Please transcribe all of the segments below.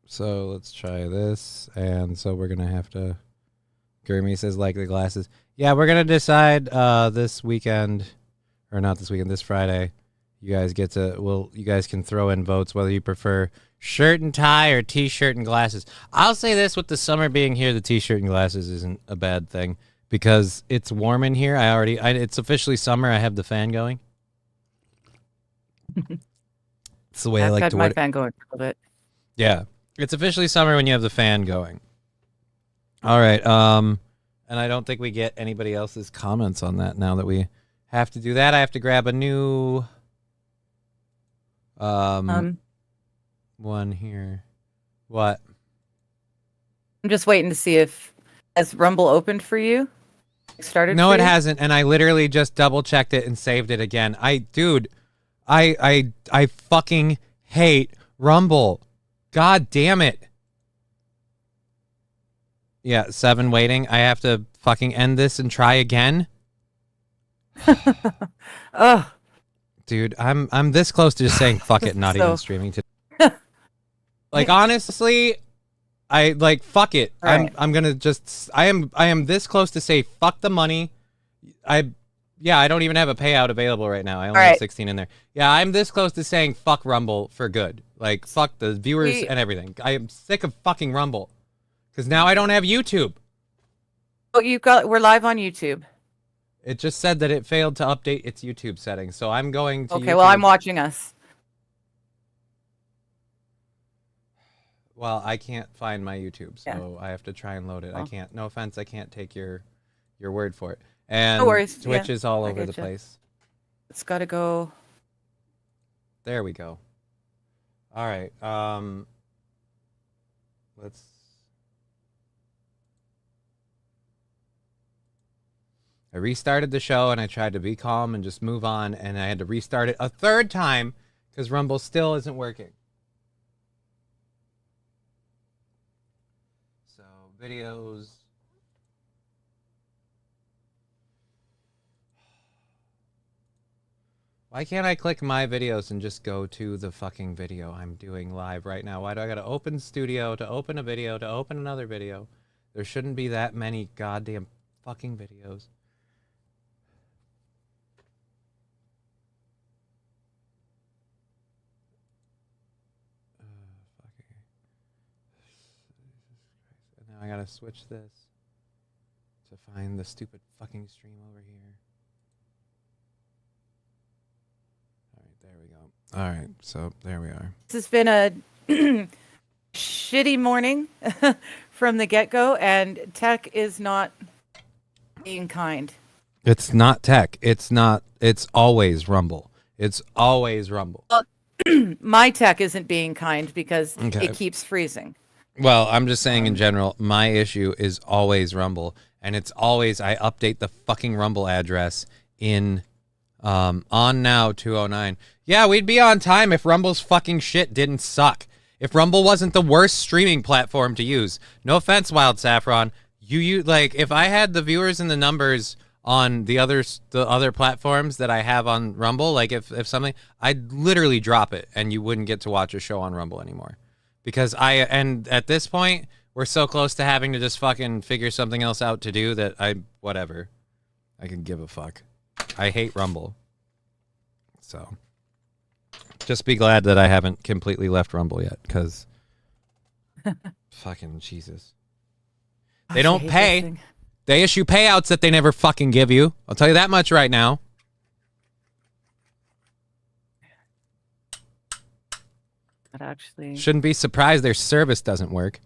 So let's try this. And so we're going to have to... Gurmy says like the glasses. Yeah, we're going to decide this weekend, or not this weekend, this Friday. You guys get to, you guys can throw in votes whether you prefer shirt and tie or t-shirt and glasses. I'll say this, with the summer being here, the t-shirt and glasses isn't a bad thing because it's warm in here. It's officially summer. I have the fan going. It's the way I like I've to got my word it. fan going a little bit. Yeah. It's officially summer when you have the fan going. All right. And I don't think we get anybody else's comments on that now that we have to do that. I have to grab a new one here. What? I'm just waiting to see if has Rumble opened for you? Started? No, for it you? hasn't, and I literally just double checked it and saved it again. I fucking hate Rumble. God damn it. Yeah, 7 waiting. I have to fucking end this and try again. Ugh. Dude, I'm this close to just saying fuck it and not even streaming today. Like honestly, I like fuck it. Right. I'm gonna just I am this close to say fuck the money. I don't even have a payout available right now. I only have 16 in there. Yeah, I'm this close to saying fuck Rumble for good. Like fuck the viewers and everything. I am sick of fucking Rumble. Because now I don't have YouTube. Oh, we're live on YouTube. It just said that it failed to update its YouTube settings. So I'm going to Okay, YouTube. well, I'm watching us. Well, I can't find my YouTube, so I have to try and load it. I can't. No offense, I can't take your word for it. And no worries. Twitch is all over the place. It's got to go. There we go. All right. Let's. I restarted the show and I tried to be calm and just move on, and I had to restart it a third time because Rumble still isn't working. So, videos. Why can't I click my videos and just go to the fucking video I'm doing live right now? Why do I gotta open Studio to open a video to open another video? There shouldn't be that many goddamn fucking videos. Now I gotta switch this to find the stupid fucking stream over here. Alright, there we go. Alright, so there we are. This has been a shitty morning from the get-go, and tech is not being kind. It's not tech. It's not. It's always Rumble. It's always Rumble. Well, my tech isn't being kind because it keeps freezing. Well, I'm just saying in general, my issue is always Rumble, and it's always I update the fucking Rumble address in on now 209. Yeah, we'd be on time if Rumble's fucking shit didn't suck. If Rumble wasn't the worst streaming platform to use. No offense, Wild Saffron. You like if I had the viewers and the numbers on the other platforms that I have on Rumble, like if something, I'd literally drop it and you wouldn't get to watch a show on Rumble anymore. Because and at this point, we're so close to having to just fucking figure something else out to do that whatever. I can give a fuck. I hate Rumble. So, just be glad that I haven't completely left Rumble yet, because fucking Jesus. They don't pay. They issue payouts that they never fucking give you. I'll tell you that much right now. Actually, shouldn't be surprised their service doesn't work.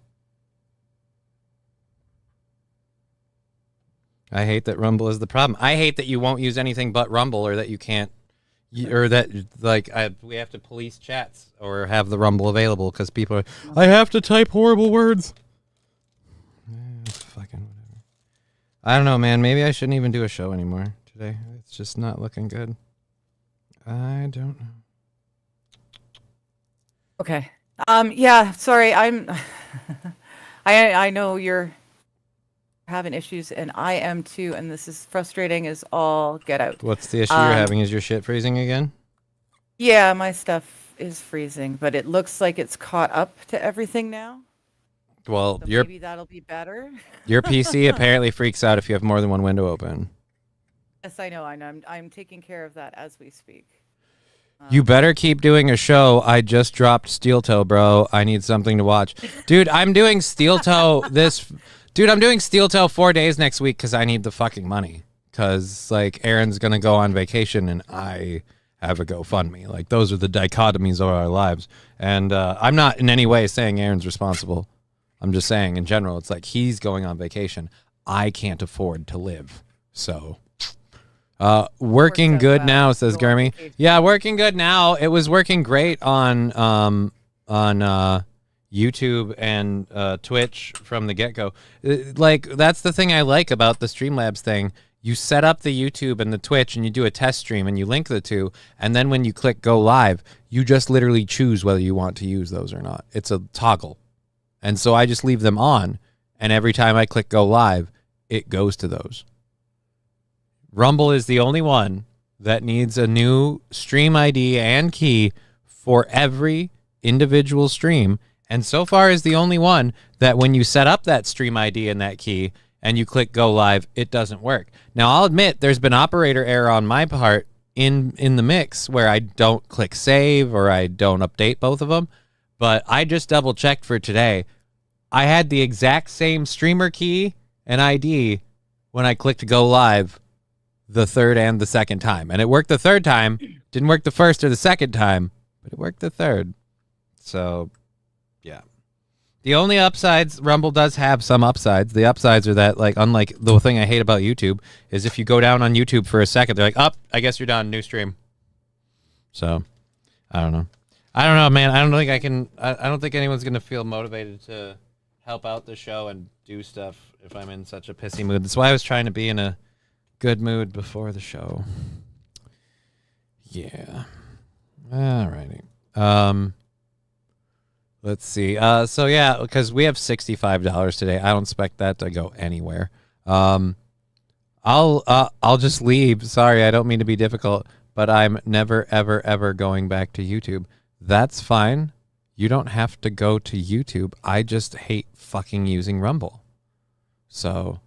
I hate that Rumble is the problem. I hate that you won't use anything but Rumble, or that you can't, or that like we have to police chats or have the Rumble available because people are, I have to type horrible words. Fucking whatever. I don't know, man. Maybe I shouldn't even do a show anymore today. It's just not looking good. I don't know. Okay. Yeah, sorry. I know you're having issues, and I am too, and this is frustrating as all get out. What's the issue you're having? Is your shit freezing again? Yeah, my stuff is freezing, but it looks like it's caught up to everything now. Well, So maybe that'll be better. your PC apparently freaks out if you have more than one window open. Yes, I know. I'm taking care of that as we speak. You better keep doing a show. I just dropped Steel Toe, bro. I need something to watch. Dude, I'm doing Steel Toe I'm doing Steel Toe 4 days next week because I need the fucking money. Because, like, Aaron's going to go on vacation and I have a GoFundMe. Like, those are the dichotomies of our lives. And I'm not in any way saying Aaron's responsible. I'm just saying, in general, it's like he's going on vacation. I can't afford to live. So... working good now, says Gurmy. Yeah, working good now. It was working great on YouTube and Twitch from the get-go. Like, that's the thing I like about the Streamlabs thing. You set up the YouTube and the Twitch and you do a test stream and you link the two, and then when you click go live, you just literally choose whether you want to use those or not. It's a toggle. And so I just leave them on, and every time I click go live, it goes to those. Rumble is the only one that needs a new stream ID and key for every individual stream, and so far is the only one that when you set up that stream ID and that key and you click go live, it doesn't work. Now, I'll admit there's been operator error on my part in the mix where I don't click save or I don't update both of them, but I just double checked for today. I had the exact same streamer key and ID when I clicked go live the third and the second time. And it worked the third time. Didn't work the first or the second time, but it worked the third. So, yeah. The only upsides, Rumble does have some upsides. The upsides are that, like, unlike the thing I hate about YouTube, is if you go down on YouTube for a second, they're like, I guess you're done, new stream. So, I don't know. I don't know, man. I don't think I can, I don't think anyone's going to feel motivated to help out the show and do stuff if I'm in such a pissy mood. That's why I was trying to be in a good mood before the show. Yeah. Alrighty. Let's see. So yeah, because we have $65 today. I don't expect that to go anywhere. I'll just leave. Sorry, I don't mean to be difficult, but I'm never ever ever going back to YouTube. That's fine. You don't have to go to YouTube. I just hate fucking using Rumble. So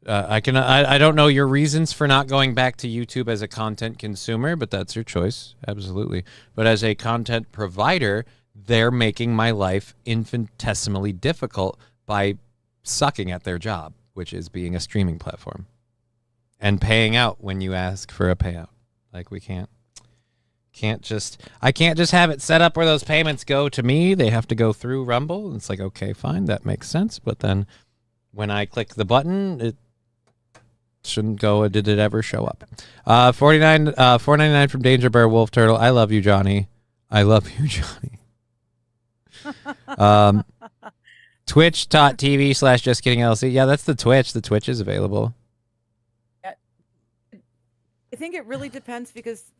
I don't know your reasons for not going back to YouTube as a content consumer, but that's your choice. Absolutely. But as a content provider, they're making my life infinitesimally difficult by sucking at their job, which is being a streaming platform and paying out when you ask for a payout. Like, I can't just have it set up where those payments go to me. They have to go through Rumble. It's like, okay, fine. That makes sense. But then when I click the button, it shouldn't go. Did it ever show up? $4.99 from Danger Bear Wolf Turtle. I love you, Johnny. I love you, Johnny. Twitch.tv/justkiddingllc. Yeah, that's the Twitch. The Twitch is available. I think it really depends because,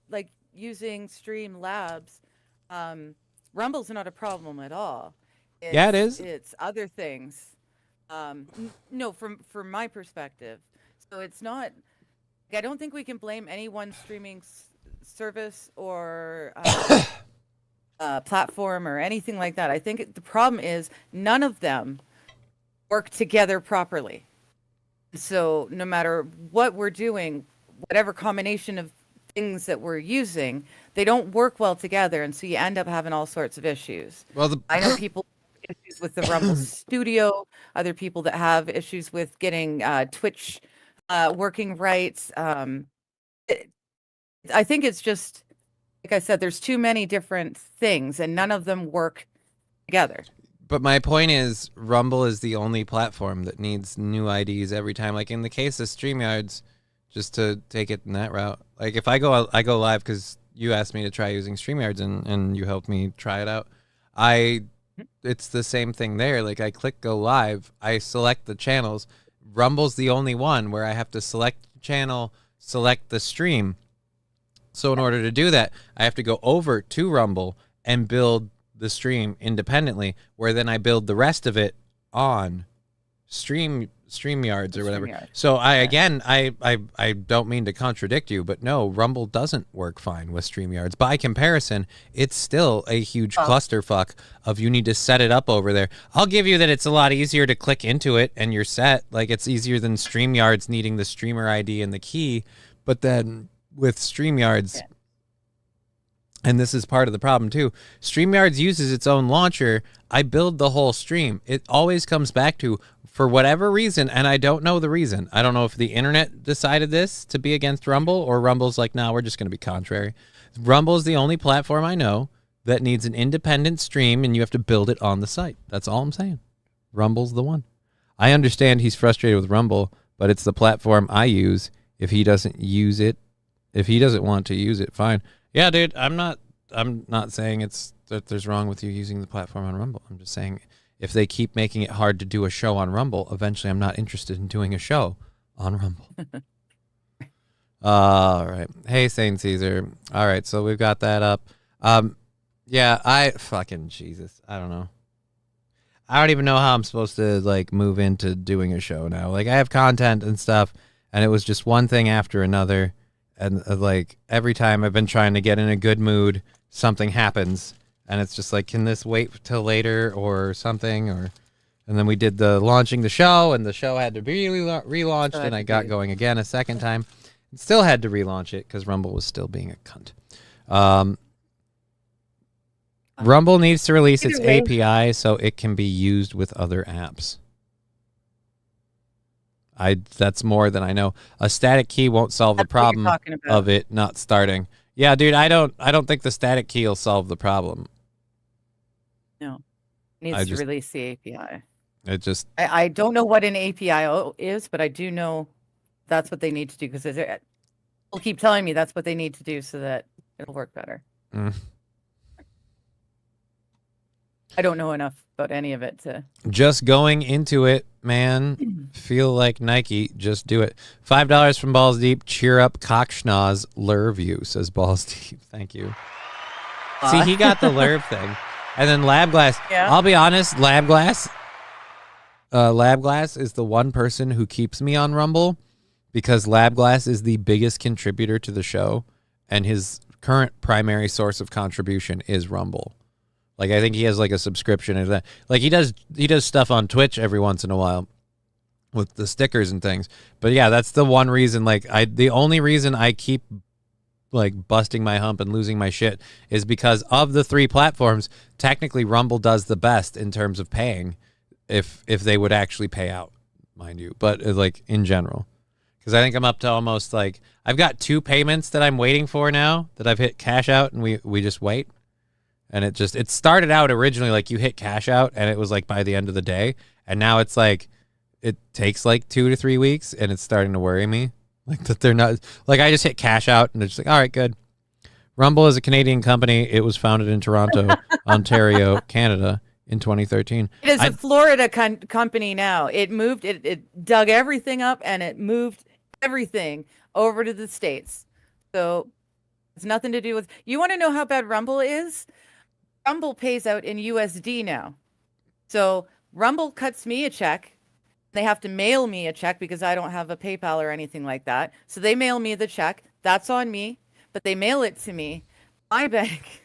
like, using Streamlabs, Rumble's not a problem at all. Yeah, it is. It's other things. No, from my perspective. So it's not. I don't think we can blame any one streaming service or platform or anything like that. I think the problem is none of them work together properly. So no matter what we're doing, whatever combination of things that we're using, they don't work well together, and so you end up having all sorts of issues. Well, I know people have issues with the Rumble Studio, other people that have issues with getting Twitch working right. I think it's just, like I said, there's too many different things, and none of them work together. But my point is, Rumble is the only platform that needs new IDs every time. Like in the case of StreamYards, just to take it in that route. Like if I go live because you asked me to try using StreamYards and you helped me try it out. It's the same thing there. Like I click go live, I select the channels. Rumble's the only one where I have to select the channel, select the stream. So in order to do that, I have to go over to Rumble and build the stream independently, where then I build the rest of it on StreamYards. StreamYards or whatever. StreamYard. So I don't mean to contradict you, but no, Rumble doesn't work fine with StreamYards. By comparison, it's still a huge clusterfuck of you need to set it up over there. I'll give you that it's a lot easier to click into it and you're set. Like, it's easier than StreamYards needing the streamer ID and the key. But then with StreamYards, and this is part of the problem too, StreamYards uses its own launcher. I build the whole stream. It always comes back to, for whatever reason, and I don't know the reason. I don't know if the internet decided this to be against Rumble, or Rumble's like, nah, we're just going to be contrary. Rumble is the only platform I know that needs an independent stream, and you have to build it on the site. That's all I'm saying. Rumble's the one. I understand he's frustrated with Rumble, but it's the platform I use. If he doesn't use it, if he doesn't want to use it, fine. Yeah, dude, I'm not saying it's that there's wrong with you using the platform on Rumble. I'm just saying if they keep making it hard to do a show on Rumble, eventually I'm not interested in doing a show on Rumble. All right. Hey, Saint Caesar. All right, so we've got that up. Yeah, Jesus. I don't know. I don't even know how I'm supposed to like move into doing a show now. Like, I have content and stuff, and it was just one thing after another. And like every time I've been trying to get in a good mood, something happens, and it's just like, can this wait till later or something? And then we did the launching the show, and the show had to be relaunched, and I got going again a second time, and still had to relaunch it because Rumble was still being a cunt. Rumble needs to release its API so it can be used with other apps. That's more than I know. A static key won't solve the problem of it not starting. Yeah, dude, I don't think the static key will solve the problem. No. It needs to release the API. I don't know what an API is, but I do know that's what they need to do, because they'll keep telling me that's what they need to do so that it'll work better. I don't know enough about any of it to... Just going into it, man. Feel like Nike. Just do it. $5 from Balls Deep. Cheer up, cockschnoz. Lurv you, says Balls Deep. Thank you. See, he got the Lurv thing. And then Lab Glass. Yeah. I'll be honest, Lab Glass is the one person who keeps me on Rumble, because Lab Glass is the biggest contributor to the show, and his current primary source of contribution is Rumble. Like, I think he has like a subscription and that. Like, he does stuff on Twitch every once in a while with the stickers and things. But yeah, that's the one reason. Like, the only reason I keep like busting my hump and losing my shit is because of the three platforms. Technically, Rumble does the best in terms of paying, if they would actually pay out, mind you. But like in general, because I think I'm up to almost like, I've got 2 payments that I'm waiting for now that I've hit cash out, and we just wait. And it started out originally like you hit cash out and it was like by the end of the day. And now it's like, it takes like 2 to 3 weeks, and it's starting to worry me. Like, that they're not, like, I just hit cash out and they're just like, all right, good. Rumble is a Canadian company. It was founded in Toronto, Ontario, Canada in 2013. It is a Florida company now. It moved, it dug everything up, and it moved everything over to the States. So it's nothing to do with, you want to know how bad Rumble is? Rumble pays out in USD now. So Rumble cuts me a check. They have to mail me a check because I don't have a PayPal or anything like that. So they mail me the check. That's on me. But they mail it to me. My bank.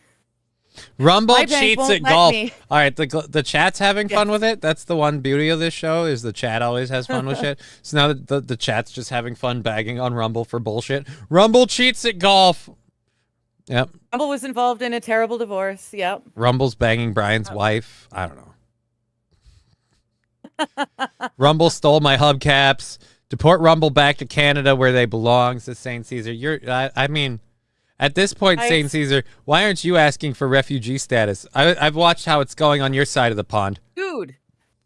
Rumble cheats at golf. All right, the chat's having fun with it. That's the one beauty of this show, is the chat always has fun with shit. So now the chat's just having fun bagging on Rumble for bullshit. Rumble cheats at golf. Yep. Rumble was involved in a terrible divorce. Yep. Rumble's banging Brian's wife. I don't know. Rumble stole my hubcaps. Deport Rumble back to Canada where they belong, says Saint Caesar. I mean, at this point, Saint Caesar, why aren't you asking for refugee status? I've watched how it's going on your side of the pond. Dude.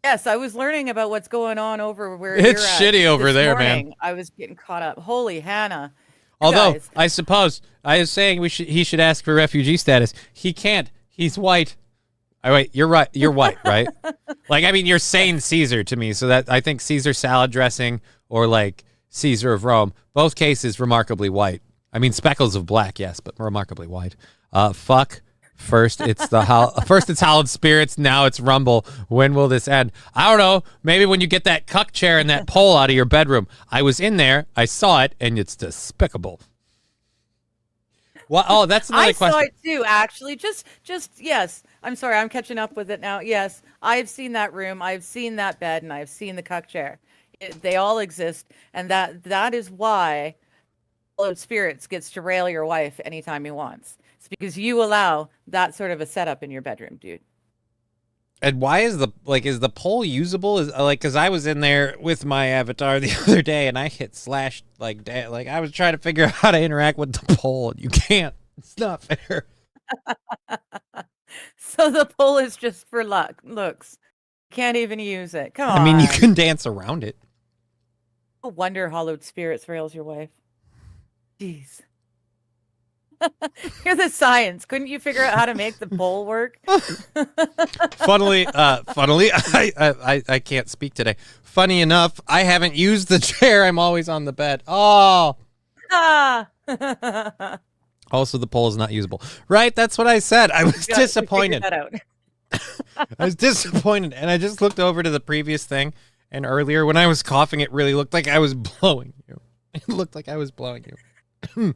Yes, I was learning about what's going on over where it's shitty over there, morning. Man. I was getting caught up. Holy Hannah. Although, I suppose, I was saying he should ask for refugee status. He can't. He's white. All right, you're right. You're white, right? Like, I mean, you're saying Caesar to me, so that I think Caesar salad dressing or like Caesar of Rome, both cases remarkably white. I mean, speckles of black, yes, but remarkably white. Fuck First it's Hallowed Spirits, now it's Rumble. When will this end? I don't know. Maybe when you get that cuck chair and that pole out of your bedroom. I was in there, I saw it, and it's despicable. Well, oh, that's another question. I saw it too, actually. Just yes. I'm sorry, I'm catching up with it now. Yes, I've seen that room, I've seen that bed, and I've seen the cuck chair. They all exist, and that is why Hallowed Spirits gets to rail your wife anytime he wants. It's because you allow that sort of a setup in your bedroom, dude. And why is the pole usable? Is because I was in there with my avatar the other day and I hit slash like I was trying to figure out how to interact with the pole and you can't. It's not fair. So the pole is just for looks. Can't even use it. Come on. I mean, you can dance around it. No wonder Hallowed Spirits rails your wife. Jeez. Here's the science. Couldn't you figure out how to make the pole work? Funnily, I can't speak today. Funny enough, I haven't used the chair. I'm always on the bed. Oh. Ah. Also, the pole is not usable. Right? That's what I said. I was disappointed. That out. I was disappointed, and I just looked over to the previous thing, and earlier when I was coughing, it really looked like I was blowing you. It looked like I was blowing you.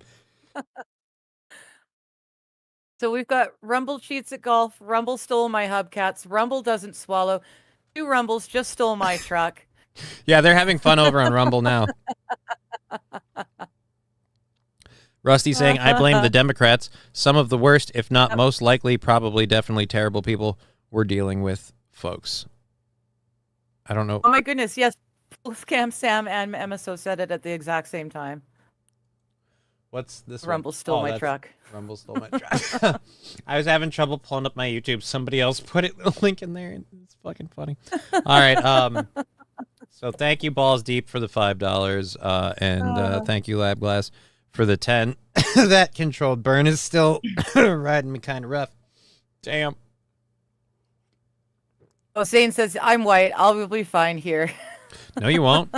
So we've got Rumble cheats at golf. Rumble stole my hubcaps. Rumble doesn't swallow. 2 Rumbles just stole my truck. Yeah, they're having fun over on Rumble now. Rusty saying, I blame the Democrats. Some of the worst, if not most likely, probably definitely terrible people we're dealing with, folks. I don't know. Oh my goodness, yes. Both Cam Sam and MSO said it at the exact same time. What's this Rumble stole my truck. Rumble stole my truck. I was having trouble pulling up my YouTube. Somebody else put a link in there. And it's fucking funny. All right. So thank you, Balls Deep, for the $5. And thank you, Lab Glass, for the 10. That controlled burn is still riding me kind of rough. Damn. Oh, Zane says, I'm white. I'll be fine here. No, you won't.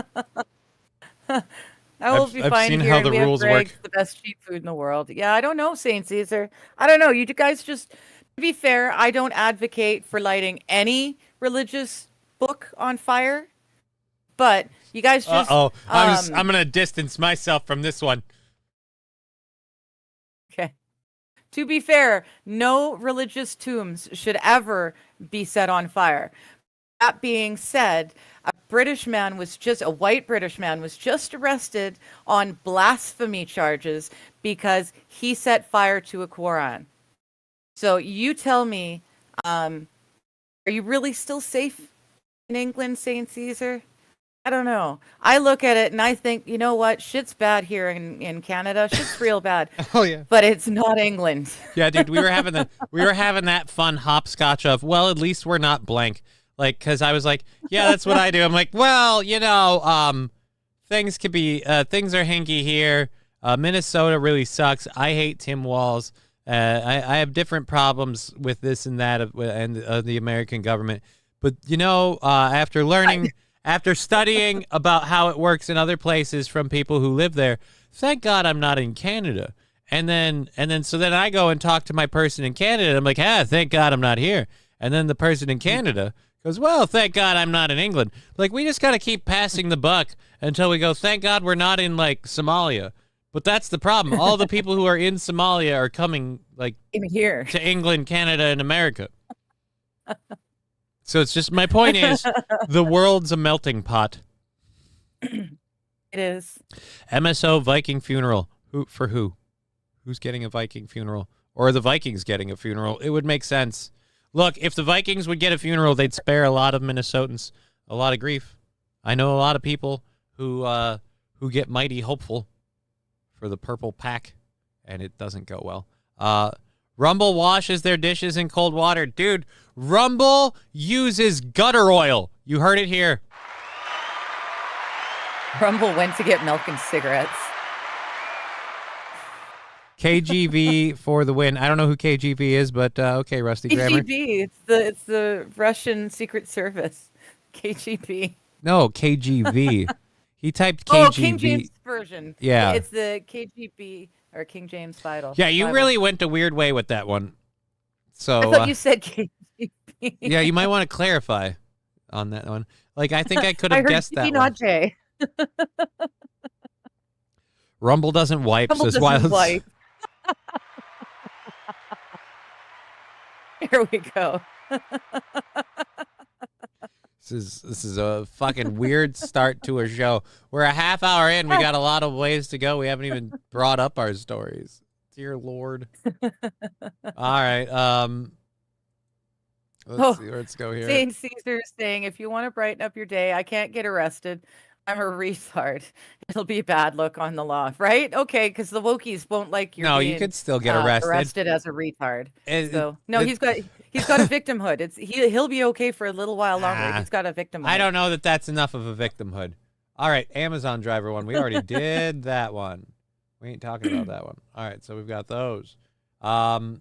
I will be fine I've seen here. how the rules work. The best cheap food in the world. Yeah, I don't know, Saint Caesar. I don't know. You guys just, to be fair, I don't advocate for lighting any religious book on fire. But you guys just... I'm going to distance myself from this one. Okay. To be fair, no religious tombs should ever be set on fire. That being said, a white British man was just arrested on blasphemy charges because he set fire to a Quran. So you tell me, are you really still safe in England, St. Caesar? I don't know. I look at it and I think, you know what? Shit's bad here in Canada. Shit's real bad. Oh yeah. But it's not England. Yeah, dude, we were having that fun hopscotch of, well, at least we're not blank. Like, because I was like, yeah, that's what I do. I'm like, well, things could be, things are hinky here. Minnesota really sucks. I hate Tim Walz. I have different problems with this and that and the American government. But, after studying about how it works in other places from people who live there, thank God I'm not in Canada. And then I go and talk to my person in Canada. And I'm like, thank God I'm not here. And then the person in Canada goes, well, thank God I'm not in England. Like, we just got to keep passing the buck until we go, thank God we're not in, like, Somalia. But that's the problem. All the people who are in Somalia are coming, like, in here to England, Canada, and America. So it's just, my point is, the world's a melting pot. It is. MSO Viking funeral. Who? Who's getting a Viking funeral? Or are the Vikings getting a funeral? It would make sense. Look, if the Vikings would get a funeral, they'd spare a lot of Minnesotans a lot of grief. I know a lot of people who get mighty hopeful for the purple pack, and it doesn't go well. Rumble washes their dishes in cold water. Dude, Rumble uses gutter oil. You heard it here. Rumble went to get milk and cigarettes. KGV for the win. I don't know who KGV is, but okay, Rusty Grammar. KGB. It's the Russian Secret Service. KGB. No, KGV. He typed KGV. Oh, King James version. Yeah. It's the KGB or King James Bible. Yeah, you really went a weird way with that one. So I thought you said KGB. yeah, you might want to clarify on that one. Like, I think I could I have heard guessed G, that not one. J. Rumble doesn't wipe, Rumble says doesn't Wild. wipe. Here we go. This is a fucking weird start to a show. We're a half hour in. We got a lot of ways to go. We haven't even brought up our stories. Dear Lord. All right. Let's see. Let's go here. St. Caesar is saying, if you want to brighten up your day, I can't get arrested. I'm a retard. It'll be a bad look on the law, right? Okay, because the wokies won't like you. No, you could still get arrested as a retard. He's got a victimhood. He'll be okay for a little while longer. He's got a victimhood. I don't know that that's enough of a victimhood. All right, Amazon driver one. We already did that one. We ain't talking about that one. All right, so we've got those. Rumble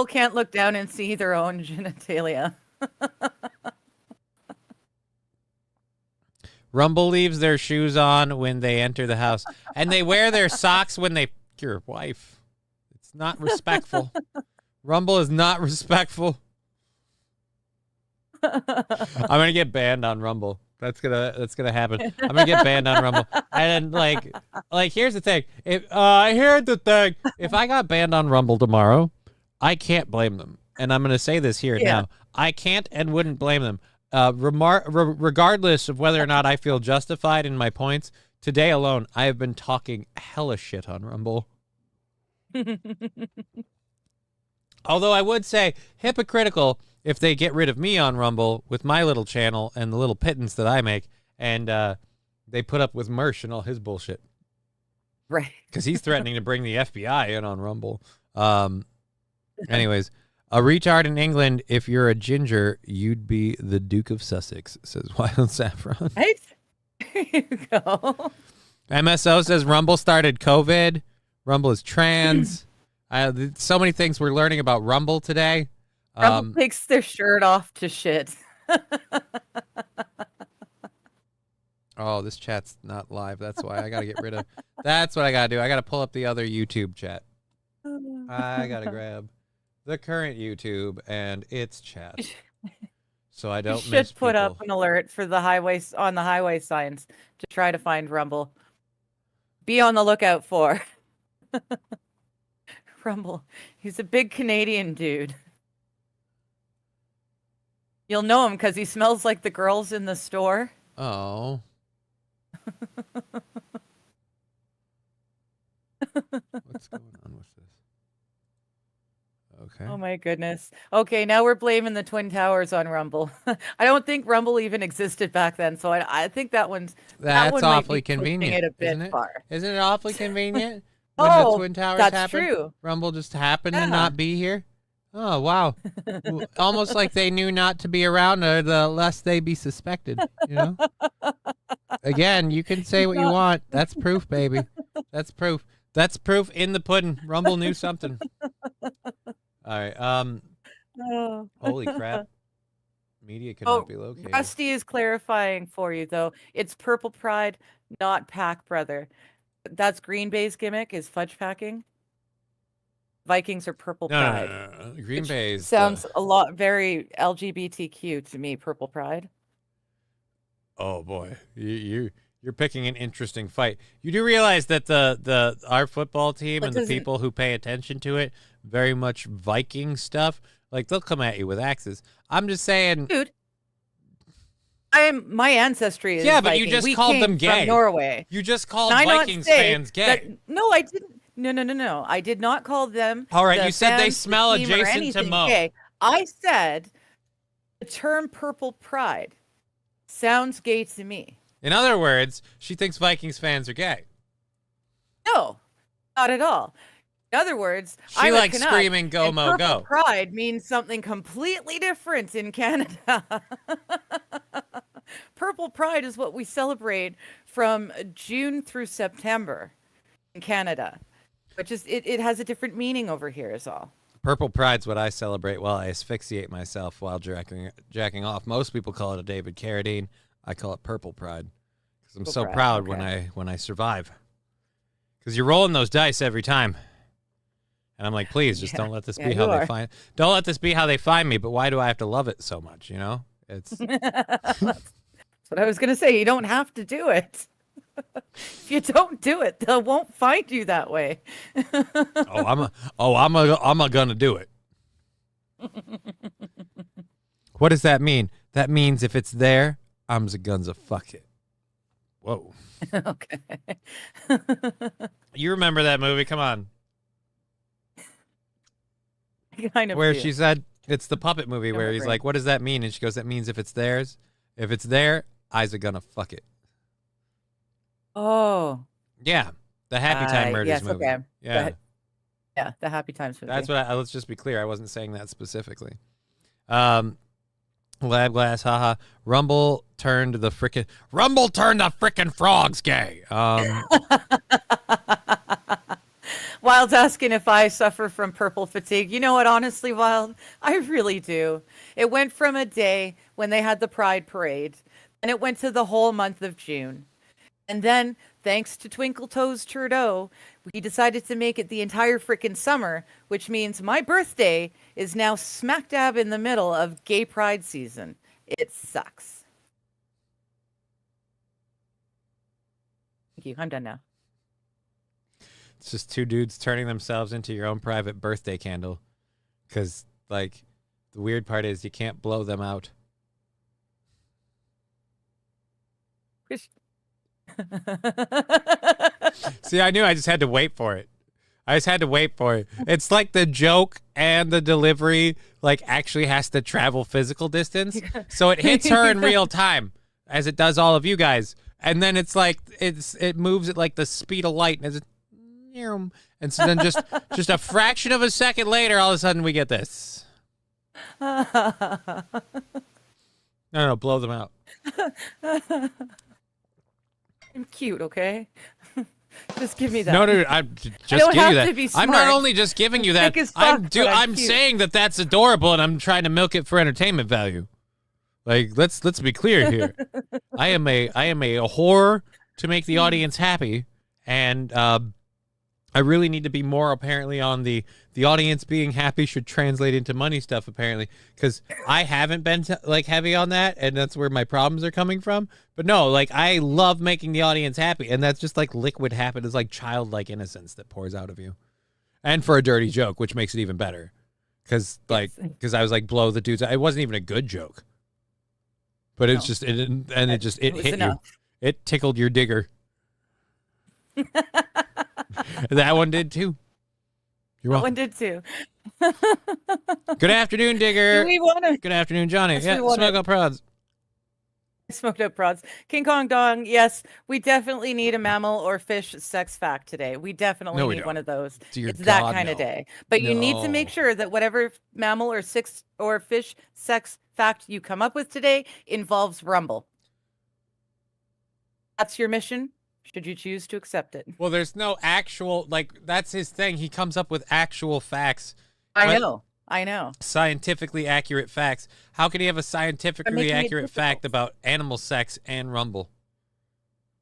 can't look down and see their own genitalia. Rumble leaves their shoes on when they enter the house, and they wear their socks when they your wife. It's not respectful. Rumble is not respectful. I'm gonna get banned on Rumble. That's gonna happen. I'm gonna get banned on Rumble. And like here's the thing. If I got banned on Rumble tomorrow, I can't blame them. And I'm gonna say this here now. I can't and wouldn't blame them. Regardless of whether or not I feel justified in my points, today alone, I have been talking hella shit on Rumble. Although I would say hypocritical if they get rid of me on Rumble with my little channel and the little pittance that I make, and they put up with Mersh and all his bullshit. Right. Because he's threatening to bring the FBI in on Rumble. Anyways. A retard in England, if you're a ginger, you'd be the Duke of Sussex, says Wild Saffron. Right? There you go. MSO says Rumble started COVID. Rumble is trans. So many things we're learning about Rumble today. Rumble takes their shirt off to shit. Oh, this chat's not live. That's why I got to get rid of. That's what I got to do. I got to pull up the other YouTube chat. I got to grab the current YouTube and its chat, so I don't miss should put people. up an alert for the highway signs to try to find Rumble. Be on the lookout for Rumble. He's a big Canadian dude. You'll know him because he smells like the girls in the store. Oh. What's going on with this? Okay. Oh my goodness. Okay, now we're blaming the Twin Towers on Rumble. I don't think Rumble even existed back then, so I think that one awfully convenient, it a bit isn't it? far. Isn't it awfully convenient when the Twin Towers that's happened? true. Rumble just happened to not be here. Oh wow! Almost like they knew not to be around, or the less they be suspected. You know. Again, you can say what you want. That's proof, baby. That's proof. That's proof in the pudding. Rumble knew something. All right. Holy crap. Media cannot be located. Rusty is clarifying for you, though. It's Purple Pride, not Pack Brother. That's Green Bay's gimmick, is fudge packing. Vikings are Purple Pride. No. Green Bay sounds a lot very LGBTQ to me, Purple Pride. Oh, boy. You're picking an interesting fight. You do realize that our football team and the people who pay attention to it, very much Viking stuff. Like, they'll come at you with axes. I'm just saying, dude. My ancestry is but Viking. you just we called came them gay. From Norway. You just called Vikings fans gay. No, I didn't. No. I did not call them. All right, you said they smell adjacent to Mo. Gay. I said the term Purple Pride sounds gay to me. In other words, she thinks Vikings fans are gay. No, not at all. In other words, she likes screaming "Go Mo Go." Purple Pride means something completely different in Canada. Purple Pride is what we celebrate from June through September in Canada, which is it has a different meaning over here is all. Purple Pride's what I celebrate while I asphyxiate myself while jacking off. Most people call it a David Carradine. I call it Purple Pride because I'm so proud when I survive. Because you're rolling those dice every time. And I'm like, please, just don't let this be you how they are. find. Don't let this be how they find me. But why do I have to love it so much? You know, it's. That's what I was gonna say. You don't have to do it. If you don't do it, they won't find you that way. I'm gonna do it. What does that mean? That means if it's there, I'm gonna fuck it. Whoa. Okay. You remember that movie? Come on. Kind of Where do. she said it's the puppet movie where he's like, "What does that mean?" And she goes, "That means if it's theirs, if it's there, I's gonna fuck it." Oh. Yeah, the Happy Time Murders yes, movie. okay. Yeah, Yeah, the Happy Times movie. that's what. Let's just be clear. I wasn't saying that specifically. Lab glass, haha. Rumble turned the frickin' frogs gay. Wild's asking if I suffer from purple fatigue. You know what, honestly, Wild, I really do. It went from a day when they had the Pride Parade, and it went to the whole month of June. And then, thanks to Twinkle Toes Trudeau, we decided to make it the entire frickin' summer, which means my birthday is now smack dab in the middle of gay pride season. It sucks. Thank you. I'm done now. It's just two dudes turning themselves into your own private birthday candle. Because, like, the weird part is you can't blow them out. See, I knew I just had to wait for it. It's like the joke and the delivery, like, actually has to travel physical distance. So it hits her in real time, as it does all of you guys. And then it's like, it moves at, like, the speed of light. And so then just a fraction of a second later, all of a sudden we get this. No, blow them out. I'm cute, okay? Just give me that. No, I'm just don't give you have that. to be I'm smart. not only just giving you that. Thick as fuck, but I'm cute. saying that that's adorable, and I'm trying to milk it for entertainment value. Like, let's be clear here. I am a whore to make the audience happy, and I really need to be more apparently on the audience being happy should translate into money stuff apparently, because I haven't been like heavy on that, and that's where my problems are coming from. But no, like, I love making the audience happy, and that's just like liquid happiness. It's like childlike innocence that pours out of you, and for a dirty joke, which makes it even better, because I was like, blow the dudes. It wasn't even a good joke, but it's just it hit you. It tickled your digger. That one did too. You're welcome. That one did too. Good afternoon, Digger. Do we want to? Good afternoon, Johnny. Yes, yeah, smoke up prods. Smoked up prods. King Kong Dong. Yes, we definitely need a mammal or fish sex fact today. We definitely need one of those. Dear it's that God, kind no. of day. But you need to make sure that whatever mammal or fish sex fact you come up with today involves Rumble. That's your mission. Should you choose to accept it? Well, there's no actual, like, that's his thing. He comes up with actual facts. I know. Scientifically accurate facts. How can he have a scientifically accurate fact about animal sex and Rumble?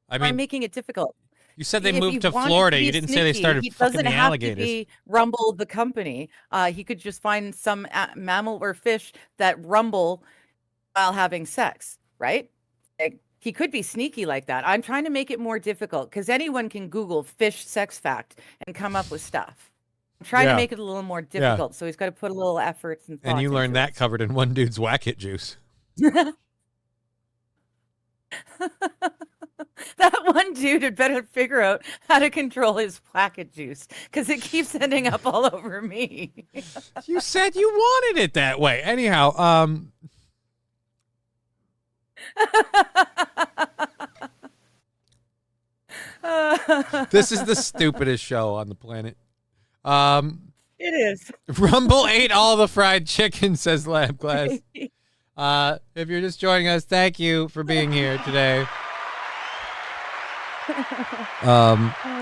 I mean, I'm making it difficult. You said they moved to Florida. You didn't say they started fucking the alligators. He doesn't have to be Rumble the company. He could just find some mammal or fish that rumble while having sex, right? He could be sneaky like that. I'm trying to make it more difficult because anyone can Google fish sex fact and come up with stuff. I'm trying to make it a little more difficult, so he's got to put a little effort and thought. And you learned that covered in one dude's whack-it juice. That one dude had better figure out how to control his whack-it juice because it keeps ending up all over me. You said you wanted it that way. Anyhow, this is the stupidest show on the planet. It is. Rumble ate all the fried chicken, says Lab Glass. If you're just joining us, thank you for being here today.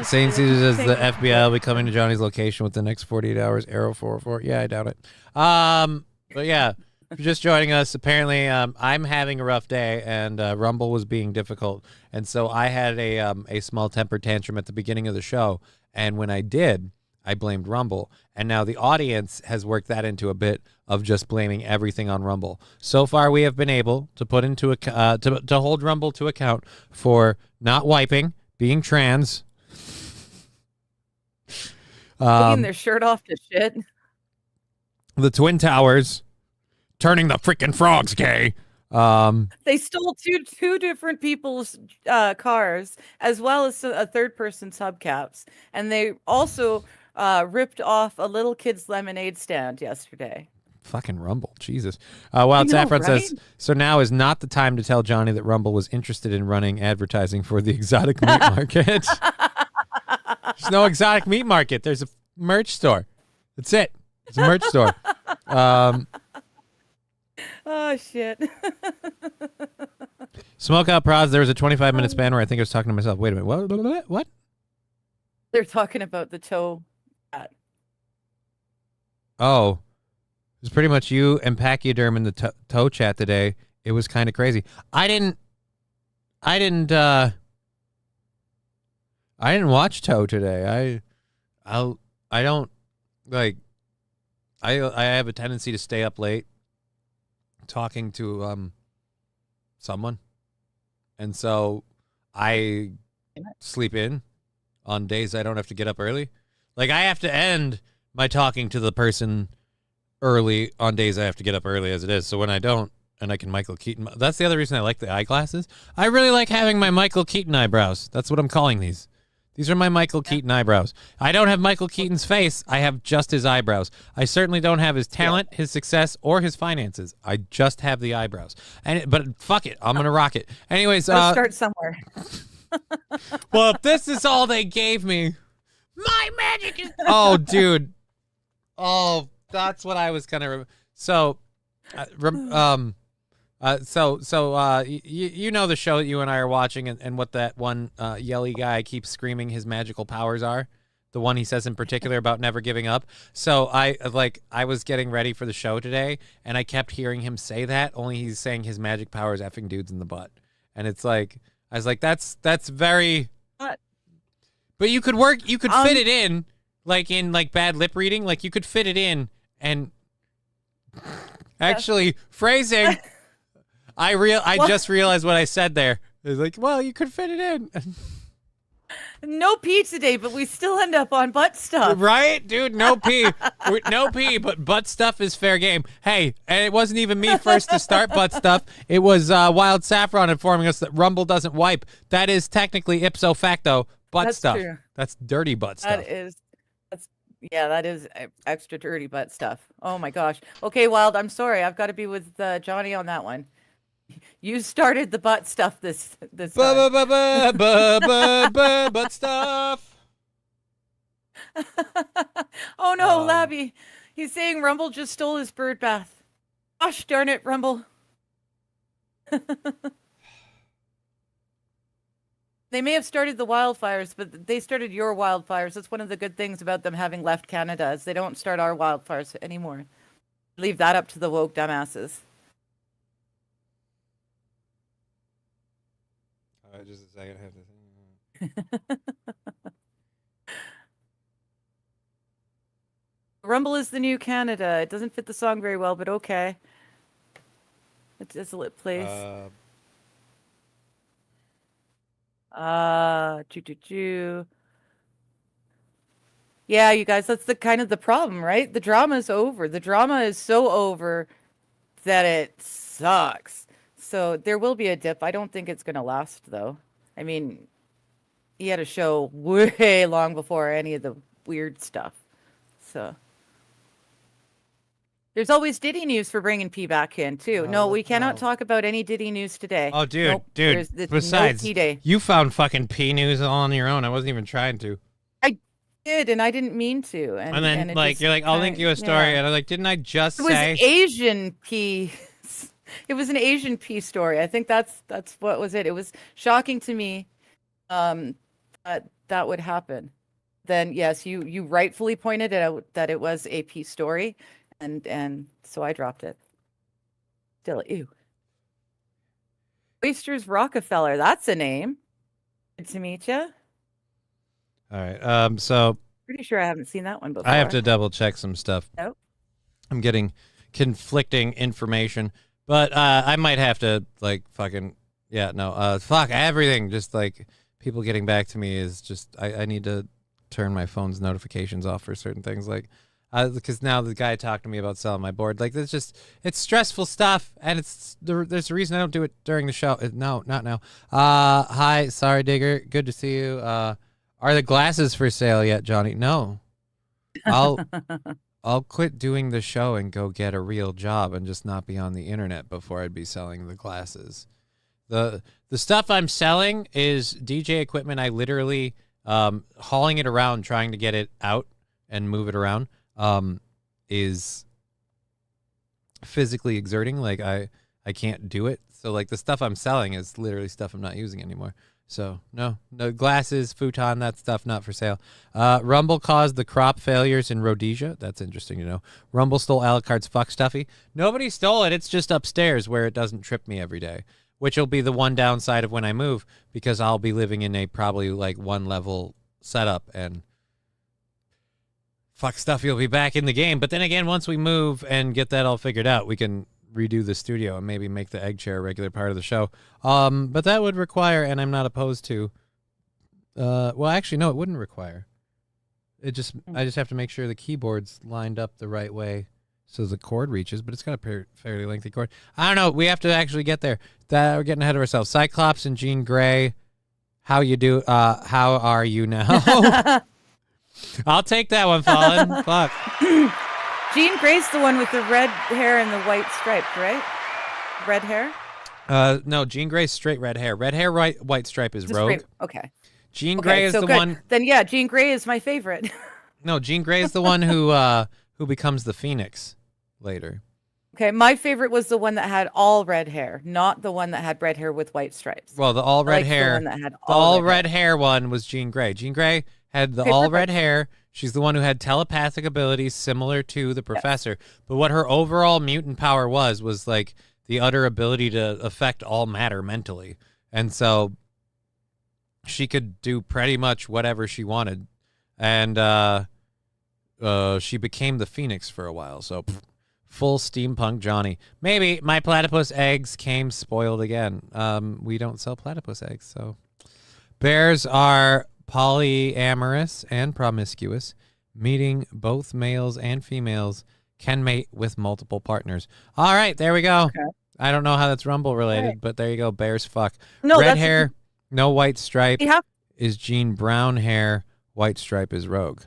St. Caesar says the FBI will be coming to Johnny's location within the next 48 hours. Arrow 404. Yeah, I doubt it. But yeah, if you're just joining us, apparently I'm having a rough day, and Rumble was being difficult, and so I had a small temper tantrum at the beginning of the show, and when I did, I blamed Rumble. And now the audience has worked that into a bit of just blaming everything on Rumble. So far, we have been able to put into to hold Rumble to account for not wiping, being trans, Taking their shirt off to shit. the Twin Towers, turning the freaking frogs gay. They stole two different people's cars, as well as a third person's hubcaps, and they also ripped off a little kid's lemonade stand yesterday. Fucking Rumble, Jesus. Wild Saffron right? says, so now is not the time to tell Johnny that Rumble was interested in running advertising for the exotic meat market. There's no exotic meat market. There's a merch store. That's it. It's a merch store. Oh, shit. Smokeout Prods, there was a 25-minute span where I think I was talking to myself. Wait a minute. What? They're talking about the toe cat. Oh. It was pretty much you and Pachyderm in the toe chat today. It was kind of crazy. I didn't watch Toe today. I don't like I have a tendency to stay up late talking to someone. And so I sleep in on days I don't have to get up early. Like I have to end my talking to the person early on days I have to get up early as it is. So when I don't, and I can Michael Keaton, that's the other reason I like the eyeglasses. I really like having my Michael Keaton eyebrows. That's what I'm calling these. These are my Michael Keaton eyebrows. I don't have Michael Keaton's face. I have just his eyebrows. I certainly don't have his talent, his success, or his finances. I just have the eyebrows. But fuck it. I'm going to rock it. Anyways. Let's start somewhere. Well, if this is all they gave me, my magic is... Oh, dude. Oh, that's what I was going to... So, you know the show that you and I are watching and what that one yelly guy keeps screaming his magical powers are? The one he says in particular about never giving up. So I was getting ready for the show today and I kept hearing him say that, only he's saying his magic power is effing dudes in the butt. And it's like, I was like, that's very... What? But you could fit it in, like in like bad lip reading, like you could fit it in and actually phrasing... I just realized what I said there. It was like, well, you could fit it in. No pee today, but we still end up on butt stuff. Right? Dude, no pee. No pee, but butt stuff is fair game. Hey, and it wasn't even me first to start butt stuff. It was Wild Saffron informing us that Rumble doesn't wipe. That is technically ipso facto butt stuff. True. That's dirty butt stuff. That is extra dirty butt stuff. Oh my gosh. Okay, Wild, I'm sorry. I've got to be with Johnny on that one. You started the butt stuff this time. Butt stuff. Oh no, Labby. He's saying Rumble just stole his bird bath. Gosh darn it, Rumble. They may have started the wildfires, but they started your wildfires. That's one of the good things about them having left Canada is they don't start our wildfires anymore. Leave that up to the woke dumbasses. Just a second. I have to Rumble is the new Canada. It doesn't fit the song very well, but okay. It's a lit place. Choo. Yeah, you guys, that's the kind of the problem, right? The drama is over. The drama is so over that it sucks. So there will be a dip. I don't think it's going to last, though. I mean, he had a show way long before any of the weird stuff. So there's always Diddy news for bringing P back in, too. No, we cannot talk about any Diddy news today. Oh, dude, nope, dude. Besides, no P day. You found fucking P news all on your own. I wasn't even trying to. I did, and I didn't mean to. And then, like, you're like, I'll link you a story. Yeah. And I'm like, didn't I just say? It was Asian P. It was an Asian P story. I think that's what was it. It was shocking to me that would happen. Then yes, you rightfully pointed out that it was a P story, and so I dropped it. Still, ew. Oysters Rockefeller. That's a name. Good to meet you. All right. So Pretty sure I haven't seen that one before. I have to double check some stuff. Nope. I'm getting conflicting information, but I might have to like fucking fuck everything. Just like people getting back to me is just I need to turn my phone's notifications off for certain things, like because now the guy talked to me about selling my board. Like it's stressful stuff, and there's a reason I don't do it during the show. No, not now. Hi, sorry digger, good to see you. Are the glasses for sale yet, Johnny? No. I'll quit doing the show and go get a real job and just not be on the internet before I'd be selling the glasses. The stuff I'm selling is DJ equipment. I literally hauling it around, trying to get it out and move it around is physically exerting. Like I can't do it. So like the stuff I'm selling is literally stuff I'm not using anymore. So, no glasses, futon, that stuff, not for sale. Rumble caused the crop failures in Rhodesia. That's interesting to know. Rumble stole Alucard's fuck stuffy. Nobody stole it. It's just upstairs where it doesn't trip me every day, which will be the one downside of when I move, because I'll be living in a probably like one level setup, and fuck stuffy will be back in the game. But then again, once we move and get that all figured out, we can redo the studio and maybe make the egg chair a regular part of the show. But that would require, and I'm not opposed to, well, actually, no, it wouldn't require. I just have to make sure the keyboard's lined up the right way so the cord reaches, but it's got a fairly lengthy cord. I don't know. We have to actually get there. We're getting ahead of ourselves. Cyclops and Jean Grey, how you do? How are you now? I'll take that one, Fallen. Fuck. Jean Grey's the one with the red hair and the white stripe, right? Red hair? No, Jean Grey's straight red hair. Red hair, white stripe is Rogue. Okay. Jean Grey is the one. Then yeah, Jean Grey is my favorite. No, Jean Grey is the one who becomes the Phoenix later. Okay, my favorite was the one that had all red hair, not the one that had red hair with white stripes. Well, the all red hair, the one that had all red hair one was Jean Grey. Jean Grey had the all red hair. She's the one who had telepathic abilities similar to the professor. Yes. But what her overall mutant power was like the utter ability to affect all matter mentally. And so she could do pretty much whatever she wanted. And she became the Phoenix for a while. So full steampunk Johnny. Maybe my platypus eggs came spoiled again. We don't sell platypus eggs. So bears are polyamorous and promiscuous, meeting both males and females, can mate with multiple partners. All right, there we go. Okay. I don't know how that's Rumble related, but there you go. Bears fuck. No, red hair, no white stripe is Jean. Brown hair, white stripe is Rogue.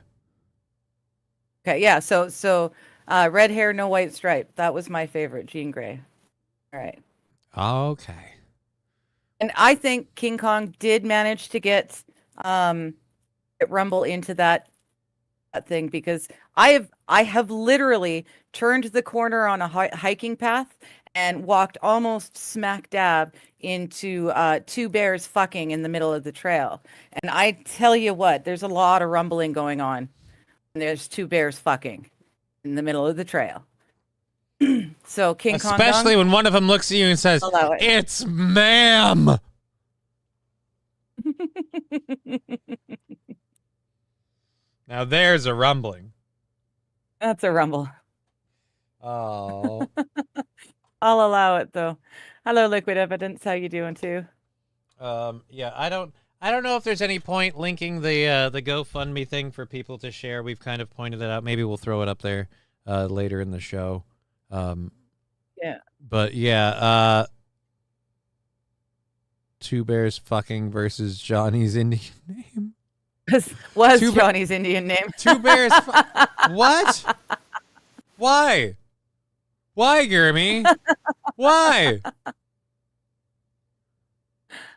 Okay, yeah. So red hair, no white stripe. That was my favorite, Jean Grey. All right. Okay. And I think King Kong did manage to get Rumble into that thing, because I have literally turned the corner on a hiking path and walked almost smack dab into two bears fucking in the middle of the trail. And I tell you what, there's a lot of rumbling going on. And there's two bears fucking in the middle of the trail. So King Kong, especially when one of them looks at you and says, "It's ma'am." Now there's a rumbling. That's a rumble. Oh. I'll allow it though. Hello, Liquid Evidence. How you doing too? Yeah, I don't know if there's any point linking the GoFundMe thing for people to share. We've kind of pointed it out. Maybe we'll throw it up there later in the show. Yeah. But yeah, two bears fucking versus Johnny's Indian name. Was Johnny's Indian name. Two bears. What? Why? Why, Gurmy? Why?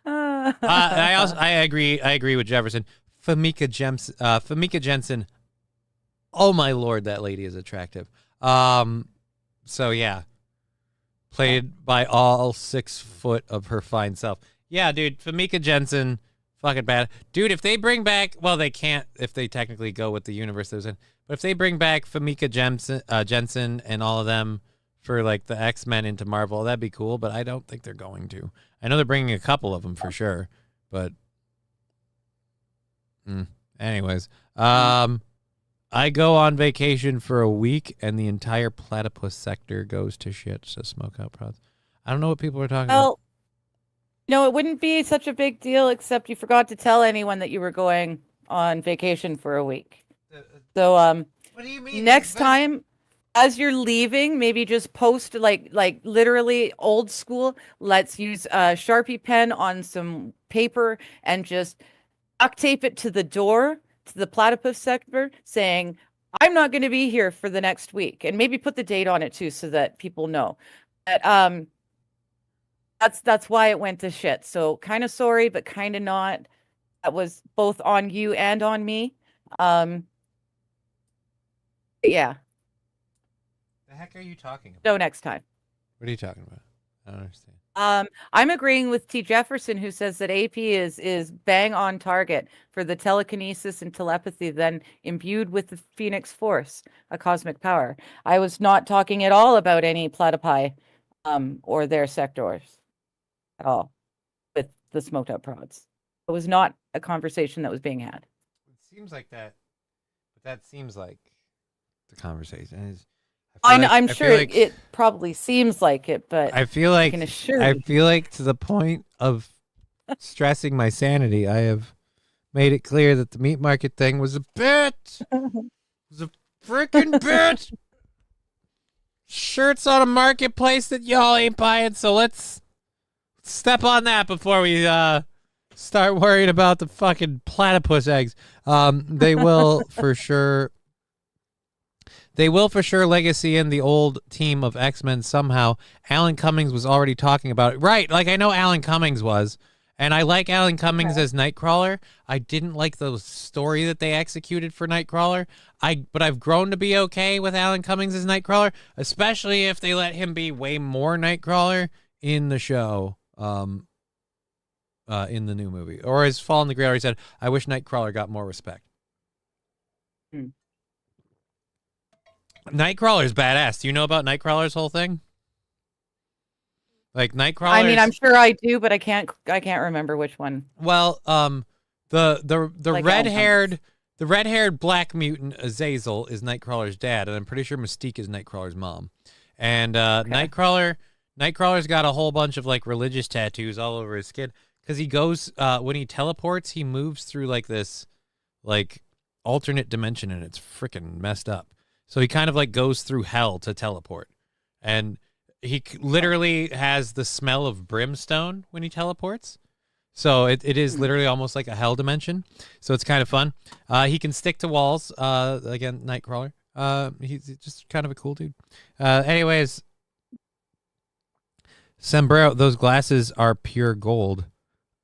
I agree with Jefferson. Famika Jensen. Oh my lord, that lady is attractive. So yeah, played by all 6 foot of her fine self. Yeah, dude, Famika Jensen, fucking bad. Dude, if they bring back, well, they can't if they technically go with the universe there's in, but if they bring back Famika Jensen and all of them for like the X-Men into Marvel, that'd be cool, but I don't think they're going to. I know they're bringing a couple of them for sure, but anyways, I go on vacation for a week, and the entire platypus sector goes to shit, says Smokeout Prods. I don't know what people are talking about. Well, no, it wouldn't be such a big deal, except you forgot to tell anyone that you were going on vacation for a week. So, What do you mean? next time, as you're leaving, maybe just post like literally old school. Let's use a Sharpie pen on some paper and just duct tape it to the door to the platypus sector, saying, "I'm not going to be here for the next week," and maybe put the date on it too, so that people know. But that's why it went to shit. So kind of sorry, but kind of not. That was both on you and on me. Yeah. The heck are you talking about? So next time. What are you talking about? I don't understand. I'm agreeing with T. Jefferson, who says that AP is bang on target for the telekinesis and telepathy, then imbued with the Phoenix Force, a cosmic power. I was not talking at all about any platypi, or their sectors at all with the smoked out prods. It was not a conversation that was being had. It seems like that, but that seems like the conversation is. I'm sure it probably seems like it, but I feel like I can assure I you. feel like to the point of stressing my sanity, I have made it clear that the meat market thing was a bit. It was a freaking bit. Shirts on a marketplace that y'all ain't buying, so let's step on that before we start worrying about the fucking platypus eggs. They will for sure. They will for sure legacy in the old team of X-Men somehow. Alan Cummings was already talking about it. Right, like I know Alan Cummings was. And I like Alan Cummings as Nightcrawler. I didn't like the story that they executed for Nightcrawler. But I've grown to be okay with Alan Cummings as Nightcrawler, especially if they let him be way more Nightcrawler in the show, in the new movie. Or as Fall in the Grail already said, I wish Nightcrawler got more respect. Nightcrawler's badass. Do you know about Nightcrawler's whole thing? Like Nightcrawler. I mean, I'm sure I do, but I can't remember which one. Well, the Like red-haired black mutant Azazel is Nightcrawler's dad, and I'm pretty sure Mystique is Nightcrawler's mom. And Nightcrawler's got a whole bunch of like religious tattoos all over his skin because he goes when he teleports, he moves through like this like alternate dimension, and it's freaking messed up. So he kind of like goes through hell to teleport, and he literally has the smell of brimstone when he teleports. So it is literally almost like a hell dimension. So it's kind of fun. He can stick to walls. Again, Nightcrawler. He's just kind of a cool dude. Anyways, Sombrero, those glasses are pure gold.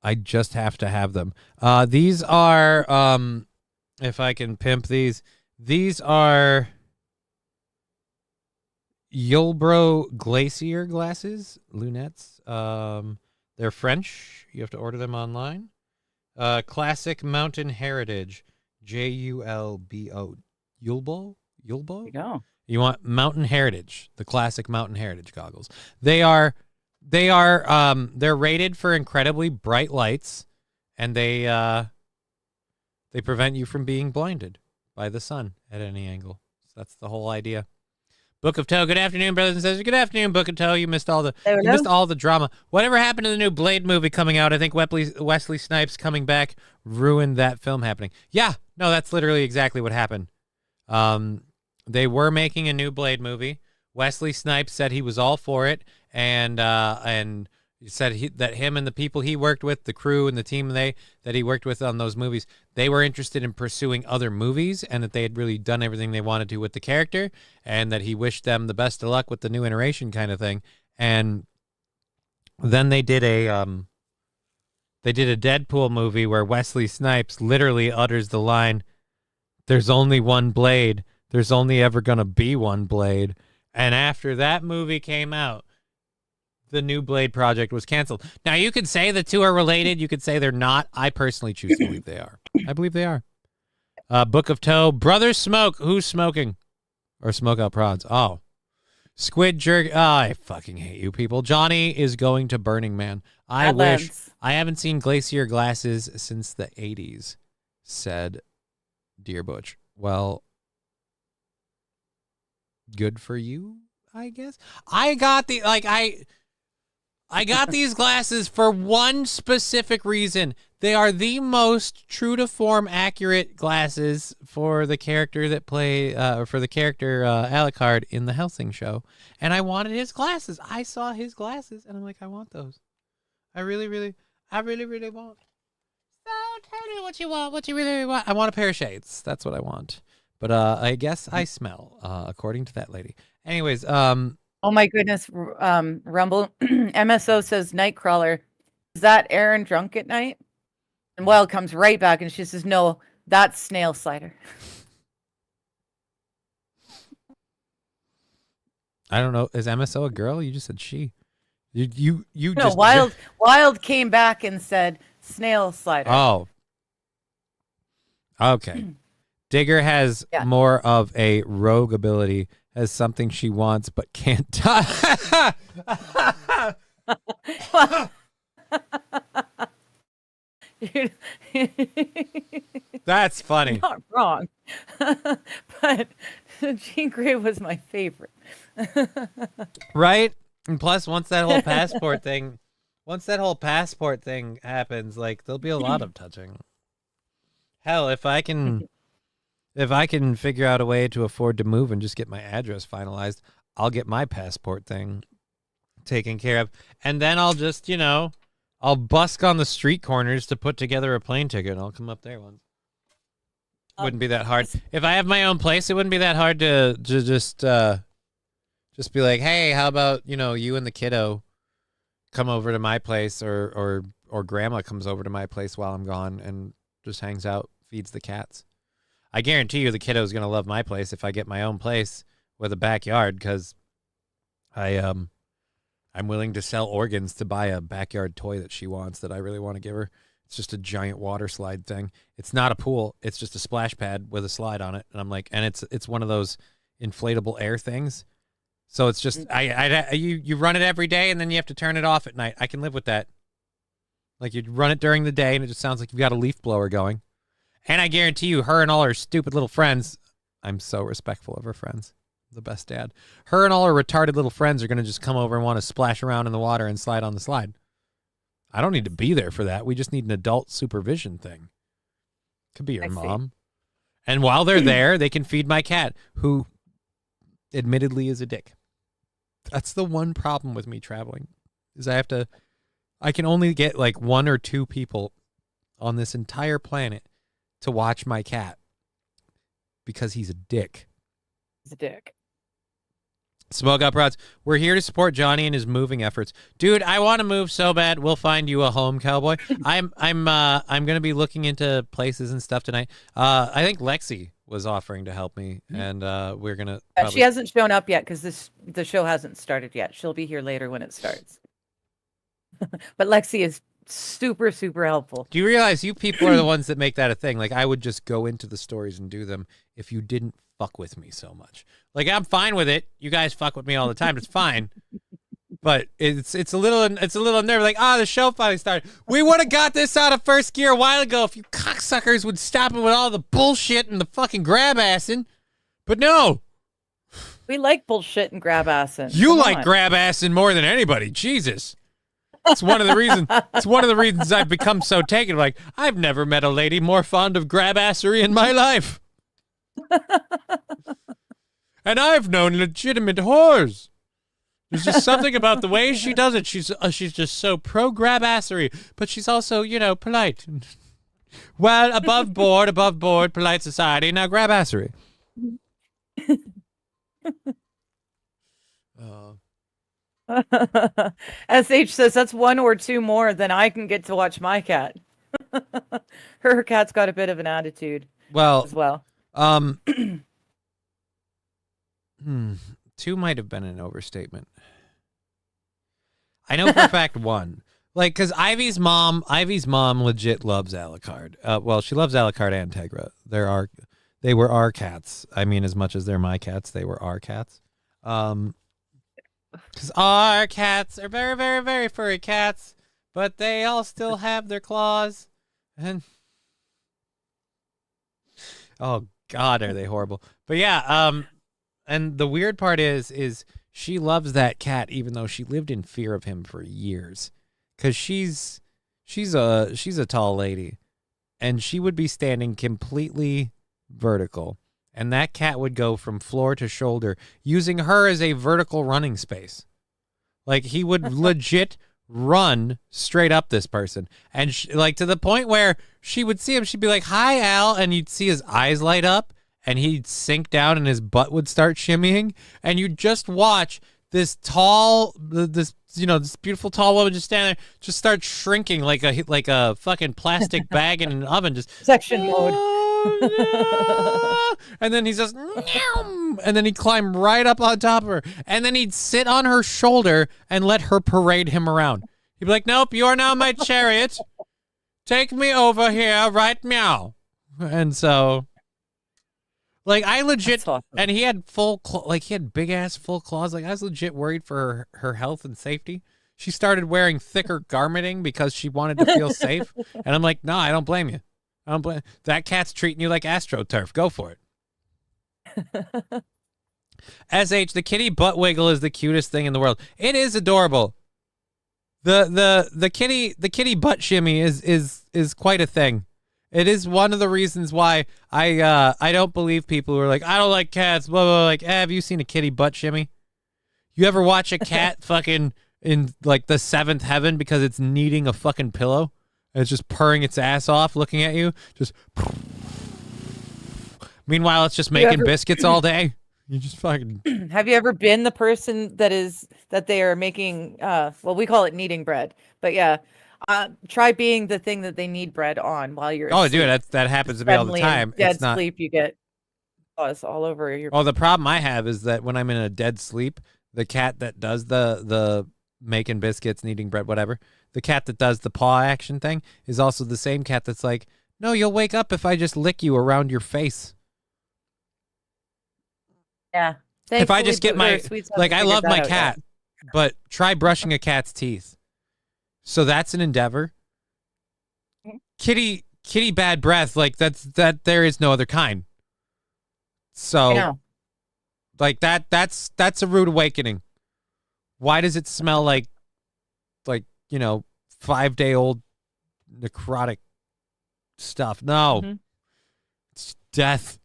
I just have to have them. These are, if I can pimp these are Yulbro Glacier glasses, lunettes. They're French. You have to order them online. Classic Mountain Heritage, Julbo. Yulbo? There you go. You want Mountain Heritage, the classic Mountain Heritage goggles. They're rated for incredibly bright lights, and they prevent you from being blinded by the sun at any angle. So that's the whole idea. Book of Toe, good afternoon, brothers and sisters. Good afternoon, Book of Toe. You missed all the drama. Whatever happened to the new Blade movie coming out? I think Wesley Snipes coming back ruined that film happening. Yeah, no, that's literally exactly what happened. They were making a new Blade movie. Wesley Snipes said he was all for it, and he said that him and the people he worked with, the crew and the team that he worked with on those movies, they were interested in pursuing other movies, and that they had really done everything they wanted to with the character, and that he wished them the best of luck with the new iteration kind of thing. And then they did a Deadpool movie where Wesley Snipes literally utters the line, "There's only one Blade. There's only ever gonna be one Blade." And after that movie came out, the new Blade project was canceled. Now, you could say the two are related. You could say they're not. I personally choose to believe they are. I believe they are. Book of Toe. Brothers Smoke. Who's smoking? Or Smoke Out Prods. Oh. Squid Jerk. Oh, I fucking hate you people. Johnny is going to Burning Man. I haven't seen Glacier glasses since the 80s, said Dear Butch. Well, good for you, I guess. I got I got these glasses for one specific reason. They are the most true to form accurate glasses for the character that for the character Alucard in the Helsing show. And I wanted his glasses. I saw his glasses and I'm like, I want those. I really want. So tell me what you want, what you really want. I want a pair of shades. That's what I want. But I guess I smell, according to that lady. Anyways, Oh my goodness, Rumble. MSO says Nightcrawler. Is that Aaron drunk at night? And Wild comes right back and she says, no, that's Snail Slider. I don't know. Is MSO a girl? You just said she. You No, just Wild came back and said Snail Slider. Oh. Okay. Digger has more of a rogue ability, has something she wants but can't touch. That's funny. Not wrong. But Jean Grey was my favorite. Right? And plus once that whole passport thing happens, like there'll be a lot of touching. Hell, if I can figure out a way to afford to move and just get my address finalized, I'll get my passport thing taken care of. And then I'll just, I'll busk on the street corners to put together a plane ticket and I'll come up there once. Wouldn't be that hard. If I have my own place, it wouldn't be that hard to just be like, hey, how about, you and the kiddo come over to my place or grandma comes over to my place while I'm gone and just hangs out, feeds the cats. I guarantee you the kiddo's going to love my place if I get my own place with a backyard because I'm willing to sell organs to buy a backyard toy that she wants that I really want to give her. It's just a giant water slide thing. It's not a pool. It's just a splash pad with a slide on it. And I'm like, and it's one of those inflatable air things. So it's just, you run it every day and then you have to turn it off at night. I can live with that. Like you run it during the day and it just sounds like you've got a leaf blower going. And I guarantee you, her and all her stupid little friends, I'm so respectful of her friends. The best dad. Her and all her retarded little friends are going to just come over and want to splash around in the water and slide on the slide. I don't need to be there for that. We just need an adult supervision thing. Could be your mom. And while they're there, they can feed my cat, who admittedly is a dick. That's the one problem with me traveling, is I can only get like 1 or 2 people on this entire planet to watch my cat because he's a dick. He's a dick. Smoke Up Rods. We're here to support Johnny in his moving efforts. Dude, I want to move so bad. We'll find you a home, cowboy. I'm gonna be looking into places and stuff tonight. I think Lexi was offering to help me, and we're gonna. She hasn't shown up yet because the show hasn't started yet. She'll be here later when it starts. But Lexi is super, super helpful. Do you realize you people are the ones that make that a thing? Like I would just go into the stories and do them if you didn't fuck with me so much. Like I'm fine with it. You guys fuck with me all the time. It's fine. But it's a little nerve. Like, the show finally started. We would have got this out of first gear a while ago if you cocksuckers would stop it with all the bullshit and the fucking grab assing. But no. We like bullshit and grab assing. You like grab assing more than anybody. Jesus. It's one of the reasons. It's one of the reasons I've become so taken. Like I've never met a lady more fond of grab assery in my life. And I've known legitimate whores. There's just something about the way she does it. She's just so pro grab assery, but she's also polite. Well, above board, polite society. Now grab assery. SH says that's 1 or 2 more than I can get to watch my cat. Her cat's got a bit of an attitude. Well, as well. 2 might have been an overstatement. I know for a fact 1. Like, because Ivy's mom legit loves Alucard. Well, she loves Alucard and Tegra. They were our cats. I mean, as much as they're my cats, they were our cats. Because our cats are very, very, very furry cats, but they all still have their claws. And oh God, are they horrible? But yeah, And the weird part is she loves that cat even though she lived in fear of him for years. Cause she's a tall lady. And she would be standing completely vertical. And that cat would go from floor to shoulder, using her as a vertical running space. Like, he would legit run straight up this person. And, like, to the point where she would see him, she'd be like, "Hi, Al." And you'd see his eyes light up, and he'd sink down, and his butt would start shimmying. And you'd just watch this beautiful tall woman just stand there, just start shrinking like a fucking plastic bag in an oven. Just Section mode. And then he says, "Meow," and then he'd climb right up on top of her, and then he'd sit on her shoulder and let her parade him around. He'd be like, "Nope, you are now my chariot. Take me over here, right meow." And so, like, I legit, Awesome. and he had he had big ass full claws. Like, I was legit worried for her health and safety. She started wearing thicker garmenting because she wanted to feel safe. And I'm like, no, I don't blame you. That cat's treating you like AstroTurf. Go for it. SH, the kitty butt wiggle is the cutest thing in the world. It is adorable. The kitty butt shimmy is quite a thing. It is one of the reasons why I don't believe people who are like, "I don't like cats," blah, blah, blah. Like, have you seen a kitty butt shimmy? You ever watch a cat fucking in like the seventh heaven because it's needing a fucking pillow? And it's just purring its ass off, looking at you. Just. Meanwhile, it's just making biscuits all day. You just fucking. Have you ever been the person that they are making? Well, we call it kneading bread, but yeah, try being the thing that they knead bread on while you're. Oh, asleep. dude, that happens to me all the time. Dead it's not... sleep, you get pus all over your. Oh, the problem I have is that when I'm in a dead sleep, the cat that does the making biscuits, kneading bread, whatever, the cat that does the paw action thing is also the same cat that's like, "No, you'll wake up if I just lick you around your face." Yeah. If I just get my, like, I love my cat, yet. but try brushing a cat's teeth. So that's an endeavor. Kitty bad breath, like that there is no other kind. So like that's a rude awakening. Why does it smell like 5-day-old necrotic stuff? No. It's death.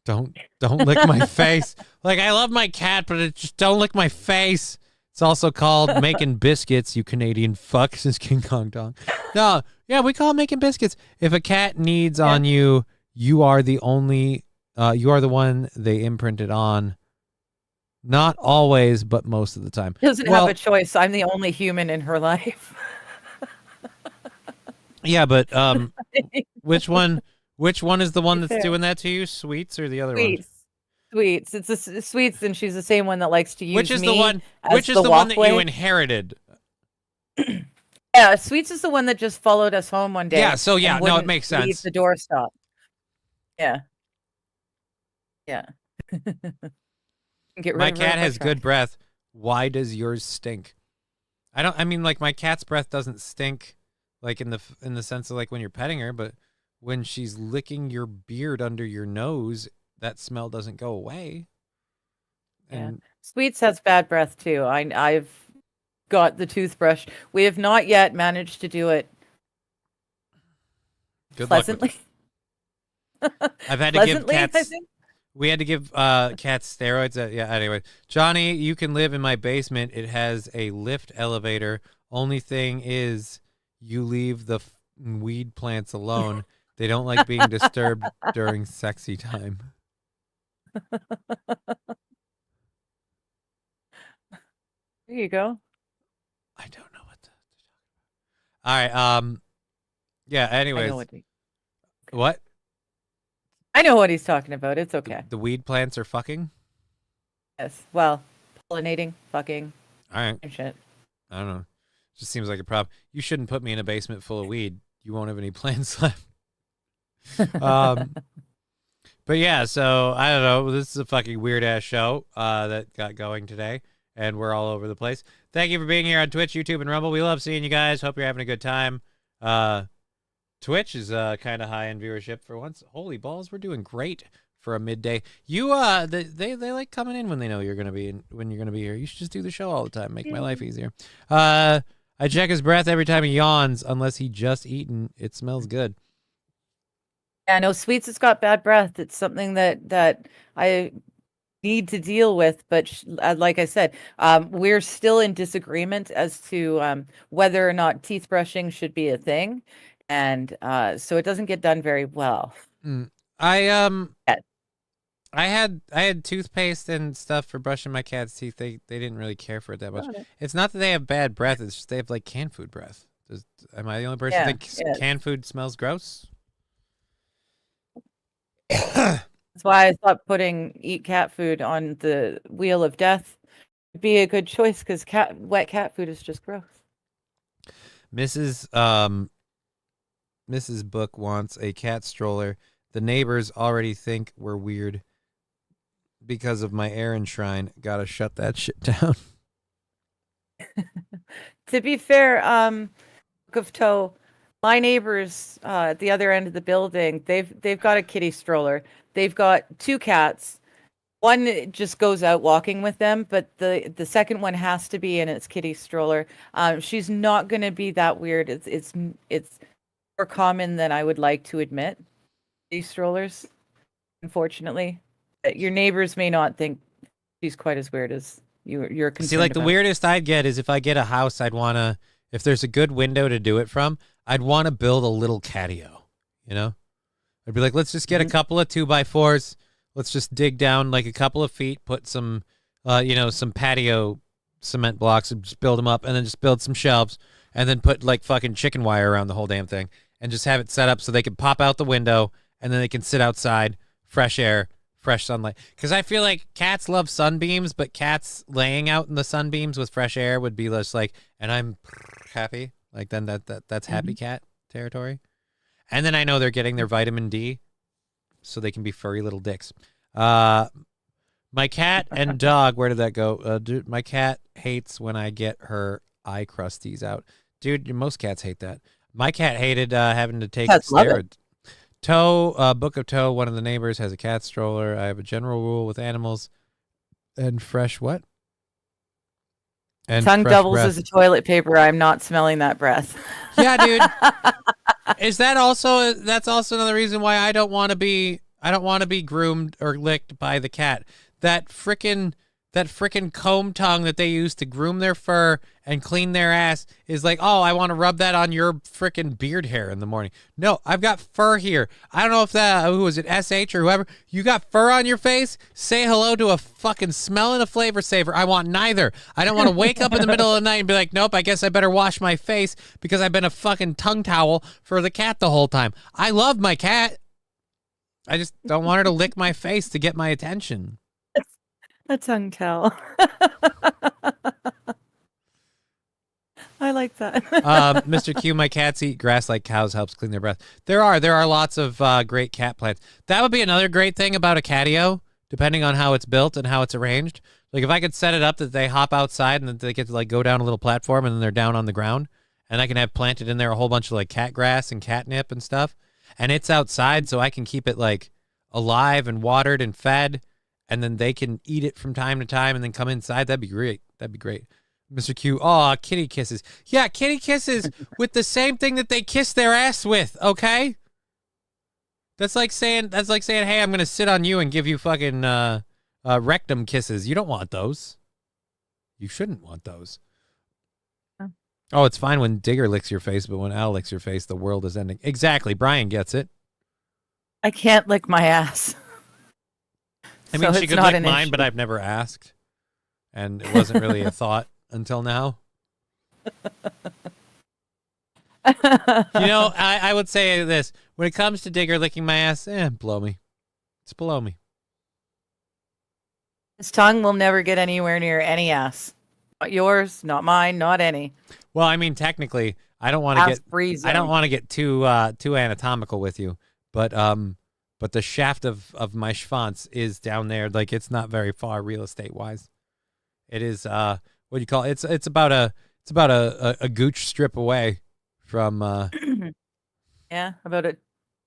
Don't lick my face. Like, I love my cat, but it just don't lick my face. It's also called making biscuits, you Canadian fuck, says King Kong Dong. No, yeah, we call it making biscuits. If a cat needs on you, you are the one they imprinted on. Not always, but most of the time. Doesn't have a choice. I'm the only human in her life. Yeah, but which one is the one that's doing that to you? Sweets or the other one? Sweets. It's Sweets, and she's the same one that likes to use Which is me the one? as Which is the one that you inherited? Yeah, Sweets is the one that just followed us home one day. Yeah. So yeah, no, it makes sense. Leave the doorstop. Yeah. Yeah. My cat has good breath. Why does yours stink? I mean, like, my cat's breath doesn't stink, like in the sense of like when you're petting her, but when she's licking your beard under your nose, that smell doesn't go away. And Sweets has bad breath too. I've got the toothbrush. We have not yet managed to do it pleasantly. I've had to give cats. We had to give cats steroids. Yeah. Anyway, Johnny, you can live in my basement. It has a lift elevator. Only thing is, you leave the weed plants alone. They don't like being disturbed during sexy time. There you go. I don't know what to talk about. All right. Yeah. Anyways. What? I know what he's talking about. It's okay. The weed plants are fucking? Yes. Well, pollinating, fucking. All right. And shit. I don't know. Just seems like a problem. You shouldn't put me in a basement full of weed. You won't have any plants left. But yeah, so I don't know. This is a fucking weird ass show that got going today, and we're all over the place. Thank you for being here on Twitch, YouTube, and Rumble. We love seeing you guys. Hope you're having a good time. Twitch is kind of high in viewership for once. Holy balls, we're doing great for a midday. You they like coming in when they know you're gonna be when you're gonna be here. You should just do the show all the time. Make my life easier. I check his breath every time he yawns, unless he just eaten. It smells good. Yeah, no, Sweets has got bad breath. It's something that I need to deal with. But like I said, we're still in disagreement as to whether or not teeth brushing should be a thing, and so it doesn't get done very well. I Yeah. I had toothpaste and stuff for brushing my cat's teeth. They didn't really care for it that much. It's not that they have bad breath. It's just they have like canned food breath. Am I the only person that thinks canned food smells gross? That's why I thought putting eat cat food on the wheel of death would be a good choice, because wet cat food is just gross. Mrs. Book wants a cat stroller. The neighbors already think we're weird because of my Aaron shrine. Gotta shut that shit down. To be fair, Book of Toe, my neighbors at the other end of the building, they've got a kitty stroller. They've got two cats. One just goes out walking with them, but the second one has to be in its kitty stroller. She's not going to be that weird. It's more common than I would like to admit. These strollers, unfortunately, your neighbors may not think she's quite as weird as you're concerned. See, like about. The weirdest I'd get is if I get a house, I'd wanna, if there's a good window to do it from, I'd want to build a little catio. You know, I'd be like, let's just get a couple of 2x4s. Let's just dig down like a couple of feet, put some, some patio cement blocks, and just build them up, and then just build some shelves, and then put like fucking chicken wire around the whole damn thing, and just have it set up so they can pop out the window, and then they can sit outside, fresh air, fresh sunlight. Because I feel like cats love sunbeams, but cats laying out in the sunbeams with fresh air would be less like, and I'm happy. Like then that's happy cat territory. And then I know they're getting their vitamin D, so they can be furry little dicks. My cat and dog, where did that go? Dude, my cat hates when I get her eye crusties out. Dude, most cats hate that. My cat hated having to take steroids. Toe, Book of Toe, one of the neighbors has a cat stroller. I have a general rule with animals and fresh what? And tongue doubles breath. as a toilet paper. I'm not smelling that breath. Yeah, dude. Is that also, that's also another reason why I don't want to be groomed or licked by the cat. That frickin' comb tongue that they use to groom their fur and clean their ass is like, oh, I want to rub that on your frickin' beard hair in the morning. No, I've got fur here. I don't know if who was it, SH or whoever? You got fur on your face? Say hello to a fucking smell and a flavor saver. I want neither. I don't want to wake up in the middle of the night and be like, nope, I guess I better wash my face because I've been a fucking tongue towel for the cat the whole time. I love my cat. I just don't want her to lick my face to get my attention. A tongue towel. I like that. Mr. Q, my cats eat grass like cows, helps clean their breath. There are lots of great cat plants. That would be another great thing about a catio, depending on how it's built and how it's arranged. Like if I could set it up that they hop outside and that they get to like go down a little platform and then they're down on the ground, and I can have planted in there a whole bunch of like cat grass and catnip and stuff, and it's outside so I can keep it like alive and watered and fed, and then they can eat it from time to time and then come inside. That'd be great. Mr. Q, aw, kitty kisses. Yeah, kitty kisses with the same thing that they kiss their ass with, okay? That's like saying, hey, I'm going to sit on you and give you fucking rectum kisses. You don't want those. You shouldn't want those. Oh, it's fine when Digger licks your face, but when Al licks your face, the world is ending. Exactly. Brian gets it. I can't lick my ass. I mean, she could lick mine, but I've never asked. And it wasn't really a thought until now. I would say this. When it comes to Digger licking my ass, below me. It's below me. His tongue will never get anywhere near any ass. Not yours, not mine, not any. Well, I mean, technically, I don't want to get too anatomical with you, but the shaft of my schwanz is down there. Like it's not very far real estate wise. It is what do you call it? It's about a gooch strip away from yeah, about a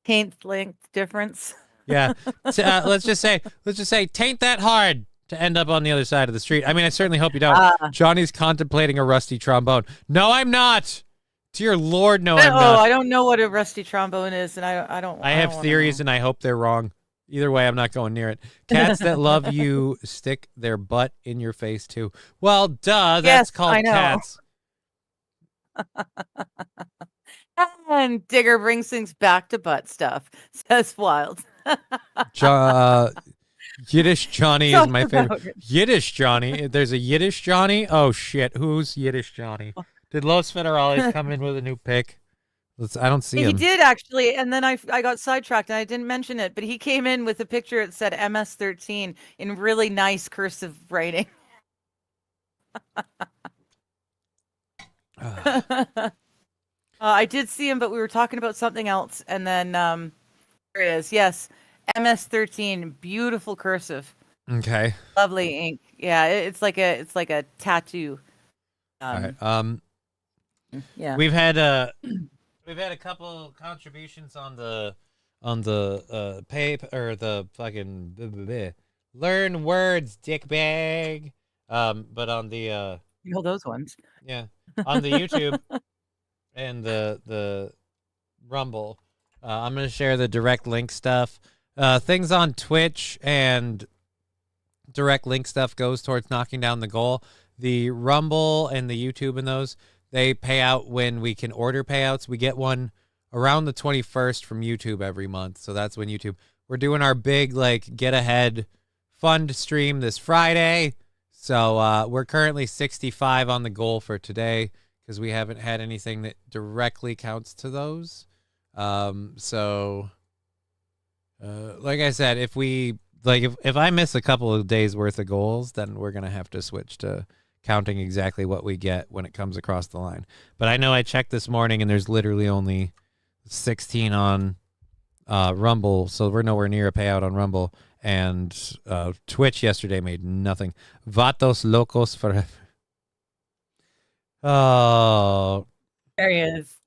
10th length difference. Yeah. Let's just say, tain't that hard to end up on the other side of the street. I mean, I certainly hope you don't. Johnny's contemplating a rusty trombone. No, I'm not. Dear Lord, no, I'm not. I don't know what a rusty trombone is, and I don't. I have theories, and I hope they're wrong. Either way, I'm not going near it. Cats that love you stick their butt in your face too. Well, duh, that's called cats. And Digger brings things back to butt stuff, says Wild. Yiddish Johnny is my favorite. Yiddish Johnny. There's a Yiddish Johnny. Oh shit, who's Yiddish Johnny? Did Los Federales come in with a new pick? I don't see him. He did actually, and then I got sidetracked and I didn't mention it, but he came in with a picture that said MS-13 in really nice cursive writing. I did see him, but we were talking about something else, and then there it is. Yes, MS-13, beautiful cursive. Okay. Lovely ink. Yeah, it's like a tattoo. All right. Yeah. We've had a couple contributions on the paper or the fucking learn words dickbag. But on the those ones. Yeah, on the YouTube and the Rumble, I'm gonna share the direct link stuff. Things on Twitch and direct link stuff goes towards knocking down the goal. The Rumble and the YouTube and those, they pay out when we can order payouts. We get one around the 21st from YouTube every month. So that's when YouTube, we're doing our big, get ahead fund stream this Friday. So we're currently 65 on the goal for today because we haven't had anything that directly counts to those. So like I said, if I miss a couple of days worth of goals, then we're going to have to switch to counting exactly what we get when it comes across the line. But I know I checked this morning and there's literally only 16 on Rumble, so we're nowhere near a payout on Rumble. And Twitch yesterday made nothing. Vatos locos forever. Oh. There he is.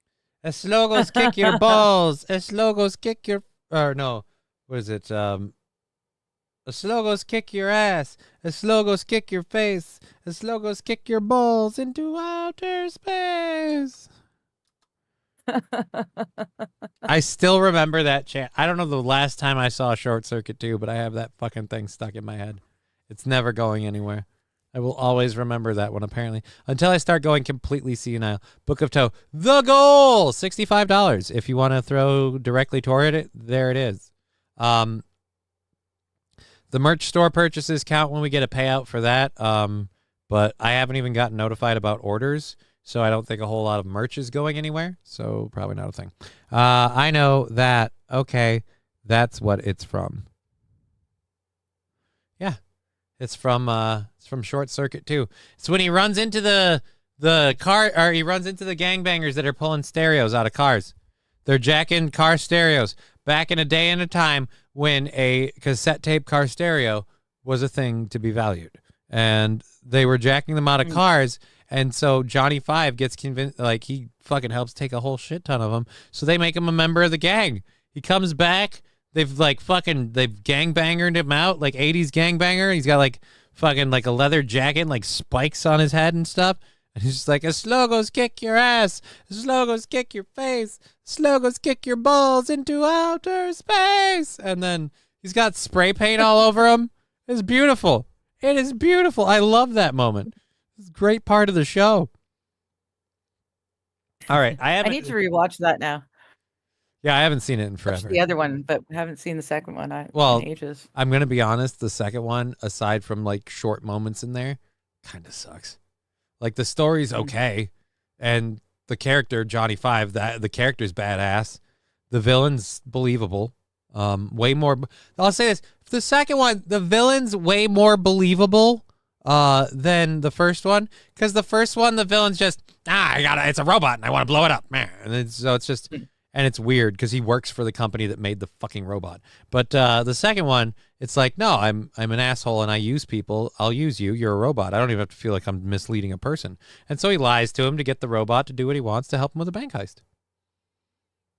Eslogos kick your balls. Eslogos kick your... Or no, what is it? Eslogos kick your ass. Eslogos kick your face. Eslogos kick your balls into outer space. I still remember that chant. I don't know the last time I saw Short Circuit 2, but I have that fucking thing stuck in my head. It's never going anywhere. I will always remember that one, apparently, until I start going completely senile. Book of Toe, the goal, $65. If you want to throw directly toward it, there it is. The merch store purchases count when we get a payout for that, but I haven't even gotten notified about orders, so I don't think a whole lot of merch is going anywhere, so probably not a thing. I know that, okay, that's what it's from. Yeah, it's from Short Circuit 2. It's when he runs into the car, or he runs into the gangbangers that are pulling stereos out of cars. They're jacking car stereos. Back in a day and a time when a cassette tape car stereo was a thing to be valued. And they were jacking them out of cars. And so Johnny 5 gets convinced, he fucking helps take a whole shit ton of them. So they make him a member of the gang. He comes back. They've gangbangered him out, 80s gangbanger. He's got a leather jacket, spikes on his head and stuff. And he's just like, Slogos kick your ass. Slogos kick your face. Slogos kick your balls into outer space. And then he's got spray paint all over him. It's beautiful. It is beautiful. I love that moment. It's a great part of the show. All right. I need to rewatch that now. Yeah, I haven't seen it in forever. The other one, but haven't seen the second one in ages. I'm going to be honest. The second one, aside from short moments in there, kind of sucks. The story's okay, and the character Johnny 5, the character's badass. The villain's believable. Way more. I'll say this: the second one, the villain's way more believable than the first one, because the first one, the villain's just it's a robot and I want to blow it up, man. And so it's just, and it's weird because he works for the company that made the fucking robot. But the second one, it's no, I'm an asshole and I use people. I'll use you. You're a robot. I don't even have to feel like I'm misleading a person. And so he lies to him to get the robot to do what he wants to help him with a bank heist.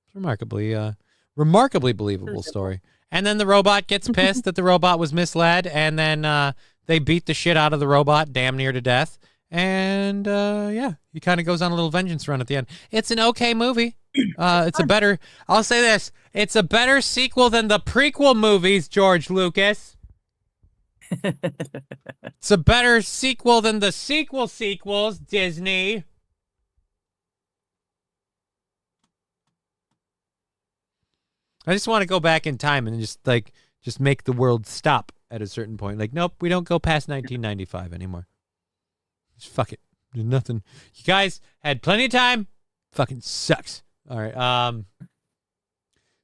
It's remarkably believable story. And then the robot gets pissed that the robot was misled, and then they beat the shit out of the robot damn near to death. And yeah, he kind of goes on a little vengeance run at the end. It's an okay movie. It's a better, I'll say this, it's a better sequel than the prequel movies, George Lucas. It's a better sequel than the sequels, Disney. I just want to go back in time and just make the world stop at a certain point. Like, nope, we don't go past 1995 anymore. Just fuck it. There's nothing. You guys had plenty of time. Fucking sucks. All right.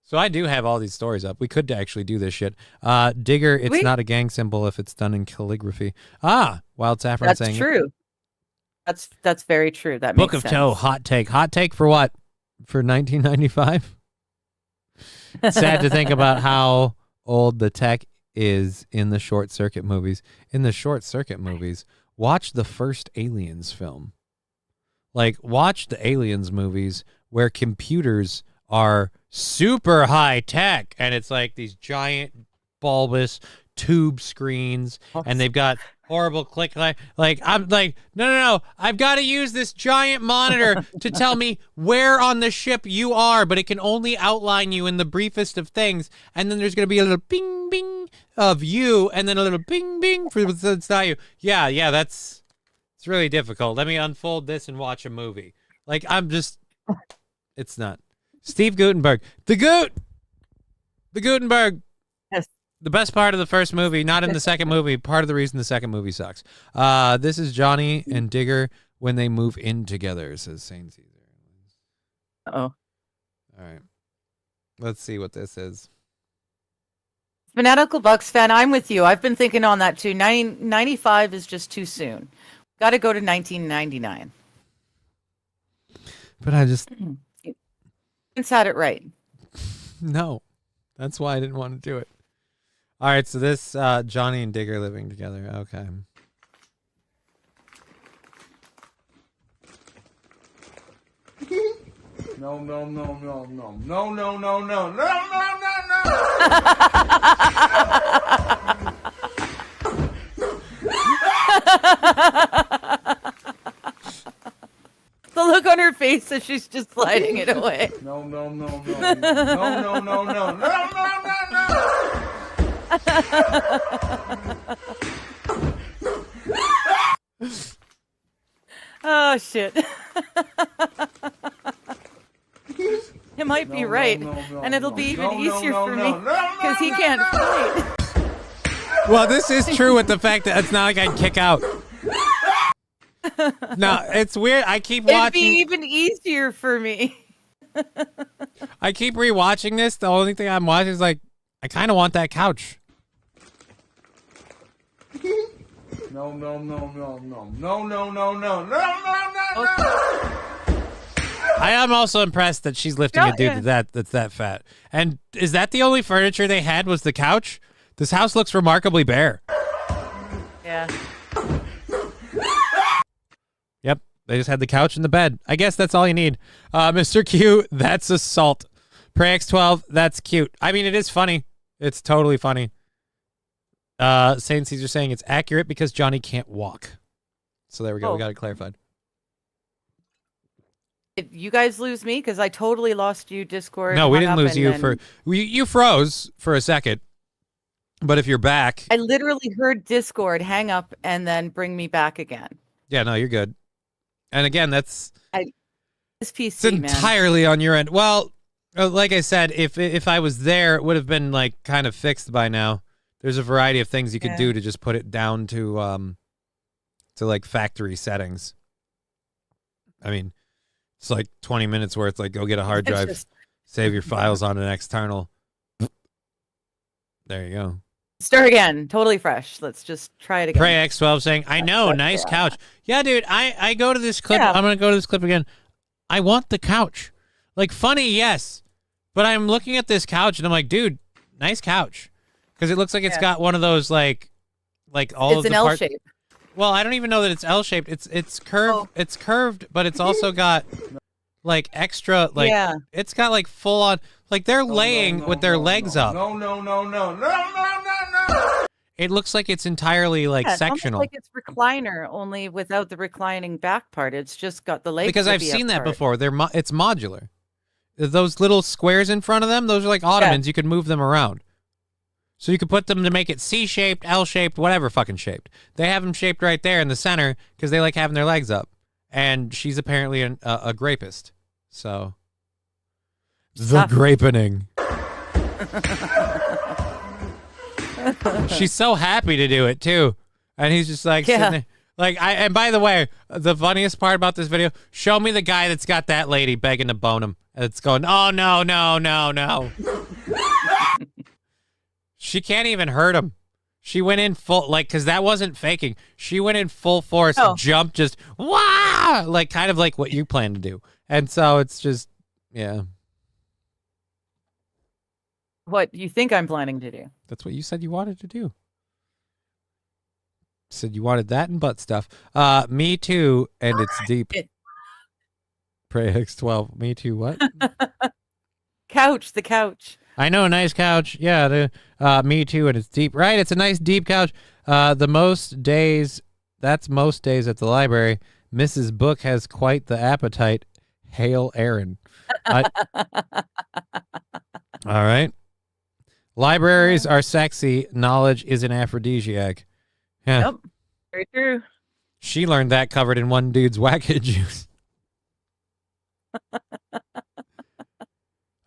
So I do have all these stories up. We could actually do this shit. Digger, it's not a gang symbol if it's done in calligraphy. Wild Saffron saying that's true. That's very true. That Book makes of sense. Toe, hot take. Hot take for what? For 1995? Sad to think about how old the tech is in the Short Circuit movies. In the Short Circuit movies, watch the first Aliens film. Like, watch the Aliens movies where computers are super high tech, and it's like these giant bulbous tube screens, and they've got horrible click. Like I'm like, no, I've got to use this giant monitor to tell me where on the ship you are, but it can only outline you in the briefest of things, and then there's gonna be a little bing bing of you, and then a little bing bing for it's not you. Yeah, it's really difficult. Let me unfold this and watch a movie. Like, it's not. Steve Gutenberg, the Gutenberg. Yes. The best part of the first movie, not in the second movie. Part of the reason the second movie sucks. This is Johnny and Digger when they move in together, says Saint Caesar. Uh-oh. All right. Let's see what this is. Fanatical Bucks fan, I'm with you. I've been thinking on that too. 95 is just too soon. Got to go to 1999. But I just... Vince had it right. No. That's why I didn't want to do it. All right, so this Johnny and Digger living together. Okay. No. The look on her face as she's just sliding it away. No. Oh, shit. It might be right. And it'll be even easier for me because he can't fight. Well, this is true with the fact that it's not like I'd kick out. No, it's weird. I keep watching. It'd be even easier for me. I keep rewatching this. The only thing I'm watching is like, I kind of want that couch. No. I am also impressed that she's lifting a dude that's that fat. And is that the only furniture they had was the couch? This house looks remarkably bare. Yeah. Yep, they just had the couch and the bed. I guess that's all you need. Mr. Q, that's assault. Prey X12, that's cute. I mean, it is funny. It's totally funny. Saint Caesar saying it's accurate because Johnny can't walk. So there we go. We got it clarified. Did you guys lose me? Because I totally lost you, Discord. No, we didn't lose you for... You froze for a second. But if you're back... I literally heard Discord hang up and then bring me back again. Yeah, no, you're good. And again, that's... This PC, it's entirely on your end. Well, like I said, if I was there, it would have been like kind of fixed by now. There's a variety of things you could do to just put it down to like factory settings. I mean, it's like 20 minutes worth. Like, go get a hard drive, save your files on an external. There you go. Start again. Totally fresh. Let's just try it again. Prey X12 saying, I know, nice couch. Yeah, dude, I go to this clip. Yeah. I'm going to go to this clip again. I want the couch. Like, funny, yes. But I'm looking at this couch, and I'm like, dude, nice couch. Because it looks like it's got one of those, like all of the L parts. shape. Well, I don't even know that it's L-shaped. It's curved. Oh. It's curved, but it's also got... like extra, like Yeah. it's got like full on, like they're laying with their legs up. No, no, no, no, no, no, no, no. It looks like it's entirely like Yeah, it's sectional. almost like it's recliner, only without the reclining back part. It's just got the legs. Because I've zippy seen up that part. before. It's modular. Those little squares in front of them, those are like ottomans. You could move them around. So you could put them to make it C-shaped, L-shaped, whatever fucking shaped. They have them shaped right there in the center because they like having their legs up. And she's apparently a grapist. So the grapening. She's so happy to do it too, and he's just like sitting there. Like and by the way, the funniest part about this video, show me the guy that's got that lady begging to bone him. It's going, oh no, no, no, no. She can't even hurt him. She went in full, like, because that wasn't faking. She went in full force, jumped, just wow, like kind of like what you plan to do. And so it's just, yeah. What you think I'm planning to do? That's what you said you wanted to do. Said you wanted that and butt stuff. Me too, and it's deep. Pray X12. Me too. What? Couch. The couch. I know, nice couch. Yeah. Me too, and it's deep. Right? It's a nice deep couch. That's most days at the library. Mrs. Book has quite the appetite. Hail Aaron. All right. Libraries are sexy. Knowledge is an aphrodisiac. Yeah. Yep. Very true. She learned that covered in one dude's wackhead juice.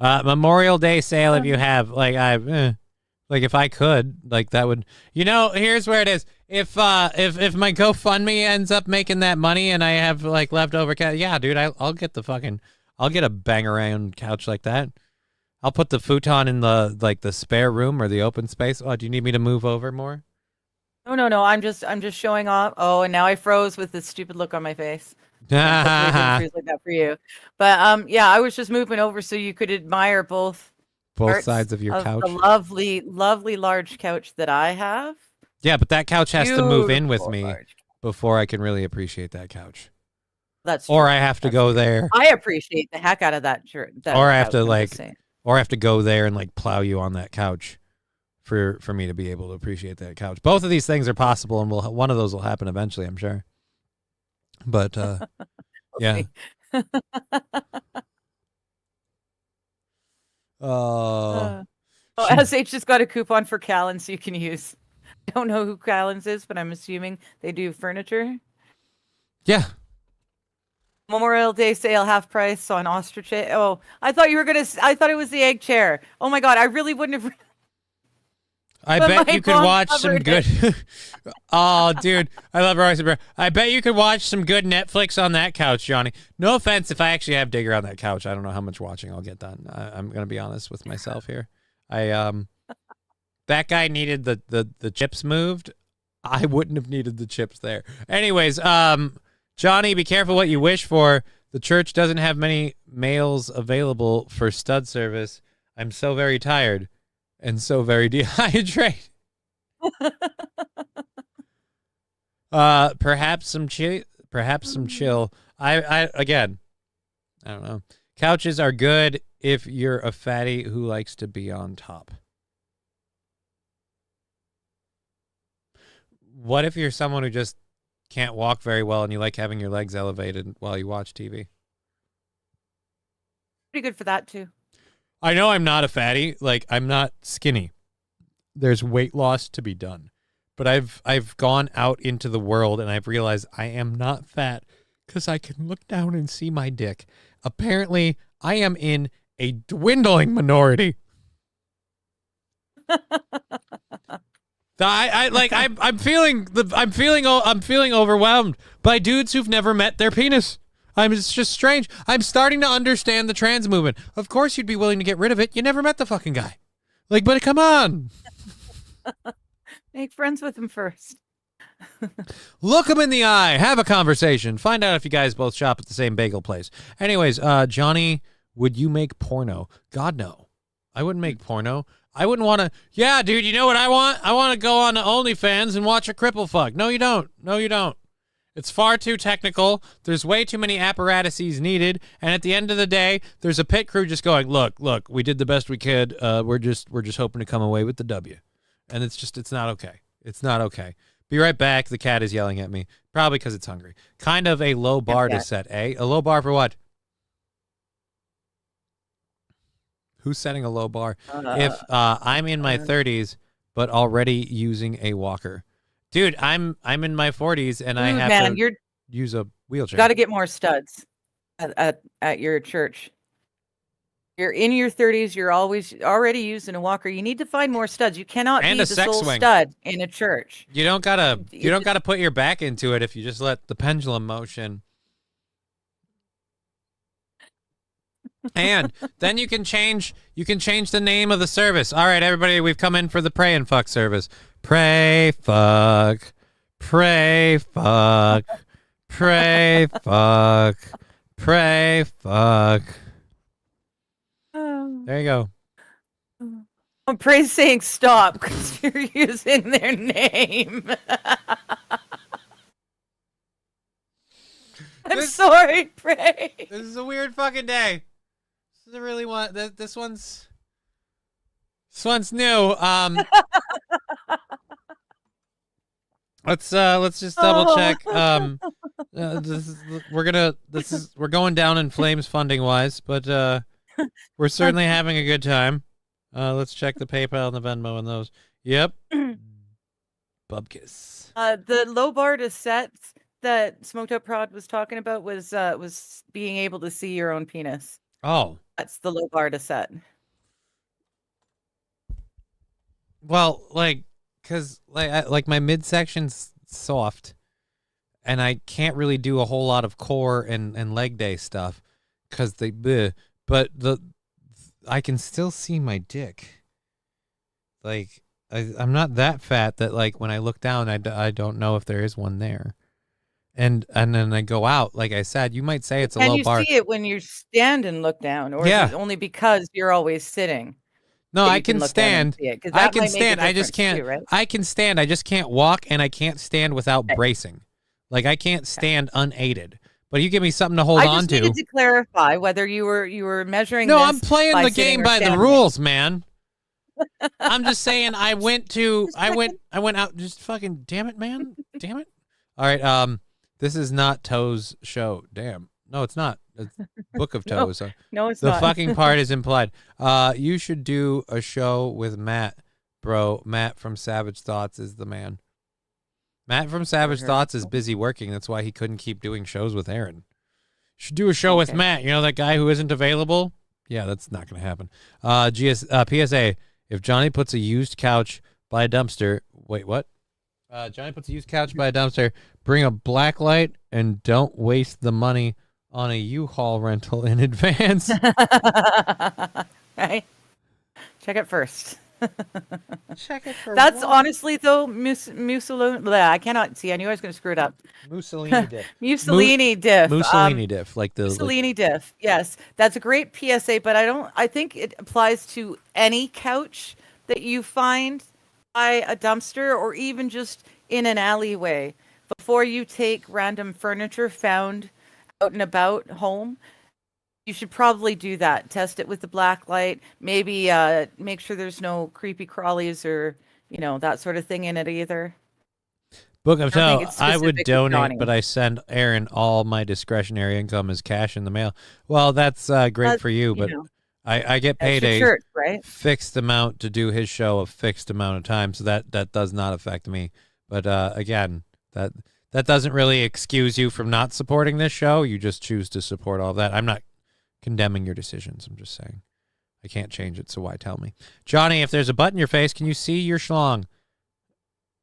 Memorial Day sale if you have. Like if I could, like that would, here's where it is. If my GoFundMe ends up making that money and I have like leftover cash, yeah, dude, I'll get a bang around couch like that. I'll put the futon in the spare room or the open space. Oh, do you need me to move over more? No. I'm just showing off. Oh, and now I froze with this stupid look on my face. Hopefully it didn't freeze like that for you. But yeah, I was just moving over so you could admire both sides of your couch. The lovely, lovely large couch that I have. Yeah, but that couch has to move in with me before I can really appreciate that couch. That's or true. I have to go there. I appreciate the heck out of that shirt. Or I have to go there and like plow you on that couch for me to be able to appreciate that couch. Both of these things are possible, and one of those will happen eventually, I'm sure. But yeah. SH just got a coupon for Callan, so you can use. I don't know who Callan's is, but I'm assuming they do furniture. Yeah. Memorial Day sale, half price on ostrich. Oh, I thought I thought it was the egg chair. Oh my God, I really wouldn't have. I bet you could watch some good. Oh, dude, I love Royce. I bet you could watch some good Netflix on that couch, Johnny. No offense if I actually have Digger on that couch. I don't know how much watching I'll get done. I'm gonna be honest with myself here. That guy needed the chips moved. I wouldn't have needed the chips there. Anyways, Johnny, be careful what you wish for. The church doesn't have many males available for stud service. I'm so very tired. And so very dehydrated. Perhaps some chill. I again, I don't know. Couches are good if you're a fatty who likes to be on top. What if you're someone who just can't walk very well and you like having your legs elevated while you watch TV? Pretty good for that too. I know I'm not a fatty. Like, I'm not skinny. There's weight loss to be done. But I've gone out into the world and I've realized I am not fat because I can look down and see my dick. Apparently, I am in a dwindling minority. I'm feeling overwhelmed by dudes who've never met their penis. It's just strange. I'm starting to understand the trans movement. Of course you'd be willing to get rid of it. You never met the fucking guy. Like, but come on. Make friends with him first. Look him in the eye. Have a conversation. Find out if you guys both shop at the same bagel place. Anyways, Johnny, would you make porno? God, no. I wouldn't make porno. I wouldn't want to. Yeah, dude, you know what I want? I want to go on to OnlyFans and watch a cripple fuck. No, you don't. No, you don't. It's far too technical. There's way too many apparatuses needed, and at the end of the day, there's a pit crew just going, "Look, we did the best we could. We're just hoping to come away with the W," and it's not okay. It's not okay. Be right back. The cat is yelling at me, probably because it's hungry. Kind of a low bar to set, eh? A low bar for what? Who's setting a low bar? If I'm in my 30s, but already using a walker. Dude, I'm in my 40s and I have to use a wheelchair. Got to get more studs at your church. You're in your 30s. You're already using a walker. You need to find more studs. You cannot be the sole stud in a church. You don't gotta put your back into it if you just let the pendulum motion. And then you can change the name of the service. All right, everybody, we've come in for the pray and fuck service. Pray, fuck, pray, fuck, pray, fuck, pray, fuck. There you go. Pray's saying stop because you're using their name. I'm sorry, Pray. This is a weird fucking day. This is a really one. This one's new. Let's just double check. We're going down in flames funding wise, but we're certainly having a good time. Let's check the PayPal and the Venmo and those. Yep. Bubkiss. The low bar to set that Smoked Up Prod was talking about was being able to see your own penis. Oh. That's the low bar to set. Well, because my midsection's soft, and I can't really do a whole lot of core and leg day stuff because but I can still see my dick. I'm not that fat that when I look down, I don't know if there is one there. And then I go out, like I said, you might say it's a low bar. Can you see it when you stand and look down, or is it only because you're always sitting? No, I can stand. I can stand. I just can't. Too, right? I can stand. I just can't walk, and I can't stand without bracing. I can't stand unaided. But you give me something to hold on to. I just needed to clarify whether you were measuring. No, I'm playing the game by the rules, man. I'm just saying. I went out. Just fucking damn it, man. Damn it. All right. This is not Toe's show. Damn. No, it's not. It's Book of Toes. No, it's not. The fucking part is implied. You should do a show with Matt, bro. Matt from Savage Thoughts is the man. Matt from Savage Thoughts is busy working. That's why he couldn't keep doing shows with Aaron. You should do a show with Matt. You know that guy who isn't available? Yeah, that's not going to happen. PSA, if Johnny puts a used couch by a dumpster... Wait, what? Johnny puts a used couch by a dumpster, bring a black light, and don't waste the money on a U-Haul rental in advance. Right? Check it first. Check it for That's honestly, though, Mussolini. I cannot see. I knew I was going to screw it up. Mussolini diff. Mussolini diff. Mussolini diff. Mussolini diff. Yes. That's a great PSA, but I think it applies to any couch that you find by a dumpster or even just in an alleyway. Before you take random furniture found out and about home, you should probably do that. Test it with the black light. Maybe make sure there's no creepy crawlies or that sort of thing in it either. Book of Toe, I would donate, but I send Aaron all my discretionary income as cash in the mail. Well, that's great for you, but I get paid a fixed amount to do his show a fixed amount of time, so that does not affect me. But again, that doesn't really excuse you from not supporting this show. You just choose to support all of that. I'm not condemning your decisions. I'm just saying I can't change it, so why tell me? Johnny, if there's a butt in your face, can you see your schlong?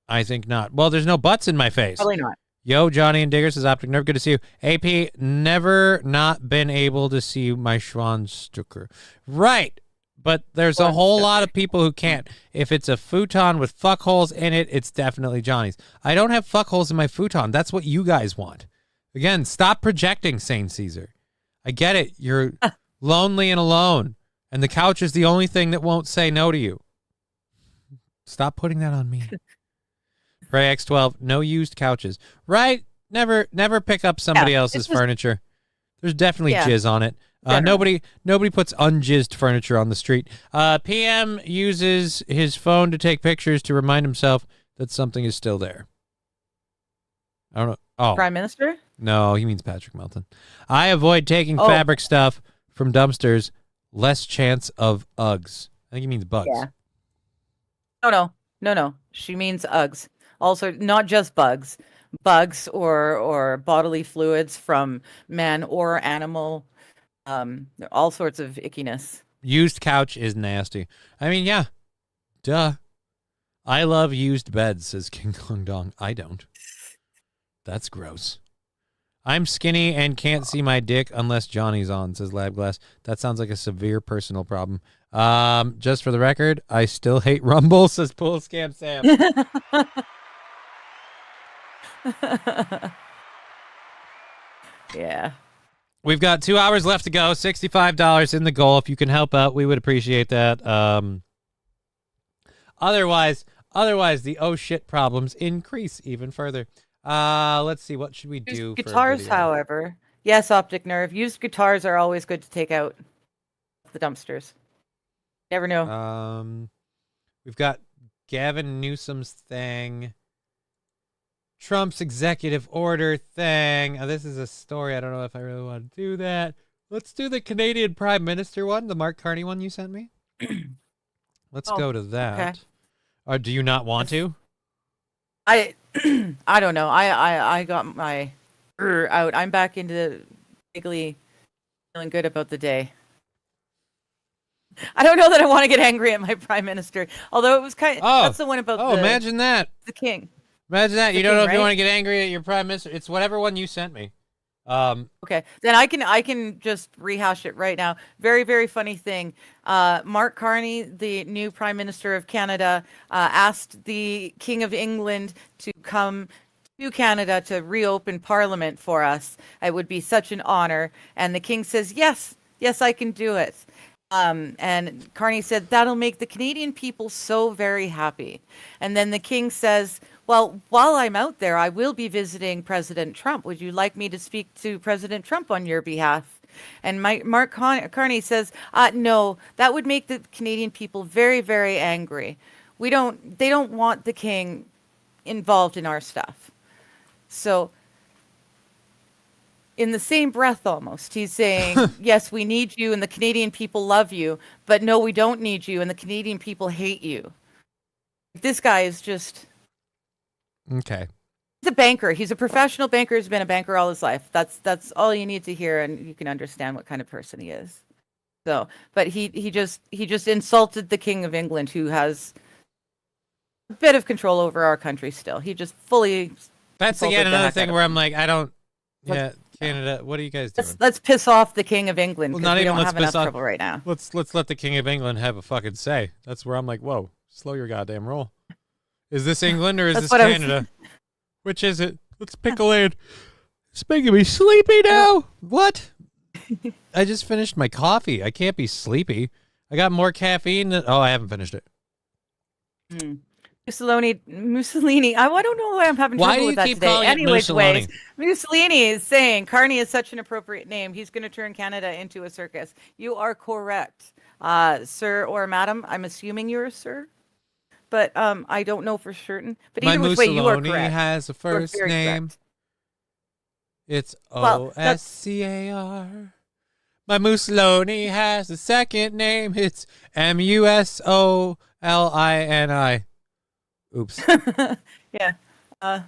I think not. Well, there's no butts in my face. Probably not. Yo, Johnny and Diggers is Optic Nerve. Good to see you. AP, never not been able to see my Schwanstucker. Right. But there's a whole lot of people who can't. If it's a futon with fuck holes in it, it's definitely Johnny's. I don't have fuck holes in my futon. That's what you guys want. Again, stop projecting, Saint Caesar. I get it. You're lonely and alone, and the couch is the only thing that won't say no to you. Stop putting that on me. Ray X12, no used couches. Right? Never pick up somebody else's furniture. There's definitely jizz on it. Nobody puts unjizzed furniture on the street. PM uses his phone to take pictures to remind himself that something is still there. I don't know. Oh, Prime Minister? No, he means Patrick Melton. I avoid taking fabric stuff from dumpsters. Less chance of Uggs. I think he means bugs. Yeah. No. She means Uggs. Also, not just bugs or bodily fluids from man or animal. All sorts of ickiness. Used couch is nasty. I mean, yeah. Duh. I love used beds, says King Kong Dong. I don't. That's gross. I'm skinny and can't see my dick unless Johnny's on, says Labglass. That sounds like a severe personal problem. Just for the record, I still hate Rumble, says Pool Scam Sam. Yeah. We've got 2 hours left to go. $65 in the goal. If you can help out, we would appreciate that. Otherwise, the oh shit problems increase even further. Let's see. What should we do? Used guitars, however. Yes, Optic Nerve. Used guitars are always good to take out the dumpsters. Never know. We've got Gavin Newsom's thing. Trump's executive order thing. This is a story. I don't know if I really want to do that. Let's do the Canadian Prime Minister one, the Mark Carney one you sent me. Let's go to that. Okay. Or do you not want to? I don't know. I got my out. I'm back into giggly, feeling good about the day. I don't know that I want to get angry at my prime minister. Although it was that's the one about imagine that. The king. Imagine that. You don't know if right? you want to get angry at your prime minister. It's whatever one you sent me. Okay, then I can just rehash it right now. Very, very funny thing. Mark Carney, the new Prime Minister of Canada, asked the King of England to come to Canada to reopen Parliament for us. It would be such an honor. And the King says, yes, I can do it. And Carney said, that'll make the Canadian people so very happy. And then the King says, well, while I'm out there, I will be visiting President Trump. Would you like me to speak to President Trump on your behalf? And Mark Carney says, no, that would make the Canadian people very, very angry. They don't want the king involved in our stuff. So in the same breath almost, he's saying, yes, we need you and the Canadian people love you, but no, we don't need you and the Canadian people hate you. This guy is just... Okay. He's a banker. He's a professional banker. He's been a banker all his life. That's all you need to hear, and you can understand what kind of person he is. So, but he just insulted the King of England, who has a bit of control over our country still. He just fully. That's again another thing where I'm like, I don't. Yeah, Canada. What are you guys doing? Let's piss off the King of England. Well, not we even don't let's have piss enough off. trouble right now. Let's let the King of England have a fucking say. That's where I'm like, whoa, slow your goddamn roll. Is this England or is this Canada? Which is it? Let's pick a lane. It's making me sleepy now. What? I just finished my coffee. I can't be sleepy. I got more caffeine than... Oh, I haven't finished it. Mussolini. I don't know why I'm having trouble with that today. Anyways, Mussolini is saying Carney is such an appropriate name. He's going to turn Canada into a circus. You are correct, sir or madam. I'm assuming you're a sir. But I don't know for certain. But either which way, you are correct. My Mussolini has a first name. Correct. It's O-S-C-A-R. My Mussolini has a second name. It's M-U-S-O-L-I-N-I. Oops. Yeah. I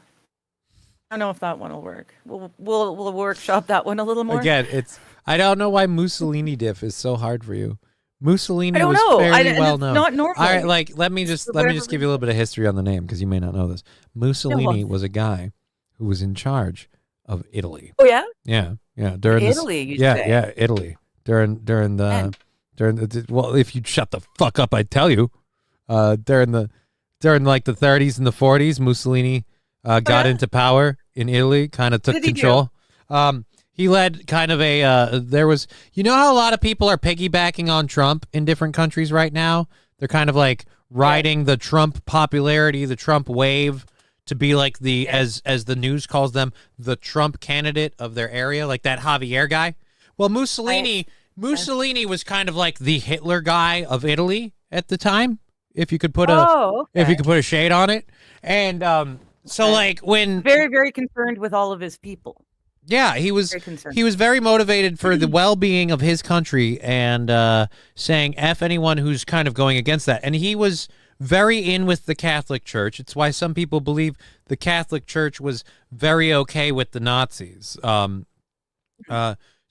don't know if that one will work. We'll workshop that one a little more. Again, I don't know why Mussolini diff is so hard for you. Mussolini was fairly well known. Not normal. All right, let me just give you a little bit of history on the name because you may not know this. Mussolini was a guy who was in charge of Italy. Oh yeah? Yeah. During Italy, Italy. During the well, if you'd shut the fuck up, I'd tell you. During like the 30s and the 40s, Mussolini got into power in Italy, kind of took control. He led kind of there was, you know how a lot of people are piggybacking on Trump in different countries right now? They're kind of like riding the Trump popularity, the Trump wave to be like the as the news calls them, the Trump candidate of their area, like that Javier guy. Well, Mussolini was kind of like the Hitler guy of Italy at the time, if you could put a shade on it. And so like when very, very concerned with all of his people. Yeah, he was very motivated for the well-being of his country and saying F anyone who's kind of going against that. And he was very in with the Catholic Church. It's why some people believe the Catholic Church was very okay with the Nazis. So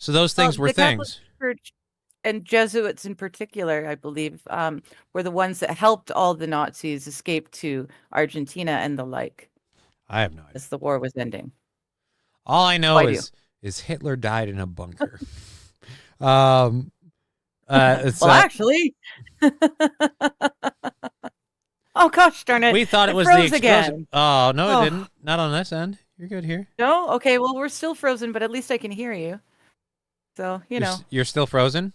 those things were things. Catholic Church and Jesuits in particular, I believe, were the ones that helped all the Nazis escape to Argentina and the like. I have no idea. As the war was ending. All I know is Hitler died in a bunker. Well, actually, oh gosh darn it! We thought it was the explosion. Again. Oh no, it didn't. Not on this end. You're good here. No, okay. Well, we're still frozen, but at least I can hear you. So you're still frozen.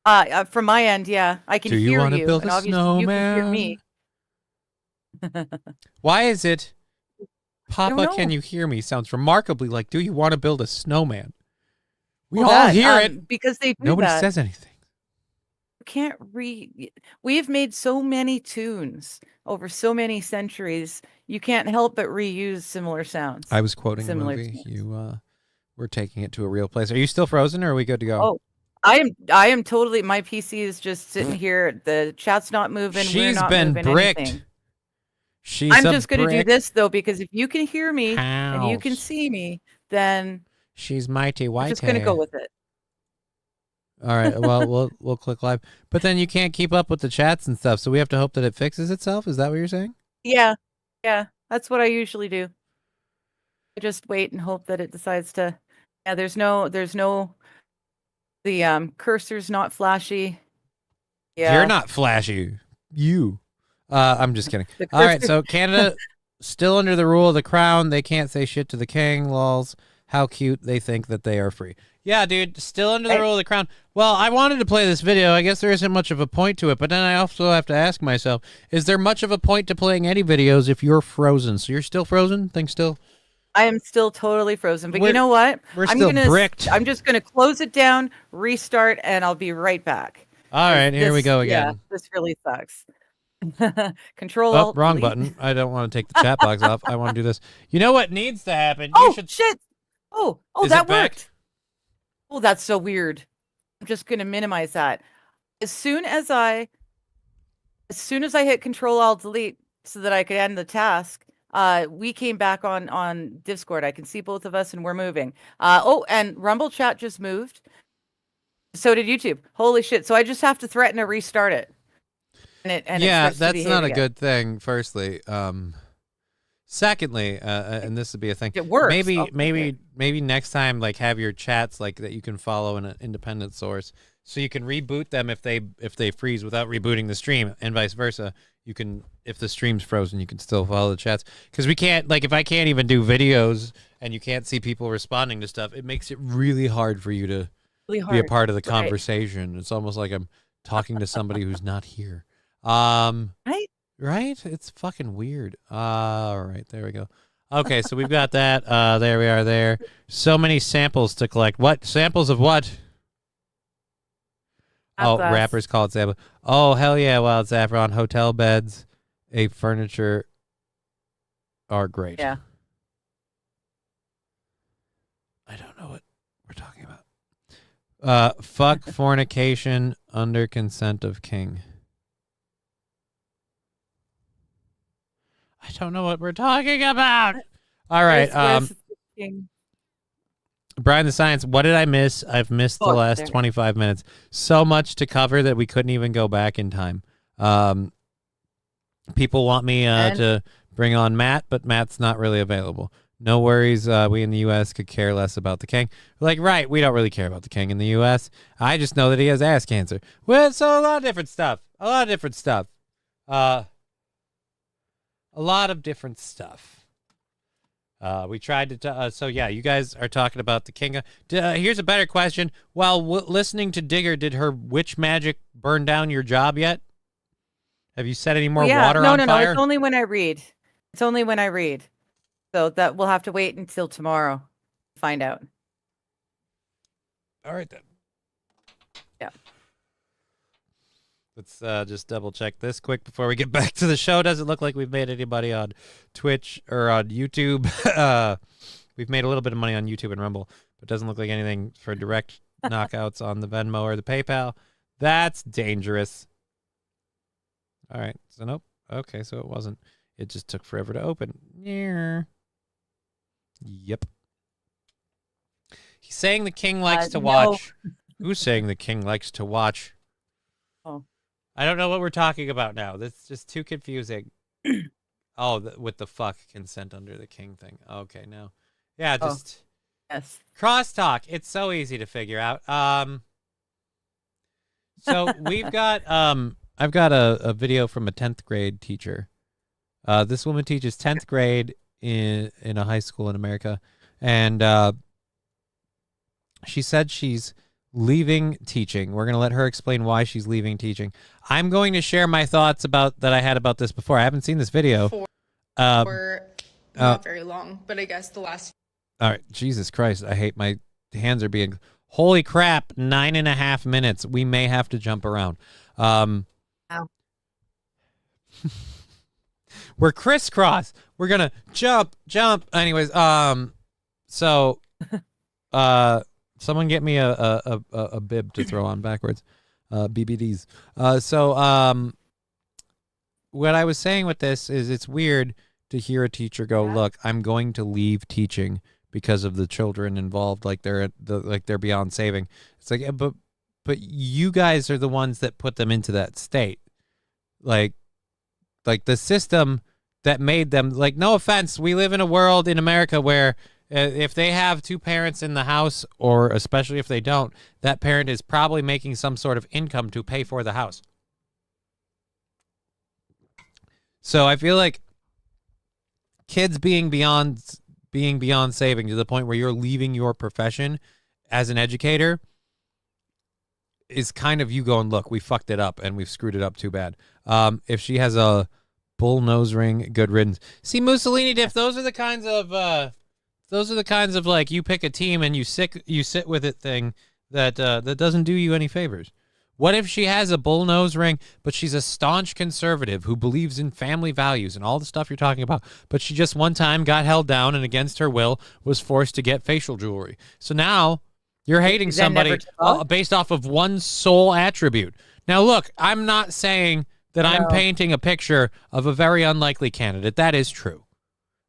From my end, yeah, I can hear you. Do you want to build a snowman? You can hear me. Why is it? Papa, can you hear me? Sounds remarkably like, do you want to build a snowman? We all hear it. Because they do Nobody says anything. You can't We've made so many tunes over so many centuries. You can't help but reuse similar sounds. I was quoting a movie. Tunes. You were taking it to a real place. Are you still frozen or are we good to go? Oh, I am totally, my PC is just sitting here. The chat's not moving. She's not been moving bricked. Anything. I'm just going to do this, though, because if you can hear me and you can see me, then she's mighty white. I'm just going to go with it. All right. Well, we'll click live. But then you can't keep up with the chats and stuff, so we have to hope that it fixes itself? Is that what you're saying? Yeah. Yeah. That's what I usually do. I just wait and hope that it decides to... Yeah, there's no... The cursor's not flashy. Yeah. You're not flashy. You... I'm just kidding. All right, so Canada still under the rule of the crown. They can't say shit to the king. Lols. How cute they think that they are free. Yeah, dude, still under the rule of the crown. Well, I wanted to play this video. I guess there isn't much of a point to it, but then I also have to ask myself, is there much of a point to playing any videos if you're frozen? So you're still frozen? Think still? I am still totally frozen, but you know what? Still bricked. I'm just going to close it down, restart, and I'll be right back. All right, here we go again. Yeah, this really sucks. Control Alt, wrong delete. Button. I don't want to take the chat box off. I want to do this. You know what needs to happen? Shit! Oh, that worked. Oh, that's so weird. I'm just gonna minimize that. As soon as I hit Control Alt Delete so that I could end the task, we came back on Discord. I can see both of us and we're moving. And Rumble chat just moved. So did YouTube. Holy shit! So I just have to threaten to restart it. Yeah, that's not a good thing. Firstly, secondly, and this would be a thing. It works. Maybe next time, like have your chats like that you can follow in an independent source, so you can reboot them if they freeze without rebooting the stream, and vice versa. You can, if the stream's frozen, you can still follow the chats because we can't. Like if I can't even do videos and you can't see people responding to stuff, it makes it really hard for you to be a part of the conversation. It's almost like I'm talking to somebody who's not here. Right? It's fucking weird. All right, there we go. Okay, so we've got that. There we are there. So many samples to collect. What? Samples of what? Rappers call it sample. Oh, hell yeah, Wild Saffron. Hotel beds, furniture are great. Yeah. I don't know what we're talking about. Fuck fornication under consent of king. I don't know what we're talking about. All right. Brian the Science, what did I miss? I've missed the last 25 minutes. So much to cover that we couldn't even go back in time. People want me to bring on Matt, but Matt's not really available. No worries. We in the U.S. could care less about the king. Like, right, we don't really care about the king in the U.S. I just know that he has ass cancer. Well, so a lot of different stuff. A lot of different stuff. We tried to... so, yeah, you guys are talking about the king. Here's a better question. While listening to Digger, did her witch magic burn down your job yet? Have you set any more water on fire? No. It's only when I read. It's only when I read. So that we'll have to wait until tomorrow to find out. All right then. Yeah. Let's just double check this quick before we get back to the show. Doesn't look like we've made anybody on Twitch or on YouTube. We've made a little bit of money on YouTube and Rumble, but doesn't look like anything for direct knockouts on the Venmo or the PayPal. That's dangerous. All right. So nope. Okay, so it wasn't. It just took forever to open. Yeah. Yep. He's saying the king likes to watch. No. Who's saying the king likes to watch? Oh. I don't know what we're talking about now. That's just too confusing. Oh, with the fuck consent under the king thing. Okay, no. Yeah, just yes. Crosstalk. It's so easy to figure out. So we've got I've got a video from a 10th grade teacher. This woman teaches 10th grade in a high school in America, and she said she's leaving teaching. We're going to let her explain why she's leaving teaching. I'm going to share my thoughts about this before. I haven't seen this video. For not very long, but I guess the last. All right. Jesus Christ. I hate my hands are being. Holy crap. 9.5 minutes. We may have to jump around. Ow. We're crisscross. We're going to jump. Anyways, so, someone get me a bib to throw on backwards. BBDs. So what I was saying with this is it's weird to hear a teacher go, "Look, I'm going to leave teaching because of the children involved, like they're beyond saving." It's like, but you guys are the ones that put them into that state. Like the system that made them, like, no offense, we live in a world in America where if they have two parents in the house, or especially if they don't, that parent is probably making some sort of income to pay for the house. So I feel like kids being beyond saving to the point where you're leaving your profession as an educator is kind of you going, look, we fucked it up and we've screwed it up too bad. If she has a bull nose ring, good riddance. See, Mussolini Diff, those are the kinds of like, you pick a team and you sit with it thing that doesn't do you any favors. What if she has a bull nose ring, but she's a staunch conservative who believes in family values and all the stuff you're talking about, but she just one time got held down and against her will was forced to get facial jewelry. So now you're hating somebody based off of one sole attribute. Now, look, I'm not saying that I'm painting a picture of a very unlikely candidate. That is true.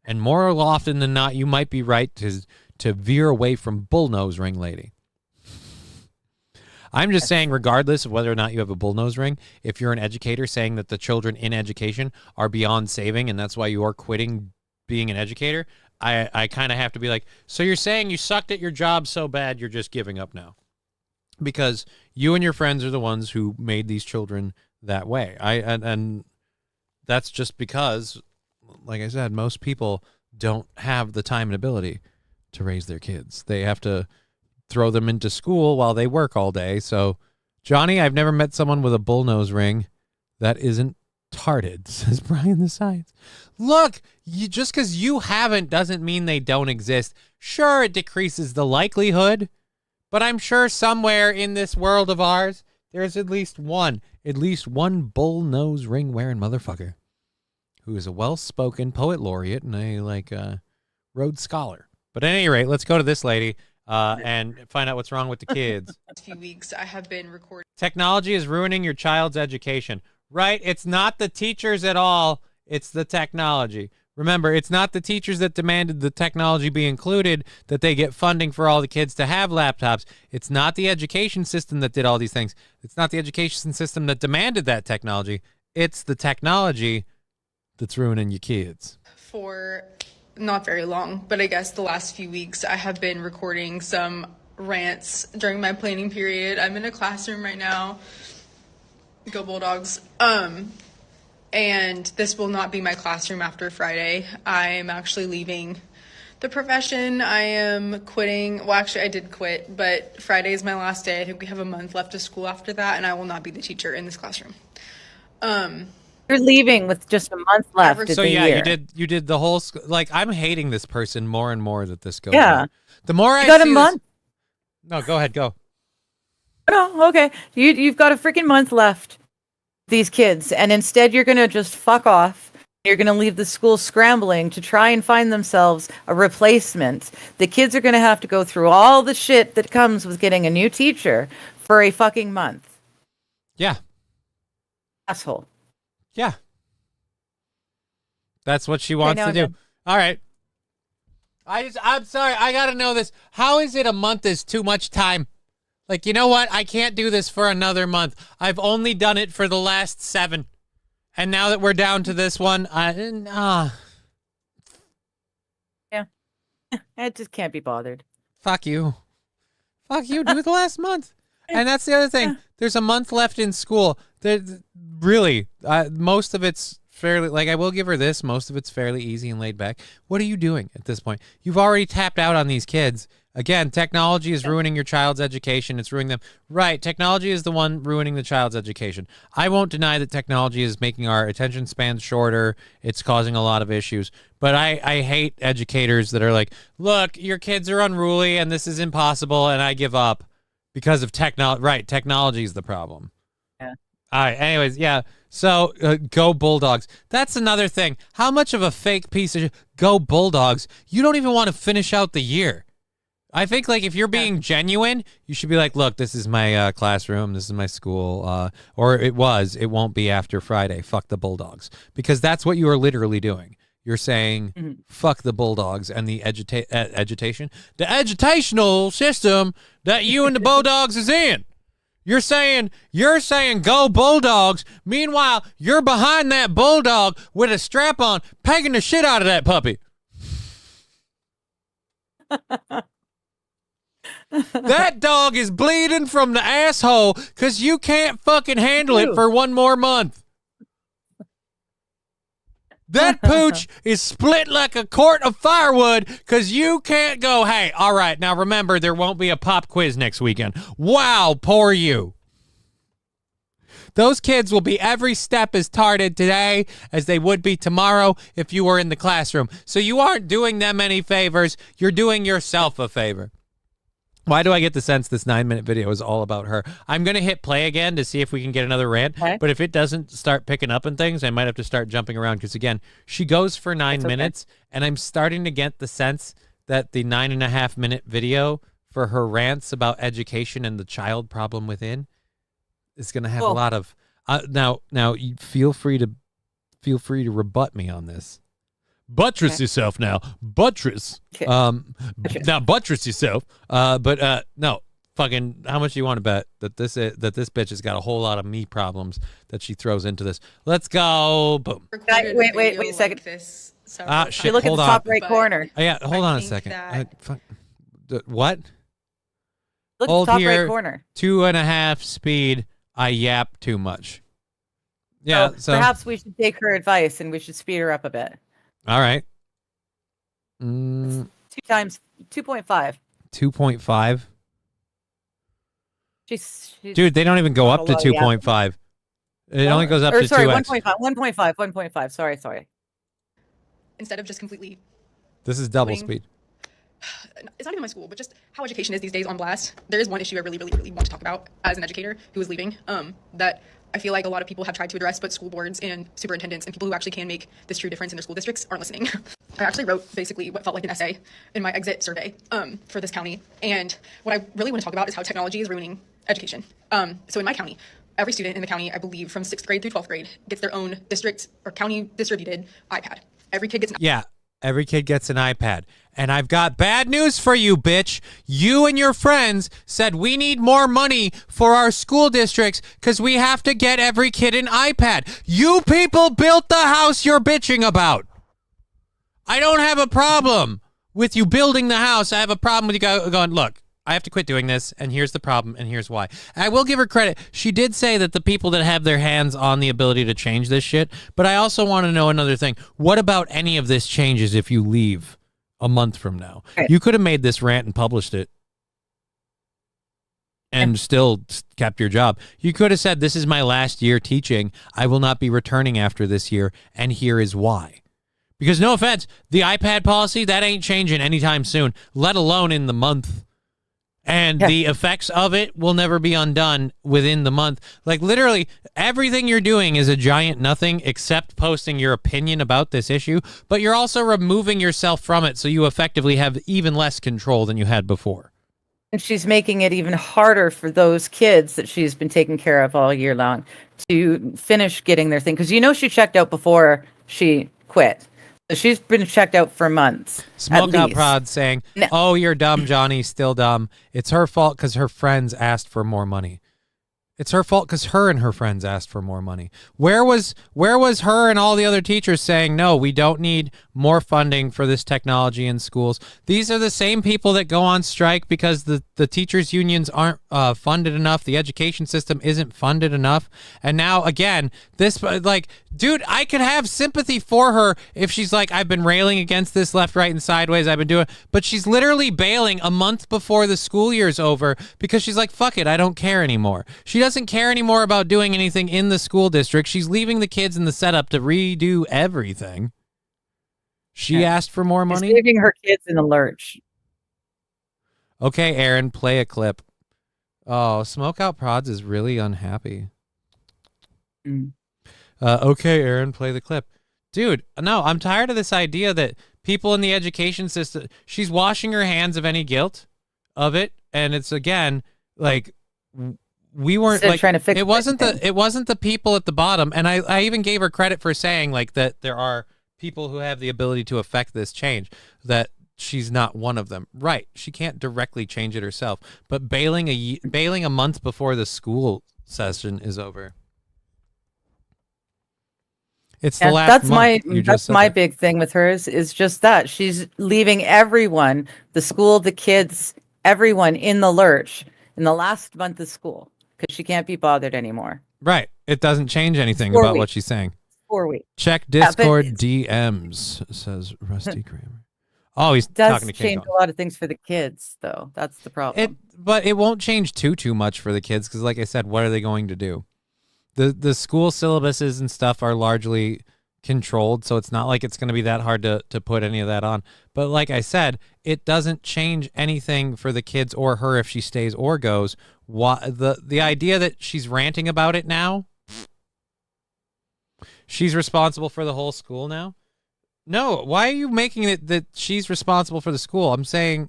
And more often than not, you might be right to veer away from bullnose ring lady. I'm just saying, regardless of whether or not you have a bullnose ring, if you're an educator saying that the children in education are beyond saving and that's why you are quitting being an educator, I kind of have to be like, so you're saying you sucked at your job so bad you're just giving up now? Because you and your friends are the ones who made these children that way. And that's just because, like I said, most people don't have the time and ability to raise their kids. They have to throw them into school while they work all day. So, Johnny, I've never met someone with a bullnose ring that isn't tarded, says Brian the Science. Look, just because you haven't doesn't mean they don't exist. Sure, it decreases the likelihood, but I'm sure somewhere in this world of ours, there's at least one bullnose ring wearing motherfucker who is a well-spoken poet laureate and a Rhodes Scholar. But at any rate, let's go to this lady and find out what's wrong with the kids. Last few weeks, I have been recording. Technology is ruining your child's education. Right? It's not the teachers at all. It's the technology. Remember, it's not the teachers that demanded the technology be included, that they get funding for all the kids to have laptops. It's not the education system that did all these things. It's not the education system that demanded that technology. It's the technology that's ruining your kids. For not very long, but I guess the last few weeks, I have been recording some rants during my planning period. I'm in a classroom right now. Go Bulldogs. And this will not be my classroom after Friday. I am actually leaving the profession. I am quitting. Well, actually, I did quit, but Friday is my last day. I think we have a month left of school after that, and I will not be the teacher in this classroom. You're leaving with just a month left. So the yeah, year. you did the whole like I'm hating this person more and more that this goes Yeah. on. The more I You got a see month. No, go ahead, go. No, okay. You've got a freaking month left. These kids, and instead you're gonna just fuck off. You're gonna leave the school scrambling to try and find themselves a replacement. The kids are gonna have to go through all the shit that comes with getting a new teacher for a fucking month. Yeah. Asshole. Yeah. That's what she wants to do. then. All right. I'm sorry. I got to know this. How is it a month is too much time? Like, you know what? I can't do this for another month. I've only done it for the last 7. And now that we're down to this one, Yeah. I just can't be bothered. fuck you. Fuck you. Do it the last month. And that's the other thing. There's a month left in school. Really, most of it's fairly, like, I will give her this. Most of it's fairly easy and laid back. What are you doing at this point? You've already tapped out on these kids. Again, technology is ruining your child's education. It's ruining them. Right, technology is the one ruining the child's education. I won't deny that technology is making our attention spans shorter. It's causing a lot of issues. But I hate educators that are like, look, your kids are unruly and this is impossible and I give up because of technology. Right, technology is the problem. Yeah. All right, anyways, yeah. So, go Bulldogs. That's another thing. How much of a fake piece of go Bulldogs? You don't even want to finish out the year. I think, like, if you're being genuine, you should be like, look, this is my classroom, this is my school, or it won't be after Friday. Fuck the Bulldogs. Because that's what you are literally doing. You're saying, fuck the Bulldogs and the education, the educational system that you and the Bulldogs is in. You're saying go Bulldogs. Meanwhile, you're behind that Bulldog with a strap on, pegging the shit out of that puppy. That dog is bleeding from the asshole because you can't fucking handle it for one more month. That pooch is split like a quart of firewood because you can't go, hey, all right, now remember, there won't be a pop quiz next weekend. Wow, poor you. Those kids will be every step as tarded today as they would be tomorrow if you were in the classroom. So you aren't doing them any favors. You're doing yourself a favor. Why do I get the sense this 9-minute video is all about her? I'm going to hit play again to see if we can get another rant. Okay. But if it doesn't start picking up and things, I might have to start jumping around because, again, she goes for 9 minutes, and I'm starting to get the sense that the 9.5-minute video for her rants about education and the child problem within is going to have a lot of... Now, you feel free to rebut me on this. Buttress yourself now. Buttress. Now buttress yourself. But no, fucking. How much do you want to bet that this bitch has got a whole lot of me problems that she throws into this? Let's go. Boom. Wait a second. Like shit. You look at the top right corner. Yeah, hold on a second. What? Look Hold at the top here, right corner. 2.5 speed. I yap too much. Yeah. So perhaps we should take her advice and we should speed her up a bit. All right. 2 times 2.5. 2.5. She's Dude, they don't even go up to 2.5. It only goes up to 2x. 1.5. Sorry. Instead of just completely... This is double speed. It's not even my school, but just how education is these days on blast. There is one issue I really want to talk about as an educator who is leaving, that I feel like a lot of people have tried to address, but school boards and superintendents and people who actually can make this true difference in their school districts aren't listening. I actually wrote basically what felt like an essay in my exit survey for this county. And what I really want to talk about is how technology is ruining education. So in my county, every student in the county, I believe from 6th grade through 12th grade, gets their own district or county distributed iPad. Every kid gets an Yeah. Every kid gets an iPad. And I've got bad news for you, bitch. You and your friends said we need more money for our school districts because we have to get every kid an iPad. You people built the house you're bitching about. I don't have a problem with you building the house. I have a problem with you going, look, I have to quit doing this, and here's the problem, and here's why. And I will give her credit. She did say that the people that have their hands on the ability to change this shit, but I also want to know another thing. What about any of this changes if you leave a month from now? You could have made this rant and published it. and still kept your job. You could have said, this is my last year teaching. I will not be returning after this year, and here is why. Because no offense, the iPad policy, that ain't changing anytime soon, let alone in the month. And the effects of it will never be undone within the month. Like, literally, everything you're doing is a giant nothing except posting your opinion about this issue, but you're also removing yourself from it, so you effectively have even less control than you had before. And she's making it even harder for those kids that she's been taking care of all year long to finish getting their thing. Because she checked out before she quit. So she's been checked out for months. Smoke Out Prod saying, oh, you're dumb, Johnny, still dumb. It's her fault because her friends asked for more money. It's her fault because her and her friends asked for more money. Where was her and all the other teachers saying, no, we don't need more funding for this technology in schools? These are the same people that go on strike because the teachers' unions aren't funded enough. The education system isn't funded enough. And now, again, this, like, dude, I could have sympathy for her if she's like, I've been railing against this left, right, and sideways. I've been doing, but she's literally bailing a month before the school year's over because she's like, fuck it, I don't care anymore. She doesn't care anymore about doing anything in the school district. She's leaving the kids in the setup to redo everything. She asked for more money. She's leaving her kids in the lurch. Okay, Aaron, play a clip. Oh, Smokeout Prods is really unhappy. Okay, Aaron, play the clip. Dude, no, I'm tired of this idea that people in the education system, she's washing her hands of any guilt of it, and it's, again, like, we weren't like trying to fix it wasn't the people at the bottom, and I even gave her credit for saying like that there are people who have the ability to affect this change, that she's not one of them. Right, she can't directly change it herself, but bailing a month before the school session is over. It's the last month. That's my big thing with hers is just that she's leaving everyone, the school, the kids, everyone in the lurch in the last month of school because she can't be bothered anymore. Right. It doesn't change anything about what she's saying. 4 weeks. Check Discord DMs, says Rusty Kramer. Oh, he's talking to Kate. Does change a lot of things for the kids, though. That's the problem. But it won't change too much for the kids because, like I said, what are they going to do? The school syllabuses and stuff are largely controlled, so it's not like it's going to be that hard to put any of that on. But like I said, it doesn't change anything for the kids or her if she stays or goes. The idea that she's ranting about it now, she's responsible for the whole school now? No, why are you making it that she's responsible for the school? I'm saying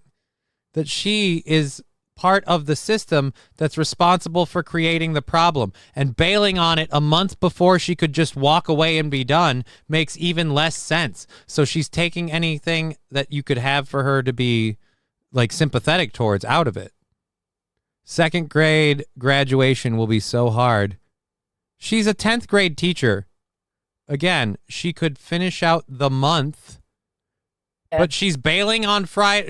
that she is part of the system that's responsible for creating the problem, and bailing on it a month before she could just walk away and be done makes even less sense. So she's taking anything that you could have for her to be like sympathetic towards out of it. Second grade graduation will be so hard. She's a 10th grade teacher. Again, she could finish out the month. But she's bailing on Friday.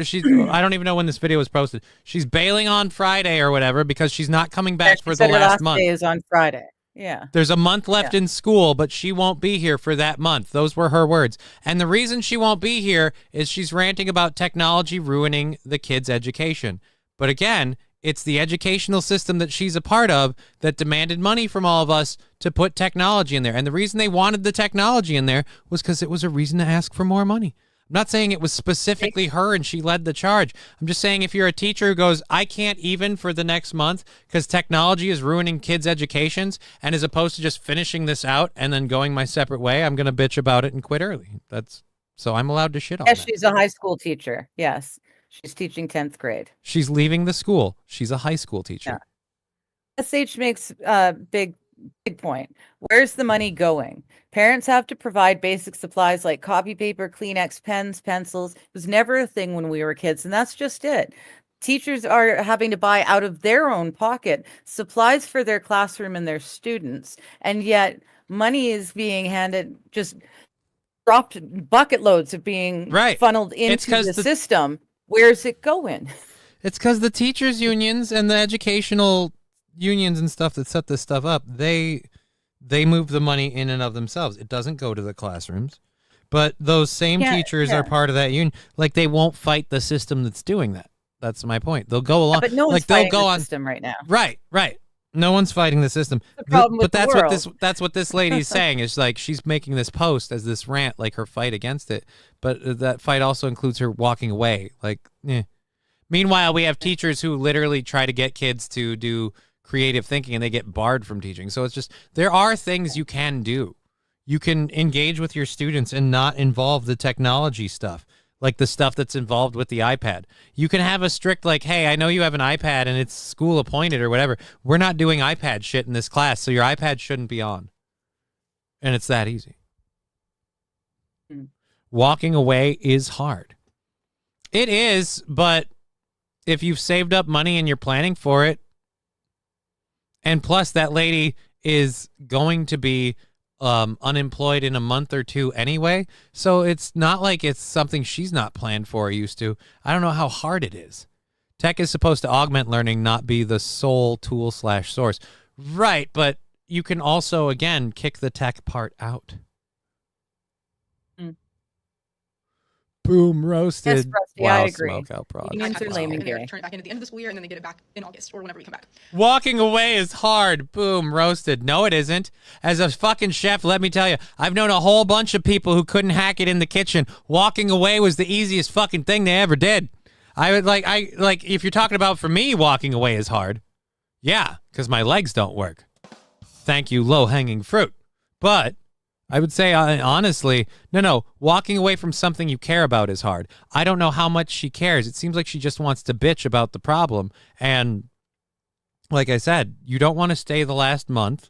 I don't even know when this video was posted. She's bailing on Friday or whatever because she's not coming back for the last month. Day is on Friday. Yeah. There's a month left in school, but she won't be here for that month. Those were her words. And the reason she won't be here is she's ranting about technology ruining the kids' education. But again, it's the educational system that she's a part of that demanded money from all of us to put technology in there. And the reason they wanted the technology in there was because it was a reason to ask for more money. I'm not saying it was specifically her and she led the charge. I'm just saying if you're a teacher who goes, I can't even for the next month because technology is ruining kids' educations, and as opposed to just finishing this out and then going my separate way, I'm going to bitch about it and quit early. So I'm allowed to shit on that. Yes, she's a high school teacher. Yes, she's teaching 10th grade. She's leaving the school. She's a high school teacher. Yeah. SH makes a big point. Where's the money going? Parents have to provide basic supplies like copy paper, Kleenex, pens, pencils. It was never a thing when we were kids, and that's just it. Teachers are having to buy out of their own pocket supplies for their classroom and their students, and yet money is being handed, just dropped bucket loads of being funneled into the system. Where's it going? It's because the teachers' unions and the educational unions and stuff that set this stuff up, they move the money in and of themselves. It doesn't go to the classrooms. But those same teachers are part of that union. Like, they won't fight the system that's doing that. That's my point. They'll go along. But no one's like they'll fighting go the on system right now. Right. No one's fighting the system. The problem with but that's the what world. that's what this lady's saying is like she's making this post as this rant, like her fight against it. But that fight also includes her walking away. Like, Meanwhile, we have teachers who literally try to get kids to do creative thinking and they get barred from teaching. So it's just there are things you can do. You can engage with your students and not involve the technology stuff. Like the stuff that's involved with the iPad. You can have a strict, like, hey, I know you have an iPad and it's school appointed or whatever. We're not doing iPad shit in this class, so your iPad shouldn't be on. And it's that easy. Walking away is hard. It is, but if you've saved up money and you're planning for it, and plus that lady is going to be unemployed in a month or two anyway, so it's not like it's something she's not planned for or used to. I don't know how hard it is. Tech is supposed to augment learning, not be the sole tool/source. Right, but you can also, again, kick the tech part out. Boom, roasted. Yes, Rusty, wow, I agree. Smoke out prod. Unions are lame and and they gay. turn it back in at the end of the school year, and then they get it back in August or whenever we come back. Walking away is hard. Boom, roasted. No, it isn't. As a fucking chef, let me tell you, I've known a whole bunch of people who couldn't hack it in the kitchen. Walking away was the easiest fucking thing they ever did. I would like, if you're talking about for me, walking away is hard. Yeah, because my legs don't work. Thank you, low-hanging fruit. But I would say, honestly, no, walking away from something you care about is hard. I don't know how much she cares. It seems like she just wants to bitch about the problem. And like I said, you don't want to stay the last month.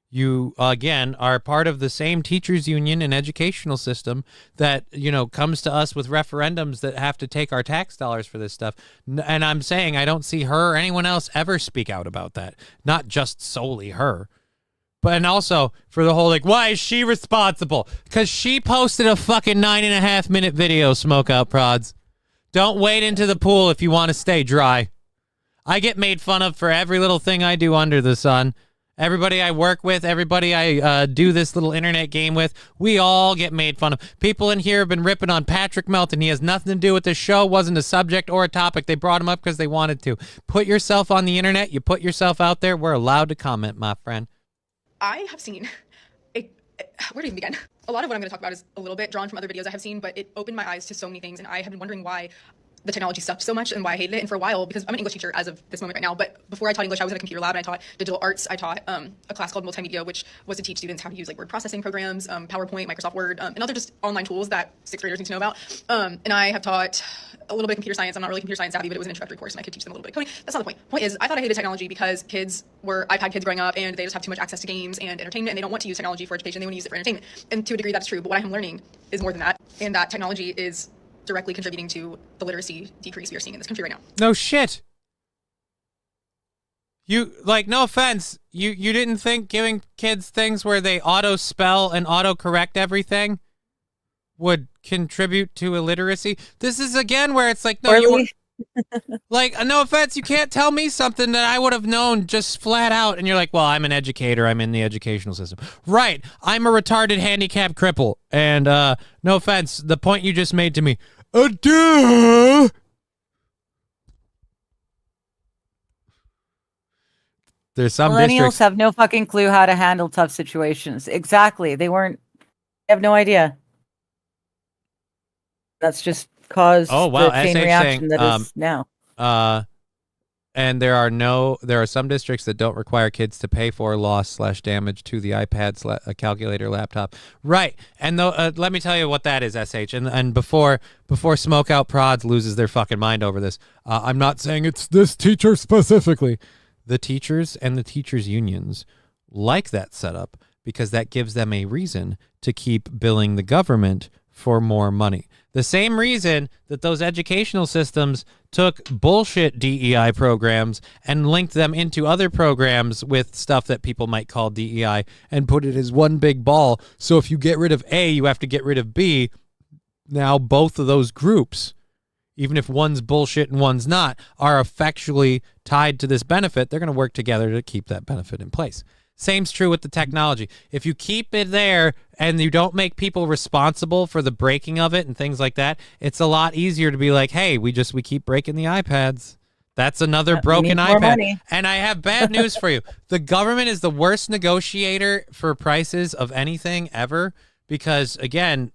You, again, are part of the same teachers union and educational system that, comes to us with referendums that have to take our tax dollars for this stuff. And I'm saying I don't see her or anyone else ever speak out about that. Not just solely her. And also for the whole, why is she responsible? Because she posted a fucking 9.5-minute video, Smoke Out Prods. Don't wade into the pool if you want to stay dry. I get made fun of for every little thing I do under the sun. Everybody I work with, everybody I do this little internet game with, we all get made fun of. People in here have been ripping on Patrick Melton. He has nothing to do with this show, wasn't a subject or a topic. They brought him up because they wanted to. Put yourself on the internet. You put yourself out there. We're allowed to comment, my friend. I have seen where to even begin? A lot of what I'm going to talk about is a little bit drawn from other videos I have seen, but it opened my eyes to so many things, and I have been wondering why the technology sucked so much and why I hated it. And for a while, because I'm an English teacher as of this moment right now, but before I taught English, I was in a computer lab and I taught digital arts. I taught a class called multimedia, which was to teach students how to use word processing programs, PowerPoint, Microsoft Word, and other just online tools that sixth graders need to know about. And I have taught a little bit of computer science. I'm not really computer science savvy, but it was an introductory course and I could teach them a little bit of coding. That's not the point. Point is, I thought I hated technology because kids were iPad kids growing up and they just have too much access to games and entertainment and they don't want to use technology for education. They want to use it for entertainment. And to a degree, that's true. But what I'm learning is more than that. And that technology is directly contributing to the literacy decrease we are seeing in this country right now. No shit. You, no offense, you didn't think giving kids things where they auto-spell and auto-correct everything would contribute to illiteracy? This is, again, where it's no, you were, no offense, you can't tell me something that I would have known just flat out, and you're like, well, I'm an educator, I'm in the educational system. Right, I'm a retarded handicapped cripple, and no offense, the point you just made to me, duh! There's some Millennials districts have no fucking clue how to handle tough situations. Exactly. They have no idea. That's just caused the chain reaction that is now. And there are some districts that don't require kids to pay for loss/damage to the iPad, calculator, laptop. Right. And let me tell you what that is, SH. And before Smoke Out Prods loses their fucking mind over this, I'm not saying it's this teacher specifically. The teachers and the teachers' unions like that setup because that gives them a reason to keep billing the government for more money. The same reason that those educational systems took bullshit DEI programs and linked them into other programs with stuff that people might call DEI and put it as one big ball. So if you get rid of A, you have to get rid of B. Now both of those groups, even if one's bullshit and one's not, are effectually tied to this benefit. They're going to work together to keep that benefit in place. Same's true with the technology. If you keep it there and you don't make people responsible for the breaking of it and things like that, it's a lot easier to be like, hey, we keep breaking the iPads. That's another broken more iPad. money. And I have bad news for you. The government is the worst negotiator for prices of anything ever because, again,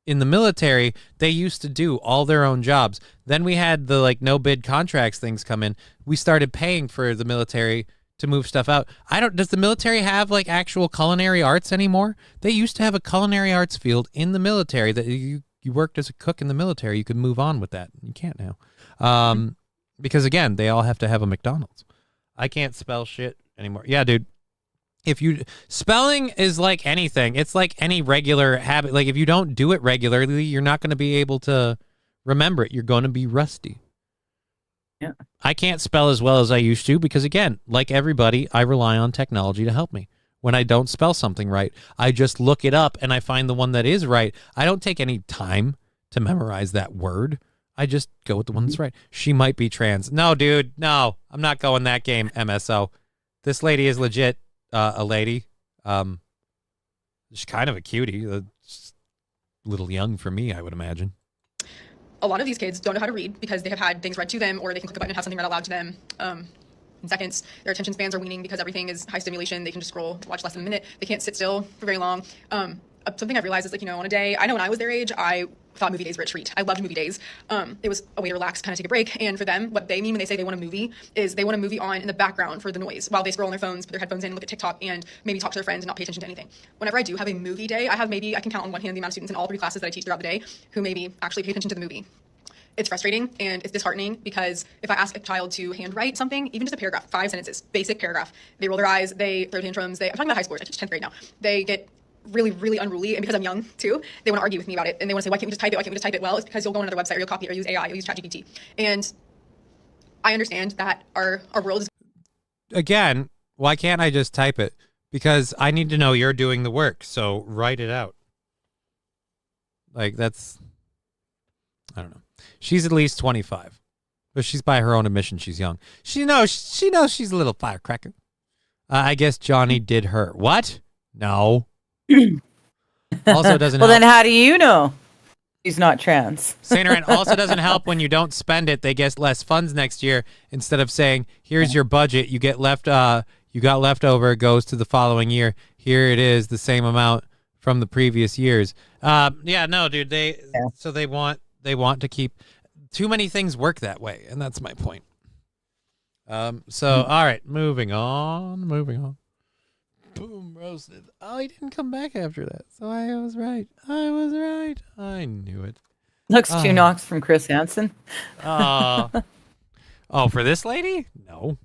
in the military, they used to do all their own jobs. Then we had the like no bid contracts things come in. We started paying for the military to move stuff out. Does the military have like actual culinary arts anymore? They used to have a culinary arts field in the military that you worked as a cook in the military. You could move on with that. You can't now. Because again, they all have to have a McDonald's. I can't spell shit anymore. Yeah, dude. Spelling is like anything. It's like any regular habit. Like if you don't do it regularly, you're not going to be able to remember it. You're going to be rusty. Yeah. I can't spell as well as I used to because, again, like everybody, I rely on technology to help me. When I don't spell something right, I just look it up and I find the one that is right. I don't take any time to memorize that word. I just go with the one that's right. She might be trans. No, dude. No, I'm not going that game, MSO. This lady is legit a lady. She's kind of a cutie. A little young for me, I would imagine. A lot of these kids don't know how to read because they have had things read to them, or they can click a button and have something read out loud to them in seconds. Their attention spans are weaning because everything is high stimulation. They can just scroll, watch less than a minute. They can't sit still for very long. Something I've realized is, like, on a day, I know when I was their age, I thought movie days were a treat. I loved movie days. It was a way to relax, kind of take a break. And for them, what they mean when they say they want a movie is they want a movie on in the background for the noise while they scroll on their phones, put their headphones in, and look at TikTok, and maybe talk to their friends and not pay attention to anything. Whenever I do have a movie day, I can count on one hand the amount of students in all 3 classes that I teach throughout the day who maybe actually pay attention to the movie. It's frustrating and it's disheartening because if I ask a child to handwrite something, even just a paragraph, 5 sentences, basic paragraph, they roll their eyes, they throw tantrums, I'm talking about high schoolers, I teach 10th grade now. They get really, really unruly, and because I'm young too, they want to argue with me about it, and they want to say, why can't we just type it? Why can't we just type it? Well, it's because you'll go on another website, or you'll copy it, or use AI, or use ChatGPT. And I understand that our world is... Again, why can't I just type it? Because I need to know you're doing the work, so write it out. Like, that's... I don't know. She's at least 25. But she's, by her own admission, she's young. She knows she's a little firecracker. I guess Johnny did her. What? No. Also doesn't Well, help. then how do you know she's not trans? Saint also doesn't help when you don't spend it. They get less funds next year. Instead of saying, here's your budget, you got leftover, it goes to the following year. Here it is, the same amount from the previous years. Yeah, no, dude. So they want to keep... Too many things work that way, and that's my point. All right, moving on. Boom, roasted. Oh, he didn't come back after that, so I was right. I knew it. Looks 2 knocks from Chris Hansen. Oh, for this lady? No.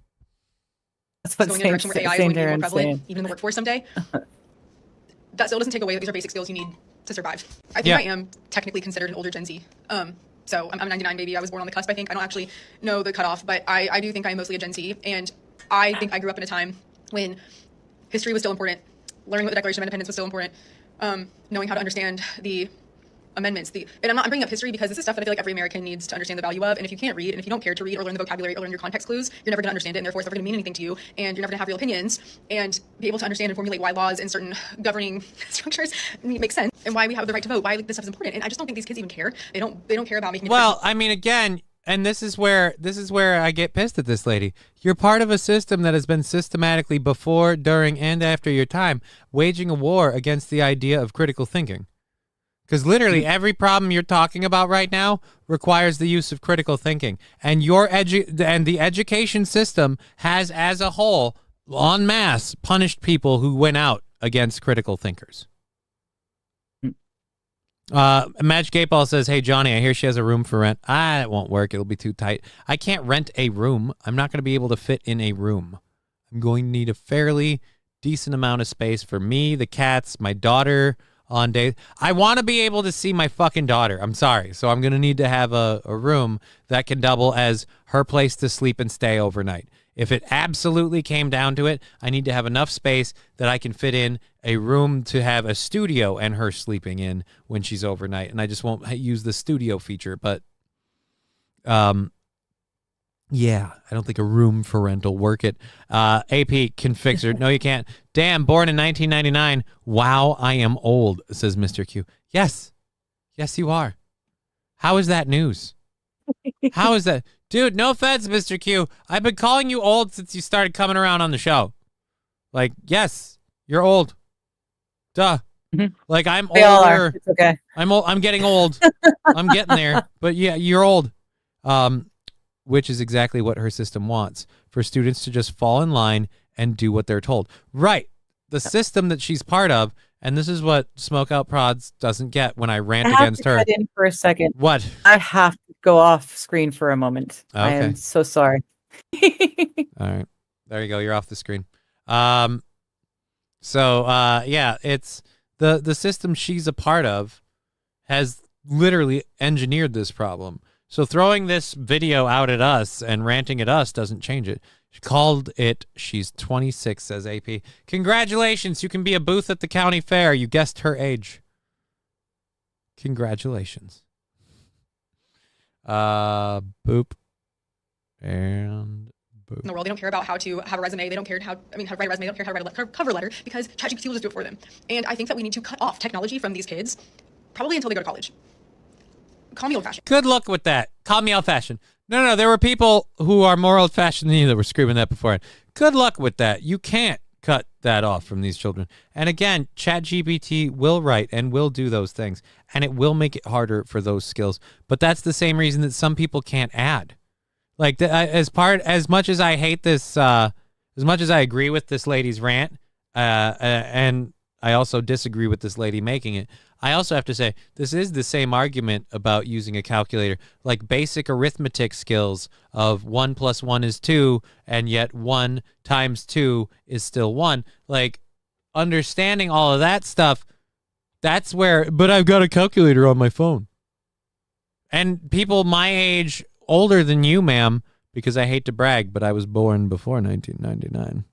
That's what going in a direction where AI is going to be more prevalent, even in the workforce someday. That still doesn't take away that these are basic skills you need to survive. I think I am technically considered an older Gen Z. So I'm 99 baby. I was born on the cusp, I think. I don't actually know the cutoff, but I do think I'm mostly a Gen Z. And I think I grew up in a time when history was still important. Learning what the Declaration of Independence was still important. Knowing how to understand the amendments. And I'm bringing up history because this is stuff that I feel like every American needs to understand the value of. And if you can't read, and if you don't care to read or learn the vocabulary or learn your context clues, you're never going to understand it, and therefore it's never going to mean anything to you, and you're never going to have real opinions and be able to understand and formulate why laws and certain governing structures make sense, and why we have the right to vote, why this stuff is important. And I just don't think these kids even care. They don't care about making. Well, I mean, again, and this is where I get pissed at this lady. You're part of a system that has been systematically before, during, and after your time waging a war against the idea of critical thinking. Because literally every problem you're talking about right now requires the use of critical thinking. And the education system has, as a whole, en masse, punished people who went out against critical thinkers. Magic 8-Ball says, hey, Johnny, I hear she has a room for rent. It won't work. It'll be too tight. I can't rent a room. I'm not going to be able to fit in a room. I'm going to need a fairly decent amount of space for me, the cats, my daughter... on days. I want to be able to see my fucking daughter. I'm sorry. So I'm going to need to have a room that can double as her place to sleep and stay overnight. If it absolutely came down to it, I need to have enough space that I can fit in a room to have a studio and her sleeping in when she's overnight. And I just won't use the studio feature. But Yeah, I don't think a room for rent will work it. AP can fix it. No, you can't. Damn, born in 1999. Wow, I am old, says Mr. Q. Yes. Yes, you are. How is that news? How is that? Dude, no offense, Mr. Q. I've been calling you old since you started coming around on the show. Like, yes, you're old. Duh. Mhm. Like, I'm We all are. older. It's okay. I'm old. I'm getting old. I'm getting there. But yeah, you're old. Which is exactly what her system wants, for students to just fall in line and do what they're told. Right. The system that she's part of, and this is what Smokeout Prods doesn't get when I rant I have against to her. cut in for a second. What? I have to go off screen for a moment. I Okay. am so sorry. All right. There you go. You're off the screen. Yeah, it's the system she's a part of has literally engineered this problem. So throwing this video out at us and ranting at us doesn't change it. She called it. She's 26, says AP. Congratulations. You can be a booth at the county fair. You guessed her age. Congratulations. Boop. And boop. In the world, they don't care about how to have a resume. They don't care how to write a resume. They don't care how to write a cover letter because ChatGPT will just do it for them. And I think that we need to cut off technology from these kids, probably until they go to college. Call me old-fashioned. Good luck with that. Call me old-fashioned. No. There were people who are more old-fashioned than you that were screaming that before. Good luck with that. You can't cut that off from these children. And again, ChatGPT will write and will do those things, and it will make it harder for those skills. But that's the same reason that some people can't add. Like, as much as I hate this, as much as I agree with this lady's rant, and I also disagree with this lady making it, I also have to say this is the same argument about using a calculator, like basic arithmetic skills of 1 + 1 is 2, and yet 1 × 2 is still 1. Like, understanding all of that stuff, that's where, but I've got a calculator on my phone. And people my age, older than you, ma'am, because I hate to brag, but I was born before 1999.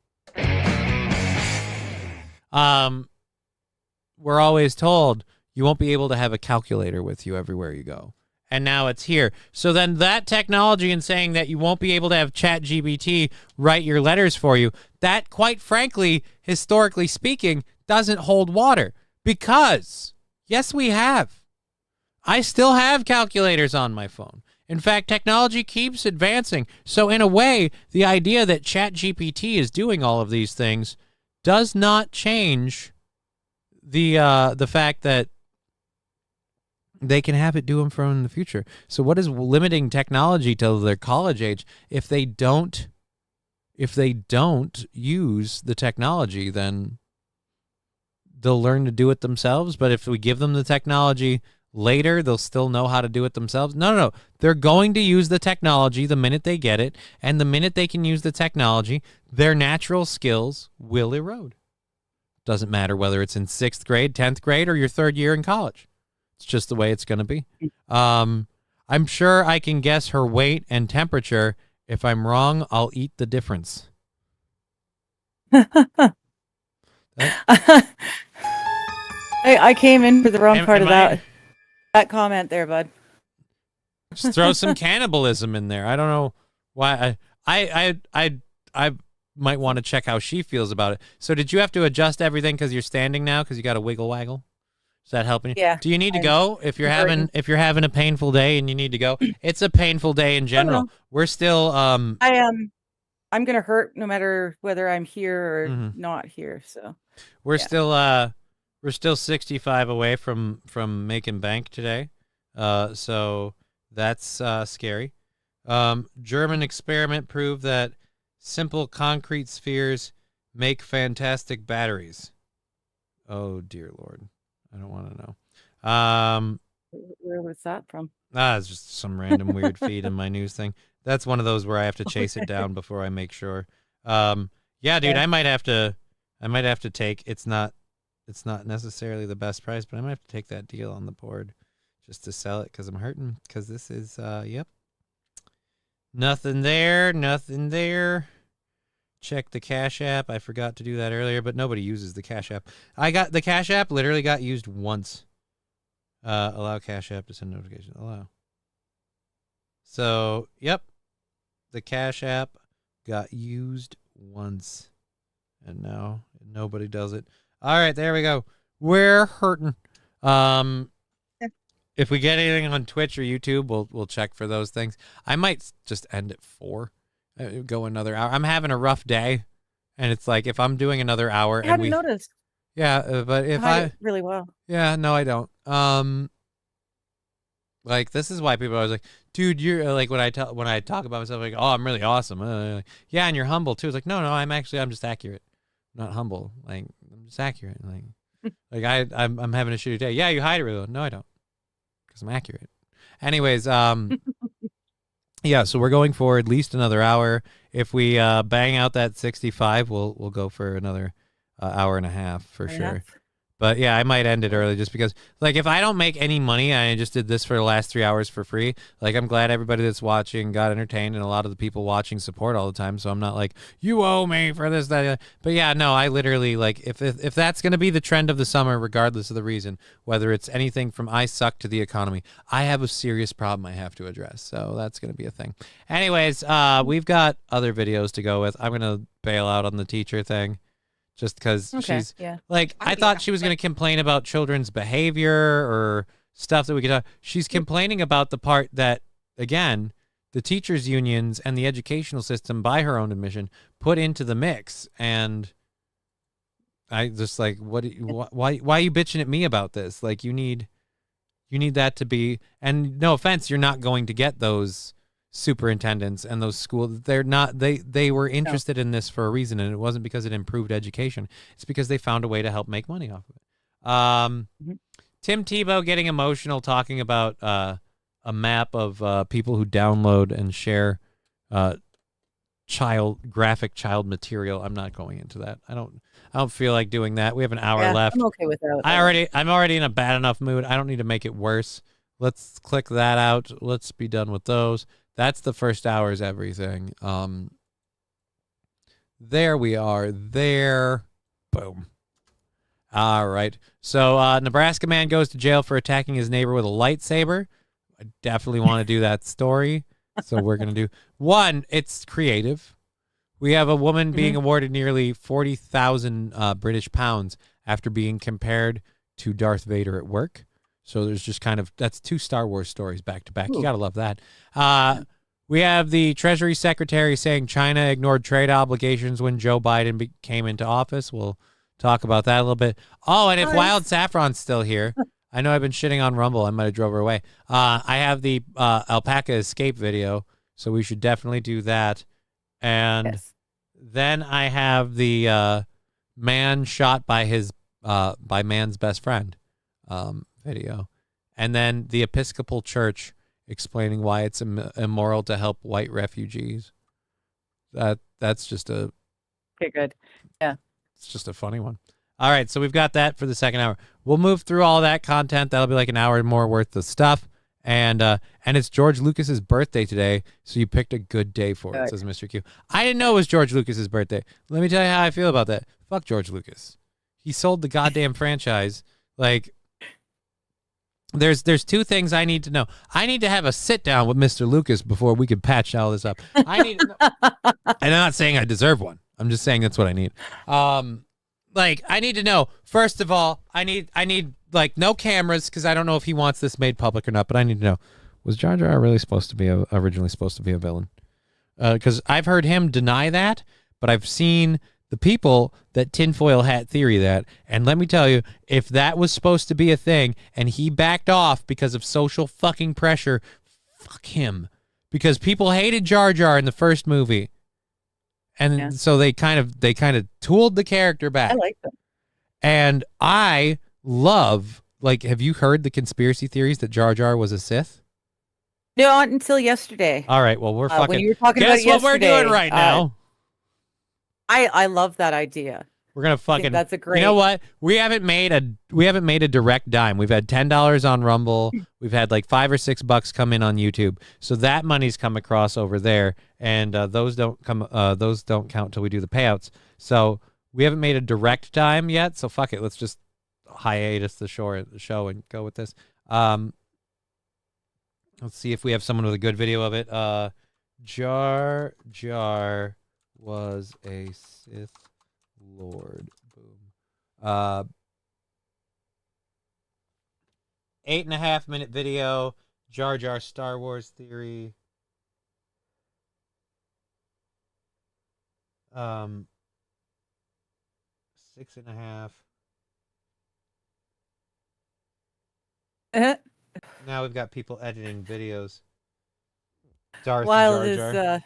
We're always told you won't be able to have a calculator with you everywhere you go. And now it's here. So then that technology and saying that you won't be able to have ChatGPT write your letters for you, that, quite frankly, historically speaking, doesn't hold water. Because, yes, we have. I still have calculators on my phone. In fact, technology keeps advancing. So in a way, the idea that ChatGPT is doing all of these things does not change the fact that they can have it do them for them in the future. So what is limiting technology till their college age? If they don't use the technology, then they'll learn to do it themselves. But if we give them the technology later, they'll still know how to do it themselves. No. They're going to use the technology the minute they get it, and the minute they can use the technology, their natural skills will erode. Doesn't matter whether it's in 6th grade, 10th grade, or your 3rd year in college. It's just the way it's going to be. I'm sure I can guess her weight and temperature. If I'm wrong, I'll eat the difference. I came in for the wrong part of I- that comment there, bud. Just throw some cannibalism in there. I don't know why. I might want to check how she feels about it. So did you have to adjust everything because you're standing now because you got a wiggle waggle? Is that helping you? Yeah. Do you need to go if you're having a painful day and you need to go? It's a painful day in general. We're still I'm gonna hurt no matter whether I'm here or not here. So we're still 65 away from making bank today. So that's scary. German experiment proved that simple concrete spheres make fantastic batteries. Oh dear Lord. I don't want to know. where was that from? It's just some random weird feed in my news thing. That's one of those where I have to chase it down before I make sure. Yeah, dude, Yeah. I might have to take, it's not necessarily the best price, but I might have to take that deal on the board just to sell it because I'm hurting. Because this is, yep. Nothing there. Check the Cash App. I forgot to do that earlier, but nobody uses the Cash App. The Cash App literally got used once. Allow Cash App to send notifications. Allow. So, yep. the Cash App got used once, and now nobody does it. All right, there we go. We're hurting. If we get anything on Twitch or YouTube, we'll check for those things. I might just end at 4, go another hour. I'm having a rough day, and it's like if I'm doing another hour, I hadn't noticed. Yeah, but if hide it really well. Yeah, no, I don't. Like this is why people are always like, dude, you're like when I talk about myself, like, oh, I'm really awesome. Like, yeah, and you're humble too. It's like, no, I'm just accurate, I'm not humble. Like I'm just accurate. Like I'm having a shitty day. Yeah, you hide it really well. No, I don't, because I'm accurate. Anyways, yeah, so we're going for at least another hour. If we bang out that 65, we'll go for another hour and a half for sure. But yeah, I might end it early just because, like, if I don't make any money, I just did this for the last 3 hours for free. Like, I'm glad everybody that's watching got entertained, and a lot of the people watching support all the time. So I'm not like, you owe me for this, that. But yeah, no, I literally, like, if that's going to be the trend of the summer, regardless of the reason, whether it's anything from I suck to the economy, I have a serious problem I have to address. So that's going to be a thing. Anyways, we've got other videos to go with. I'm going to bail out on the teacher thing. Just because she's like, I thought she was going to complain about children's behavior or stuff that we could talk. She's complaining about the part that, again, the teachers' unions and the educational system, by her own admission, put into the mix. And I just like, why are you bitching at me about this? Like, you need that to be, and no offense, you're not going to get those superintendents and those schools. They're not, they were interested in this for a reason, and it wasn't because it improved education. It's because they found a way to help make money off of it. Tim Tebow getting emotional talking about a map of people who download and share graphic child material. I'm not going into that. I don't feel like doing that. We have an hour left. I'm okay with that. I'm already in a bad enough mood. I don't need to make it worse. Let's click that out. Let's be done with those. That's the first hour's everything. There we are. There. Boom. All right. So Nebraska man goes to jail for attacking his neighbor with a lightsaber. I definitely want to do that story. So we're going to do one. It's creative. We have a woman being awarded nearly 40,000 British pounds after being compared to Darth Vader at work. So there's just kind of, that's 2 Star Wars stories back to back. You got to love that. We have the Treasury Secretary saying China ignored trade obligations when Joe Biden came into office. We'll talk about that a little bit. Oh, and if Wild Saffron's still here, I know I've been shitting on Rumble. I might have drove her away. I have the alpaca escape video, so we should definitely do that. And then I have the man shot by his by man's best friend video, and then the Episcopal Church explaining why it's immoral to help white refugees. That's just a good. Yeah, it's just a funny one. All right, so we've got that for the second hour. We'll move through all that content. That'll be like an hour more worth of stuff. And it's George Lucas's birthday today, so you picked a good day for it, says Mr. Q. I didn't know it was George Lucas's birthday. Let me tell you how I feel about that. Fuck George Lucas. He sold the goddamn franchise. Like, there's 2 things I need to know. I need to have a sit down with Mr. Lucas before we can patch all this up. I'm not saying I deserve one. I'm just saying that's what I need. Like, I need to know, first of all, I need like no cameras, because I don't know if he wants this made public or not, but I need to know, was Jar Jar really originally supposed to be a villain? Because I've heard him deny that, but I've seen the people that tinfoil hat theory that, and let me tell you, if that was supposed to be a thing and he backed off because of social fucking pressure, fuck him. Because people hated Jar Jar in the first movie. And so they kind of tooled the character back. I like them. And I love, like, have you heard the conspiracy theories that Jar Jar was a Sith? No, not until yesterday. All right, well, we're fucking, when you were talking guess about what we're doing right now? I love that idea. We're gonna fucking. That's a great. You know what? We haven't made a direct dime. We've had $10 on Rumble. We've had like $5 or $6 come in on YouTube. So that money's come across over there, and those don't count till we do the payouts. So we haven't made a direct dime yet. So fuck it. Let's just hiatus the show and go with this. Let's see if we have someone with a good video of it. Jar Jar was a Sith Lord. Boom. 8.5-minute video. Jar Jar Star Wars theory. 6.5. Now we've got people editing videos. Darth While Jar is Jar.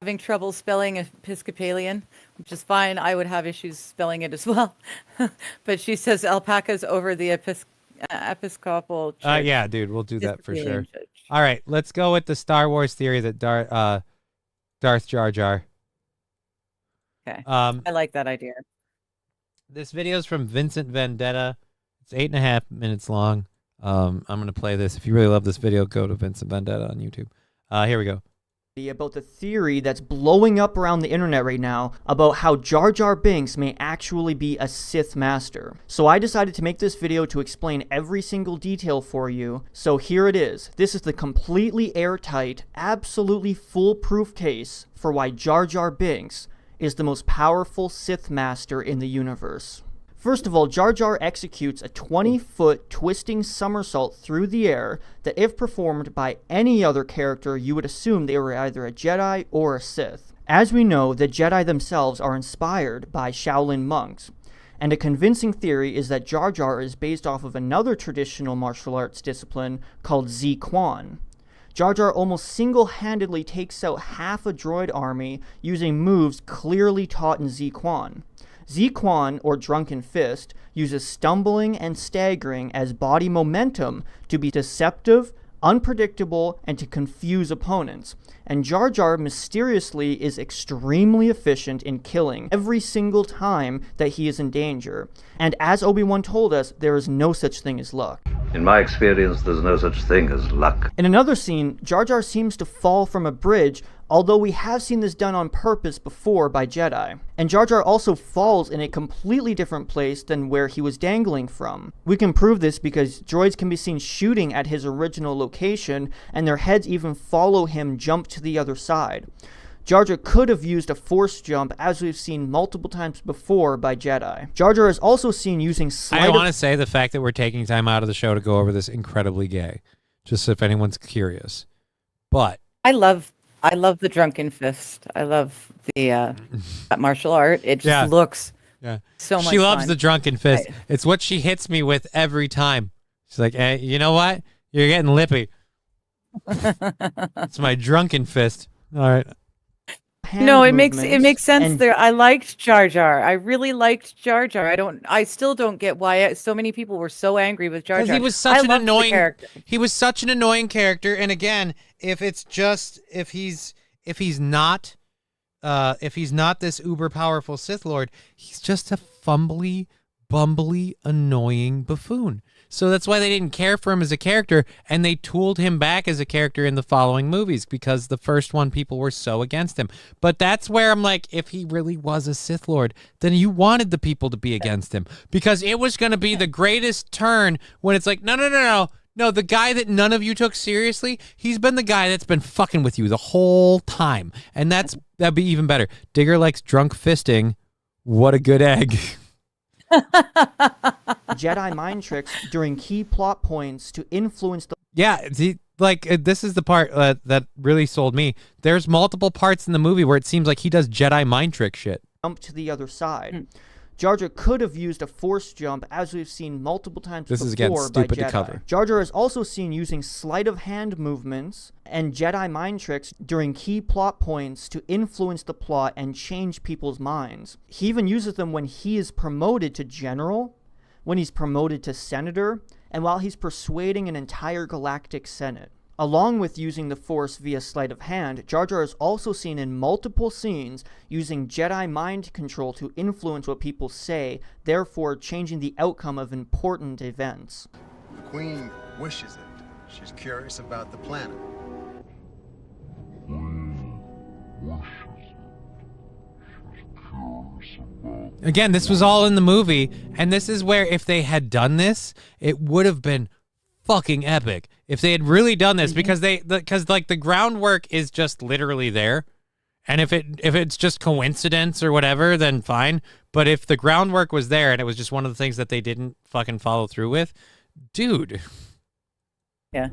having trouble spelling Episcopalian, which is fine. I would have issues spelling it as well. But she says alpacas over the Episcopal Church. Yeah, dude, we'll do that for sure. Episcopalian Church. All right, let's go with the Star Wars theory that Darth Jar Jar. Okay. I like that idea. This video is from Vincent Vendetta. It's 8.5 minutes long. I'm gonna play this. If you really love this video, go to Vincent Vendetta on YouTube. Here we go. About the theory that's blowing up around the internet right now about how Jar Jar Binks may actually be a Sith Master. So I decided to make this video to explain every single detail for you. So here it is. This is the completely airtight, absolutely foolproof case for why Jar Jar Binks is the most powerful Sith Master in the universe. First of all, Jar Jar executes a 20-foot twisting somersault through the air that, if performed by any other character, you would assume they were either a Jedi or a Sith. As we know, the Jedi themselves are inspired by Shaolin monks, and a convincing theory is that Jar Jar is based off of another traditional martial arts discipline called Zi-Quan. Jar Jar almost single-handedly takes out half a droid army using moves clearly taught in Zi-Quan. Zi-Quan, or Drunken Fist, uses stumbling and staggering as body momentum to be deceptive, unpredictable, and to confuse opponents. And Jar Jar mysteriously is extremely efficient in killing every single time that he is in danger. And as Obi-Wan told us, there is no such thing as luck. In my experience, there's no such thing as luck. In another scene, Jar Jar seems to fall from a bridge, although we have seen this done on purpose before by Jedi. And Jar Jar also falls in a completely different place than where he was dangling from. We can prove this because droids can be seen shooting at his original location, and their heads even follow him jump to the other side. Jar Jar could have used a force jump, as we've seen multiple times before by Jedi. Jar Jar is also seen using I want to say the fact that we're taking time out of the show to go over this incredibly gay, just if anyone's curious. But I love the Drunken Fist. I love the that martial art. It just looks so much She loves fun. the Drunken Fist. It's what she hits me with every time. She's like, hey, you know what? You're getting lippy. It's my Drunken Fist. All right. No, it makes sense there. I liked Jar Jar. I really liked Jar Jar. I still don't get why so many people were so angry with Jar Jar. Because he was such an annoying character. He was such an annoying character. And again, if he's not this uber powerful Sith Lord, he's just a fumbly, bumbly, annoying buffoon. So that's why they didn't care for him as a character, and they tooled him back as a character in the following movies, because the first one people were so against him. But that's where I'm like, if he really was a Sith Lord, then you wanted the people to be against him, because it was going to be the greatest turn when it's like, no, the guy that none of you took seriously, he's been the guy that's been fucking with you the whole time. And that'd be even better. Digger likes drunk fisting. What a good egg. Jedi mind tricks during key plot points to influence the... Yeah, this is the part that really sold me. There's multiple parts in the movie where it seems like he does Jedi mind trick shit. Jump to the other side. Jar Jar could have used a force jump, as we've seen multiple times before by Jedi. This is, again, stupid to cover. Jar Jar is also seen using sleight of hand movements and Jedi mind tricks during key plot points to influence the plot and change people's minds. He even uses them when he is promoted to general, when he's promoted to senator, and while he's persuading an entire galactic senate. Along with using the Force via sleight of hand, Jar Jar is also seen in multiple scenes using Jedi mind control to influence what people say, therefore changing the outcome of important events. The Queen wishes it. She's curious about the planet. Again, this was all in the movie, and this is where if they had done this, it would have been fucking epic. if they had really done this, because like the groundwork is just literally there, and if it's just coincidence or whatever, then fine. But if the groundwork was there and it was just one of the things that they didn't fucking follow through with, dude. Yeah.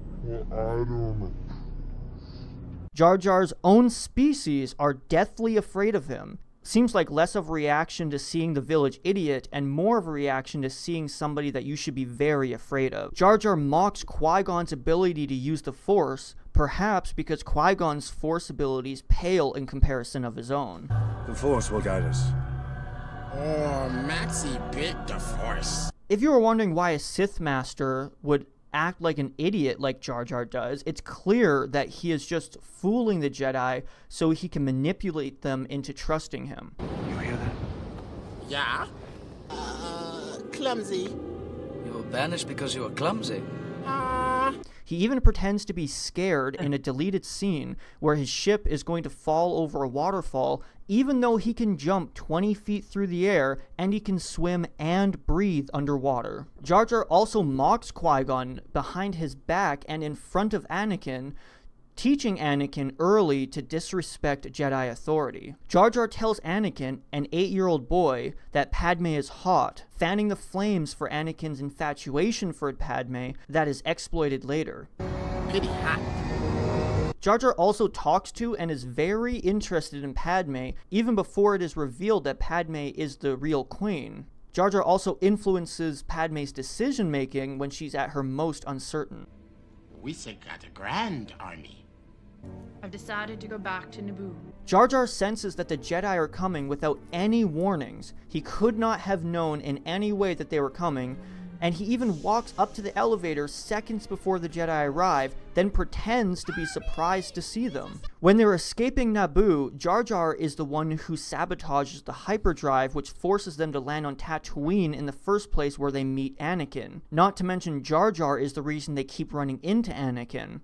Jar Jar's own species are deathly afraid of him. Seems like less of a reaction to seeing the village idiot and more of a reaction to seeing somebody that you should be very afraid of. Jar Jar mocks Qui-Gon's ability to use the Force, perhaps because Qui-Gon's Force abilities pale in comparison of his own. The Force will guide us. Oh, Maxie bit the Force. If you were wondering why a Sith Master would act like an idiot like Jar Jar does, it's clear that he is just fooling the Jedi so he can manipulate them into trusting him. You hear that? Yeah? Clumsy. You were banished because you were clumsy. He even pretends to be scared in a deleted scene where his ship is going to fall over a waterfall, even though he can jump 20 feet through the air and he can swim and breathe underwater. Jar Jar also mocks Qui-Gon behind his back and in front of Anakin, teaching Anakin early to disrespect Jedi authority. Jar Jar tells Anakin, an 8-year-old boy, that Padme is hot, fanning the flames for Anakin's infatuation for Padme that is exploited later. Pretty hot. Jar Jar also talks to and is very interested in Padme even before it is revealed that Padme is the real queen. Jar Jar also influences Padme's decision-making when she's at her most uncertain. We got a grand army. I've decided to go back to Naboo. Jar Jar senses that the Jedi are coming without any warnings. He could not have known in any way that they were coming, and he even walks up to the elevator seconds before the Jedi arrive, then pretends to be surprised to see them. When they're escaping Naboo, Jar Jar is the one who sabotages the hyperdrive, which forces them to land on Tatooine in the first place where they meet Anakin. Not to mention Jar Jar is the reason they keep running into Anakin.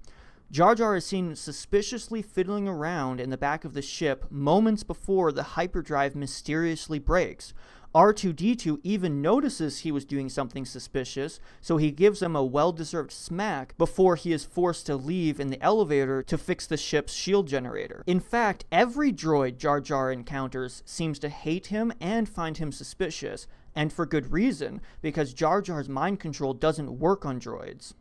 Jar Jar is seen suspiciously fiddling around in the back of the ship moments before the hyperdrive mysteriously breaks. R2-D2 even notices he was doing something suspicious, so he gives him a well-deserved smack before he is forced to leave in the elevator to fix the ship's shield generator. In fact, every droid Jar Jar encounters seems to hate him and find him suspicious, and for good reason, because Jar Jar's mind control doesn't work on droids.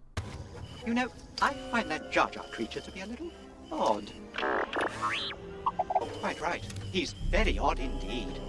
You know, I find that Jar Jar creature to be a little odd. Oh, quite right. He's very odd indeed.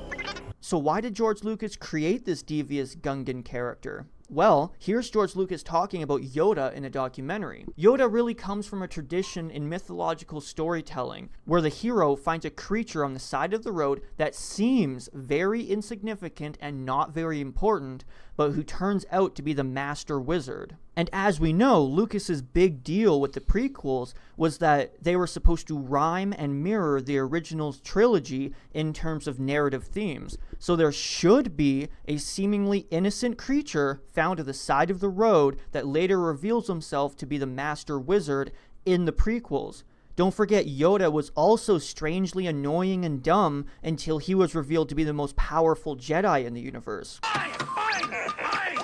So why did George Lucas create this devious Gungan character? Well, here's George Lucas talking about Yoda in a documentary. Yoda really comes from a tradition in mythological storytelling, where the hero finds a creature on the side of the road that seems very insignificant and not very important, but who turns out to be the master wizard. And as we know, Lucas's big deal with the prequels was that they were supposed to rhyme and mirror the original trilogy in terms of narrative themes. So there should be a seemingly innocent creature found at the side of the road that later reveals himself to be the master wizard in the prequels. Don't forget, Yoda was also strangely annoying and dumb until he was revealed to be the most powerful Jedi in the universe.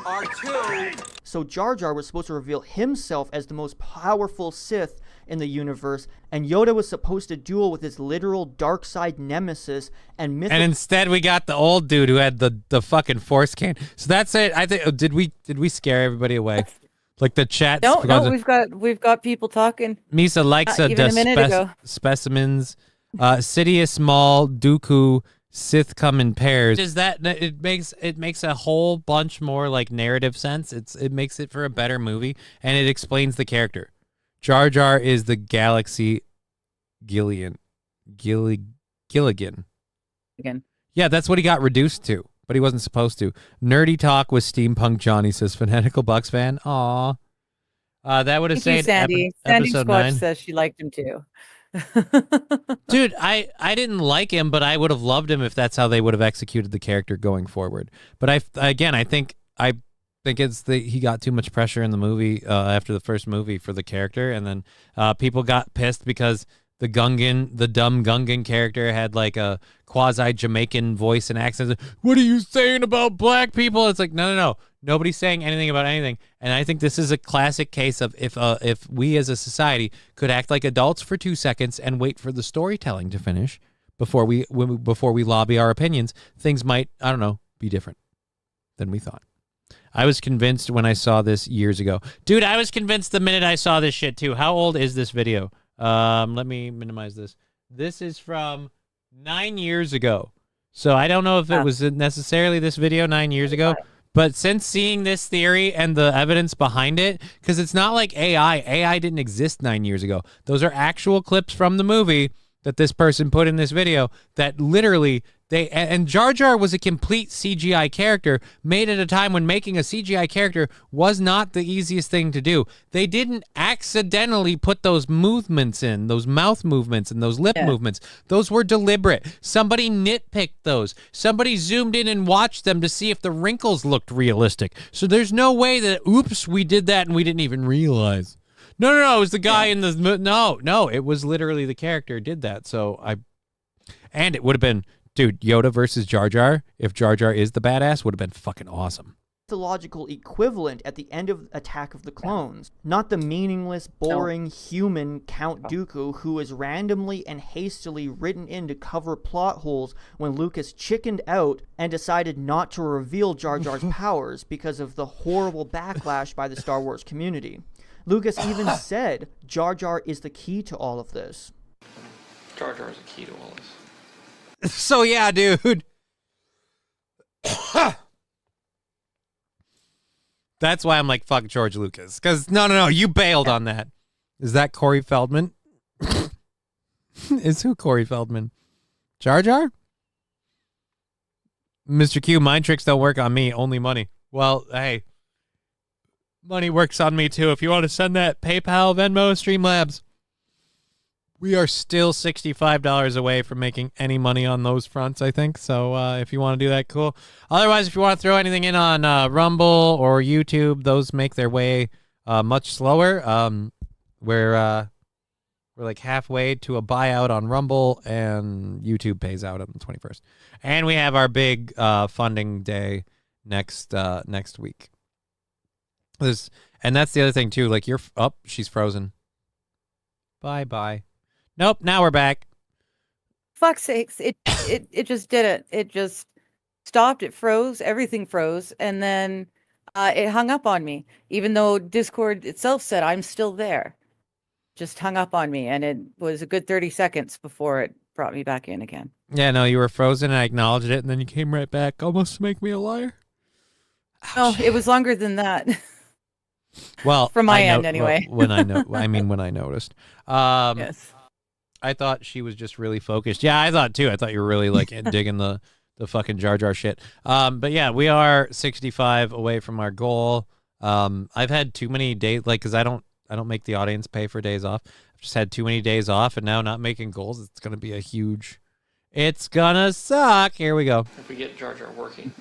R2! So Jar Jar was supposed to reveal himself as the most powerful Sith in the universe, and Yoda was supposed to duel with his literal dark side nemesis and instead we got the old dude who had the fucking force cane. So that's it. I think did we scare everybody away? Like the chat. No, we've got people talking. Misa likes even a minute ago. Specimens. Sidious Maul, Dooku, Sith come in pairs. Is that it makes a whole bunch more like narrative sense. It makes it for a better movie, and it explains the character. Jar Jar is the galaxy Gilligan. Again. Yeah, that's what he got reduced to, but he wasn't supposed to. Nerdy talk with Steampunk Johnny, says Fanatical Bucks fan. Aw. That would have said Sandy. Sandy episode Squatch 9. says she liked him too. Dude, I didn't like him, but I would have loved him if that's how they would have executed the character going forward. But I think it's he got too much pressure in the movie after the first movie for the character, and then people got pissed because the dumb Gungan character had like a quasi Jamaican voice and accent. What are you saying about black people? It's like, no. Nobody's saying anything about anything. And I think this is a classic case of if we as a society could act like adults for 2 seconds and wait for the storytelling to finish before we lobby our opinions, things might, I don't know, be different than we thought. I was convinced when I saw this years ago. Dude, I was convinced the minute I saw this shit too. How old is this video? Let me minimize this. This is from 9 years ago. So I don't know if it was necessarily this video 9 years ago, but since seeing this theory and the evidence behind it, because it's not like AI didn't exist 9 years ago. Those are actual clips from the movie that this person put in this video that literally and Jar Jar was a complete CGI character made at a time when making a CGI character was not the easiest thing to do. They didn't accidentally put those movements in, those mouth movements and those lip movements. Those were deliberate. Somebody nitpicked those. Somebody zoomed in and watched them to see if the wrinkles looked realistic. So there's no way that, oops, we did that and we didn't even realize. No, it was the guy in the... No, it was literally the character did that. And it would have been... Dude, Yoda versus Jar Jar, if Jar Jar is the badass, would have been fucking awesome. The logical equivalent at the end of Attack of the Clones, not the meaningless, boring human Count Dooku who is randomly and hastily written in to cover plot holes when Lucas chickened out and decided not to reveal Jar Jar's powers because of the horrible backlash by the Star Wars community. Lucas even said Jar Jar is the key to all of this. Jar Jar is the key to all this. So yeah, dude. That's why I'm like, fuck George Lucas. Because no, you bailed on that. Is that Corey Feldman? Is who Corey Feldman? Jar Jar? Mr. Q, mind tricks don't work on me, only money. Well, hey. Money works on me too. If you want to send that PayPal, Venmo, Streamlabs. We are still $65 away from making any money on those fronts, I think. So if you want to do that, cool. Otherwise, if you want to throw anything in on Rumble or YouTube, those make their way much slower. We're like halfway to a buyout on Rumble, and YouTube pays out on the 21st. And we have our big funding day next week. And that's the other thing too. Like she's frozen. Bye. Nope, now we're back. Fuck's sakes, it just did it. It just stopped, it froze, everything froze, and then it hung up on me. Even though Discord itself said I'm still there. Just hung up on me, and it was a good 30 seconds before it brought me back in again. Yeah, no, you were frozen, and I acknowledged it, and then you came right back, almost to make me a liar. No, it was longer than that. Well, from my end, anyway. When I noticed. Yes. I thought she was just really focused. Yeah, I thought too. I thought you were really like digging the fucking Jar Jar shit. But yeah, we are 65 away from our goal. I've had too many days, like, because I don't make the audience pay for days off. I've just had too many days off, and now not making goals, it's gonna be it's gonna suck. Here we go. If we get Jar Jar working.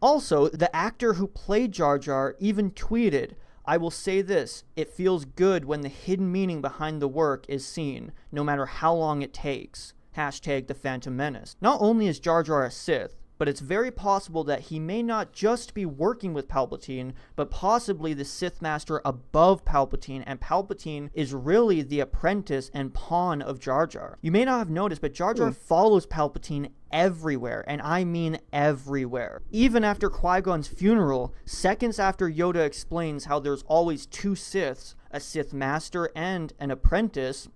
Also, the actor who played Jar Jar even tweeted, "I will say this, it feels good when the hidden meaning behind the work is seen, no matter how long it takes. Hashtag the Phantom Menace." Not only is Jar Jar a Sith, but it's very possible that he may not just be working with Palpatine, but possibly the Sith Master above Palpatine, and Palpatine is really the apprentice and pawn of Jar Jar. You may not have noticed, but Jar Jar follows Palpatine everywhere, and I mean everywhere. Even after Qui-Gon's funeral, seconds after Yoda explains how there's always two Siths, a Sith Master and an apprentice,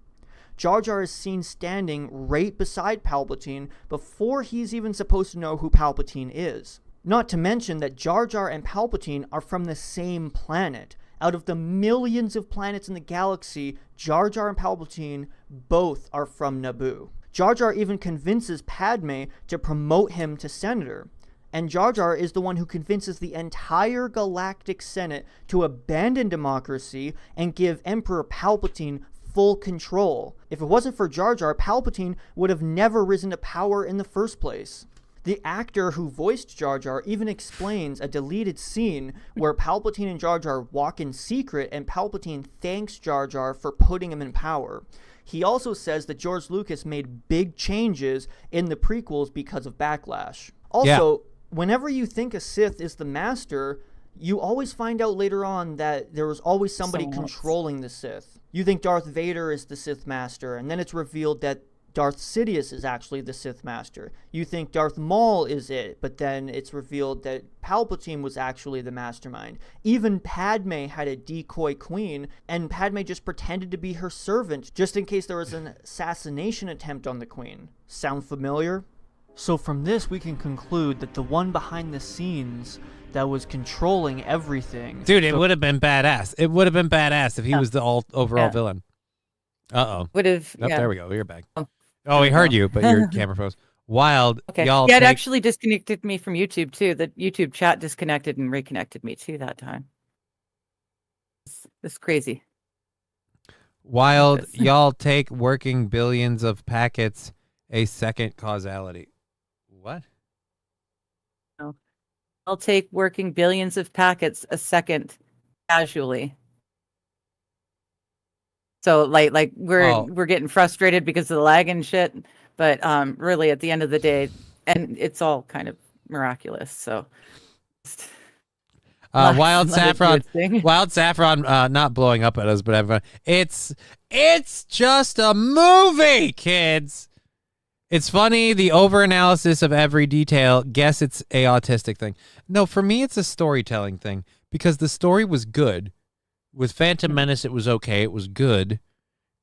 Jar Jar is seen standing right beside Palpatine before he's even supposed to know who Palpatine is. Not to mention that Jar Jar and Palpatine are from the same planet. Out of the millions of planets in the galaxy, Jar Jar and Palpatine both are from Naboo. Jar Jar even convinces Padme to promote him to senator. And Jar Jar is the one who convinces the entire Galactic Senate to abandon democracy and give Emperor Palpatine full control. If it wasn't for Jar Jar, Palpatine would have never risen to power in the first place. The actor who voiced Jar Jar even explains a deleted scene where Palpatine and Jar Jar walk in secret and Palpatine thanks Jar Jar for putting him in power. He also says that George Lucas made big changes in the prequels because of backlash. Also, whenever you think a Sith is the master, You always find out later on that there was always somebody controlling the Sith. You think Darth Vader is the Sith Master, and then it's revealed that Darth Sidious is actually the Sith Master. You think Darth Maul is it, but then it's revealed that Palpatine was actually the mastermind. Even Padme had a decoy queen, and Padme just pretended to be her servant, just in case there was an assassination attempt on the queen. Sound familiar? So from this, we can conclude that the one behind the scenes that was controlling everything... Dude, it would have been badass. It would have been badass if he was the overall villain. Uh-oh. Would have... Oh, there we go. You're back. Oh, we heard you, but your camera froze. Wild. Okay. Y'all Yeah, it actually disconnected me from YouTube, too. The YouTube chat disconnected and reconnected me, too, that time. It's crazy. Wild. Y'all take working billions of packets a second causality. What? No. I'll take working billions of packets a second casually. So like we're getting frustrated because of the lag and shit, but really at the end of the day, and it's all kind of miraculous. So Wild Saffron, not blowing up at us, but everyone, it's just a movie, kids. It's funny, the overanalysis of every detail. Guess it's a autistic thing. No, for me, it's a storytelling thing because the story was good. With Phantom Menace, it was okay. It was good.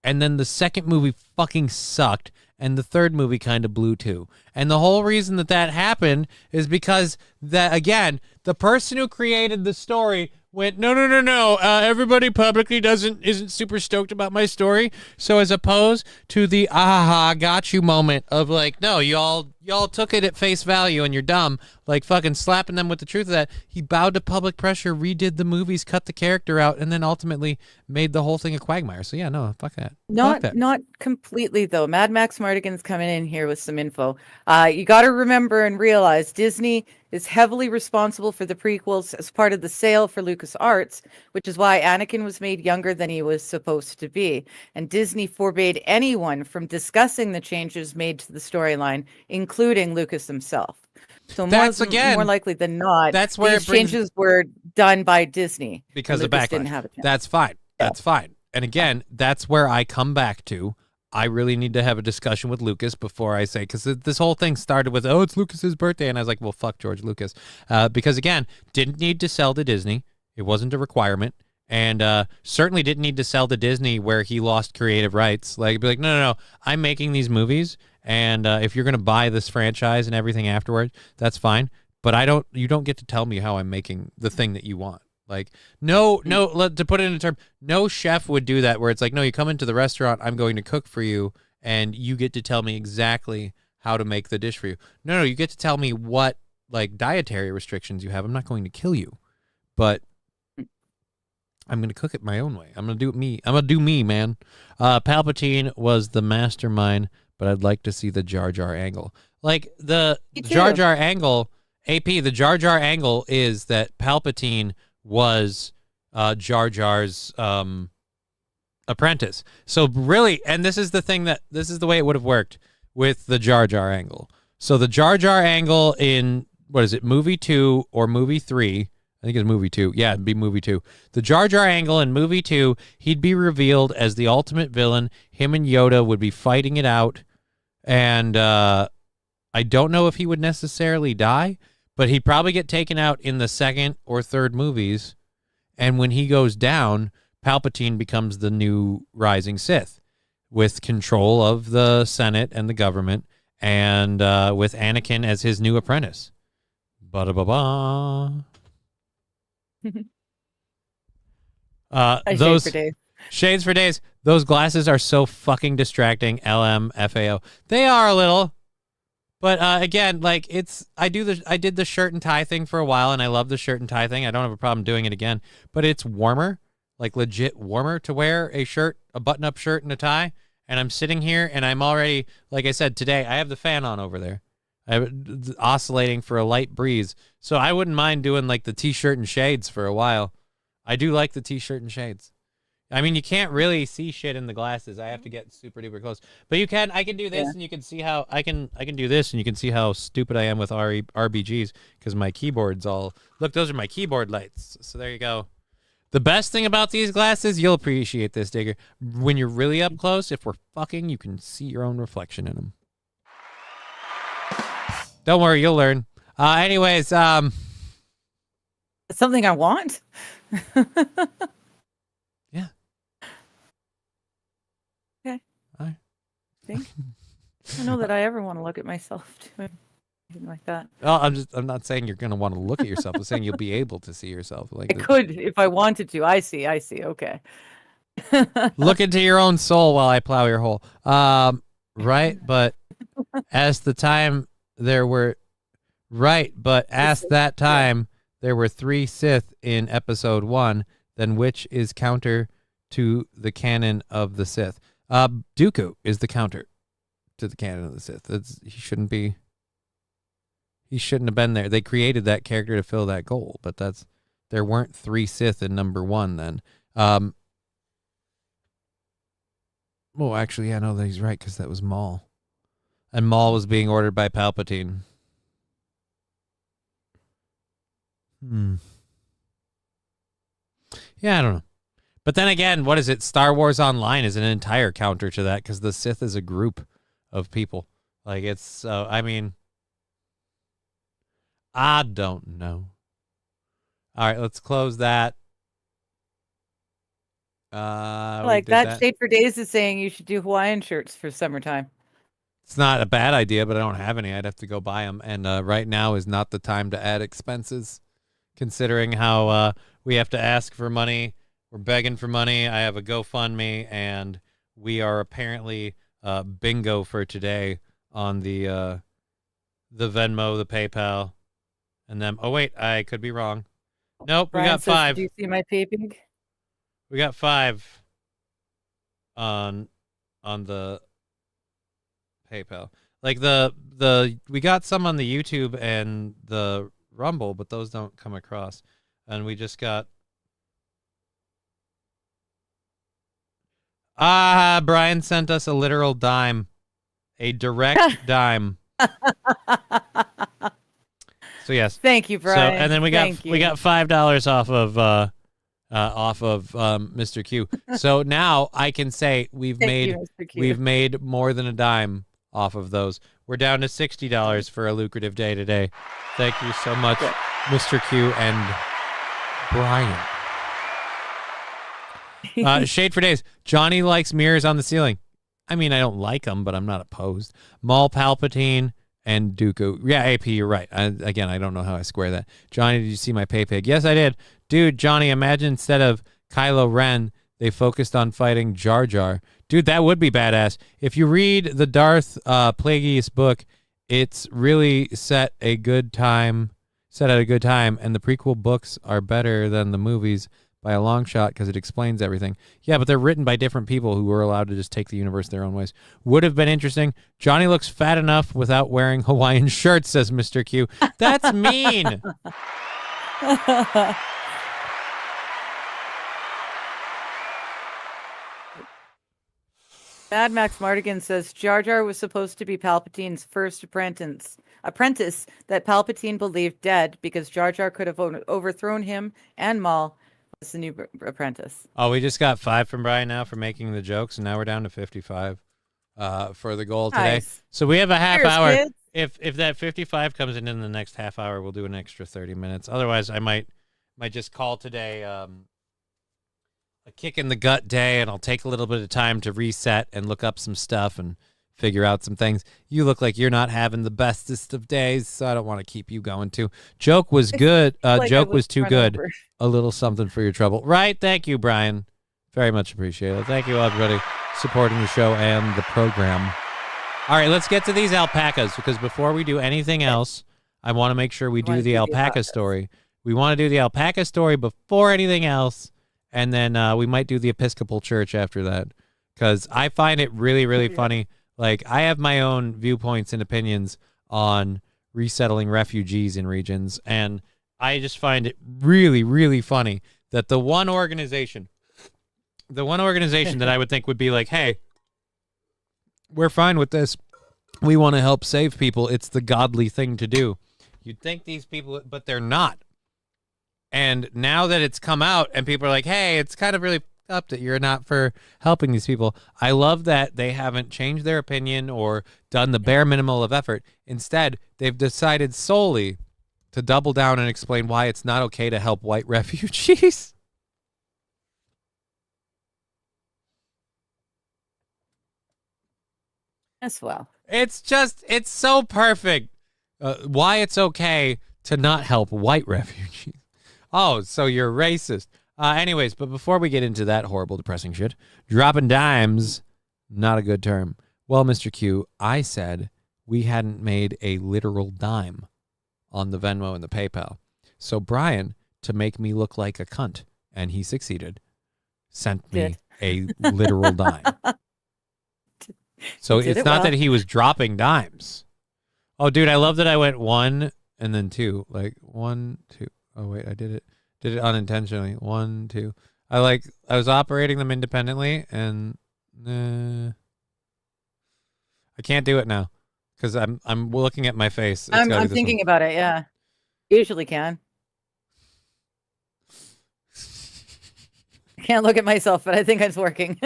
And then the second movie fucking sucked. And the third movie kind of blew too. And the whole reason that happened is because, again, the person who created the story went, no. Everybody publicly isn't super stoked about my story. So as opposed to the got you moment of like, no, y'all took it at face value and you're dumb, like fucking slapping them with the truth of that. He bowed to public pressure, redid the movies, cut the character out, and then ultimately made the whole thing a quagmire. So yeah, no, fuck that. Not completely though. Mad Max Mardigan's coming in here with some info. You got to remember and realize Disney is heavily responsible for the prequels as part of the sale for LucasArts, which is why Anakin was made younger than he was supposed to be. And Disney forbade anyone from discussing the changes made to the storyline, including Lucas himself. So more likely than not, that's where these changes were done by Disney because of Lucas backlash. Didn't have a chance. That's fine. That's fine. And again, that's where I come back to. I really need to have a discussion with Lucas before I say, because this whole thing started with, it's Lucas's birthday. And I was like, well, fuck George Lucas. Because again, didn't need to sell to Disney. It wasn't a requirement. And certainly didn't need to sell to Disney where he lost creative rights. Like, be like, no, I'm making these movies. And if you're going to buy this franchise and everything afterwards, that's fine. But you don't get to tell me how I'm making the thing that you want. Like, no, to put it in a term, no chef would do that where it's like, no, you come into the restaurant, I'm going to cook for you, and you get to tell me exactly how to make the dish for you. No, you get to tell me what, like, dietary restrictions you have. I'm not going to kill you, but I'm going to cook it my own way. I'm going to do it me. I'm going to do me, man. Palpatine was the mastermind, but I'd like to see the Jar Jar angle. Like, the Jar Jar angle, the Jar Jar angle is that Palpatine was Jar Jar's apprentice. So really, and this is the way it would have worked with the Jar Jar angle. So the Jar Jar angle in, what is it, movie 2 or movie 3? I think it's movie 2. Yeah, it'd be movie 2. The Jar Jar angle in movie 2, he'd be revealed as the ultimate villain. Him and Yoda would be fighting it out. And I don't know if he would necessarily die, but he'd probably get taken out in the second or third movies. And when he goes down, Palpatine becomes the new rising Sith with control of the Senate and the government, and with Anakin as his new apprentice. Ba-da-ba-ba. Shades for days. Those glasses are so fucking distracting. LMFAO. They are a little. But again, like I did the shirt and tie thing for a while, and I love the shirt and tie thing. I don't have a problem doing it again. But it's warmer, like legit warmer to wear a button-up shirt and a tie. And I'm sitting here, and I'm already, like I said today, I have the fan on over there. I have it oscillating for a light breeze, so I wouldn't mind doing like the t-shirt and shades for a while. I do like the t-shirt and shades. I mean, you can't really see shit in the glasses. I have to get super duper close. But you can. I can do this, and you can see how I can do this, and you can see how stupid I am with RBGs because my keyboard's all. Look, those are my keyboard lights. So there you go. The best thing about these glasses, you'll appreciate this, Digger. When you're really up close, if we're fucking, you can see your own reflection in them. Don't worry, you'll learn. Anyways, It's something I want. Yeah. Okay. All right. I don't know that I ever want to look at myself doing anything like that. Well, I'm not saying you're gonna want to look at yourself. I'm saying you'll be able to see yourself. Like I could if I wanted to. I see. Okay. Look into your own soul while I plow your hole. Right, but as the time there were that time there were 3 Sith in episode 1, then which is counter to the canon of the Sith? Dooku is the counter to the canon of the Sith. He shouldn't have been there. They created that character to fill that goal, but there weren't 3 Sith in number 1 then. Well, actually, yeah, no, he's right, because that was Maul. And Maul was being ordered by Palpatine. Yeah, I don't know. But then again, what is it? Star Wars Online is an entire counter to that, because the Sith is a group of people. Like, it's, I mean, I don't know. All right, let's close that. Like that Shade for Days is saying you should do Hawaiian shirts for summertime. It's not a bad idea, but I don't have any. I'd have to go buy them. And right now is not the time to add expenses, considering how we have to ask for money. We're begging for money. I have a GoFundMe, and we are apparently bingo for today on the Venmo, the PayPal, and then. Oh wait, I could be wrong. Nope, Brian we got says, 5. Did you see my paping? We got 5 on the PayPal. Like we got some on the YouTube and the Rumble, but those don't come across. And we just got Brian sent us a literal dime. A direct dime. So yes. Thank you, Brian. So and then we got $5 off of Mr. Q. So now I can say we've made more than a dime off of those. We're down to $60 for a lucrative day today. Thank you so much, Mr. Q and Brian. Shade for Days. Johnny likes mirrors on the ceiling. I mean, I don't like them, but I'm not opposed. Maul, Palpatine, and Dooku. Yeah, AP, you're right. Again, I don't know how I square that. Johnny, did you see my pay pig? Yes, I did. Dude, Johnny, imagine instead of Kylo Ren, they focused on fighting Jar Jar. Dude, that would be badass. If you read the Darth Plagueis book, it's really set at a good time, and the prequel books are better than the movies by a long shot because it explains everything. Yeah, but they're written by different people who were allowed to just take the universe their own ways. Would have been interesting. Johnny looks fat enough without wearing Hawaiian shirts, says Mr. Q. That's mean. Mad Max Mardigan says Jar Jar was supposed to be Palpatine's first apprentice that Palpatine believed dead because Jar Jar could have overthrown him and Maul was the new apprentice. Oh, we just got 5 from Brian now for making the jokes, and now we're down to 55 for the goal today. Nice. So we have a half Cheers, hour. kids. If that 55 comes in the next half hour, we'll do an extra 30 minutes. Otherwise, I might just call today a kick in the gut day, and I'll take a little bit of time to reset and look up some stuff and figure out some things. You look like you're not having the bestest of days, so I don't want to keep you going too. Joke was good. Joke was too good. Over. A little something for your trouble. Right? Thank you, Brian. Very much appreciated. Thank you, everybody, supporting the show and the program. All right, let's get to these alpacas, because before we do anything else, I want to make sure we do the alpaca story. We want to do the alpaca story before anything else, and then we might do the Episcopal Church after that, because I find it really, really funny. Like, I have my own viewpoints and opinions on resettling refugees in regions, and I just find it really, really funny that the one organization the one organization that I would think would be like, hey, we're fine with this. We want to help save people. It's the godly thing to do. You'd think these people, but they're not. And now that it's come out and people are like, hey, it's kind of really up that you're not for helping these people. I love that they haven't changed their opinion or done the bare minimal of effort. Instead, they've decided solely to double down and explain why it's not okay to help white refugees. As well. It's so perfect. Why it's okay to not help white refugees. Oh, so you're racist. Anyways, but before we get into that horrible, depressing shit, dropping dimes, not a good term. Well, Mr. Q, I said we hadn't made a literal dime on the Venmo and the PayPal. So Brian, to make me look like a cunt, and he succeeded, sent me a literal dime. So it's not that he was dropping dimes. Oh, dude, I love that I went 1 and then 2. Like 1, 2. Oh, wait, I did it unintentionally. 1, 2. I was operating them independently, and I can't do it now because I'm looking at my face. I'm thinking about it. Yeah, usually can. I can't look at myself, but I think it's working.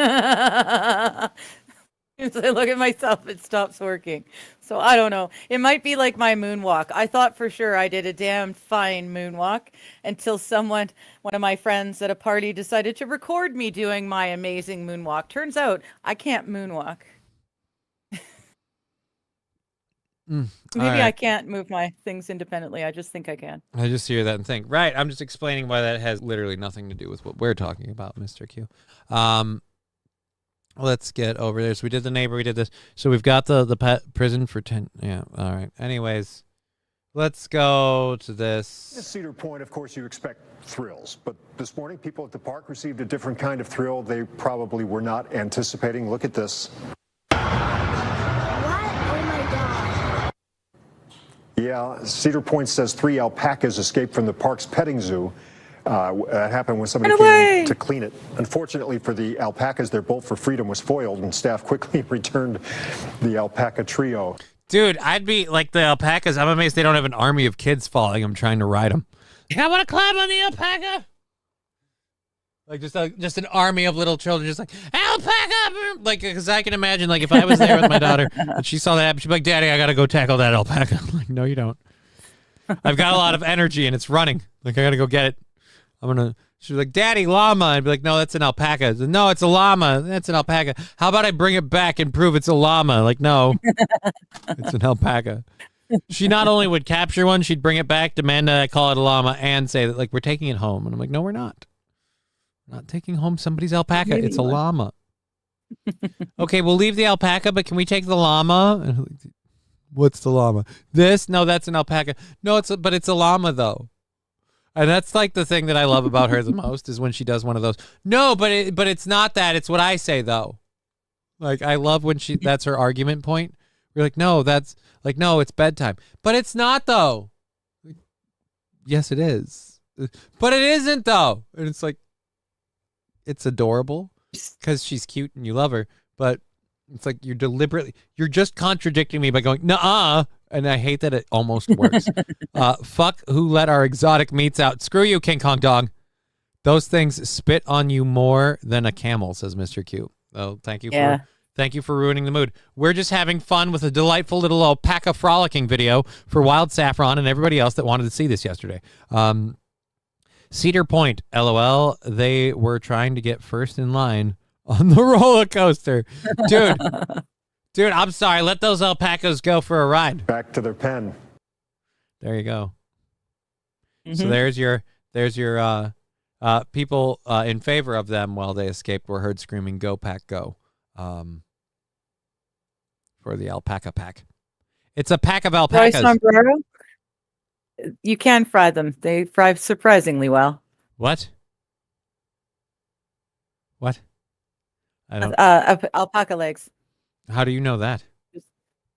As I look at myself, it stops working. So I don't know. It might be like my moonwalk. I thought for sure I did a damn fine moonwalk until one of my friends at a party decided to record me doing my amazing moonwalk. Turns out I can't moonwalk. Maybe right. I can't move my things independently. I just think I can. I just hear that and think, right, I'm just explaining why that has literally nothing to do with what we're talking about, Mr. Q. Let's get over this. We did the neighbor. We did this. So we've got the pet prison for 10. Yeah. All right. Anyways, let's go to this. At Cedar Point, of course, you expect thrills. But this morning, people at the park received a different kind of thrill they probably were not anticipating. Look at this. What? Oh, my God. Yeah, Cedar Point says 3 alpacas escaped from the park's petting zoo. That happened when somebody came in to clean it. Unfortunately for the alpacas, their bolt for freedom was foiled, and staff quickly returned the alpaca trio. Dude, I'd be like the alpacas. I'm amazed they don't have an army of kids following them trying to ride them. I want to climb on the alpaca. Like just an army of little children, just like alpaca. Like, because I can imagine, like, if I was there with my daughter and she saw that happen, she'd be like, "Daddy, I gotta go tackle that alpaca." I'm like, no, you don't. I've got a lot of energy and it's running. Like, I gotta go get it. She's like, "Daddy, llama." I'd be like, "No, that's an alpaca." Said, "No, it's a llama. That's an alpaca. How about I bring it back and prove it's a llama?" Like, no, it's an alpaca. She not only would capture one, she'd bring it back, demand that I call it a llama, and say that, like, we're taking it home. And I'm like, no, we're not. We're not taking home somebody's alpaca. Maybe it's a llama. Okay, we'll leave the alpaca, but can we take the llama? And I'm like, what's the llama? This? No, that's an alpaca. No, but it's a llama, though. And that's like the thing that I love about her the most is when she does one of those. No, but it's not that. It's what I say, though. Like, I love when that's her argument point. We're like, no, no, it's bedtime. But it's not, though. Like, yes, it is. But it isn't, though. And it's like, it's adorable because she's cute and you love her. But it's like you're just contradicting me by going, nuh-uh. And I hate that it almost works. Fuck who let our exotic meats out. Screw you, King Kong dog. Those things spit on you more than a camel, says Mr. Q. Oh, thank you for ruining the mood. We're just having fun with a delightful little alpaca frolicking video for Wild Saffron and everybody else that wanted to see this yesterday. Cedar Point, LOL. They were trying to get first in line on the roller coaster. Dude, I'm sorry. Let those alpacas go for a ride. Back to their pen. There you go. Mm-hmm. So there's your people in favor of them while they escaped were heard screaming, "Go pack, go!" For the alpaca pack. It's a pack of alpacas. Sombrero? You can fry them. They fry surprisingly well. What? I don't. Alpaca legs. How do you know that?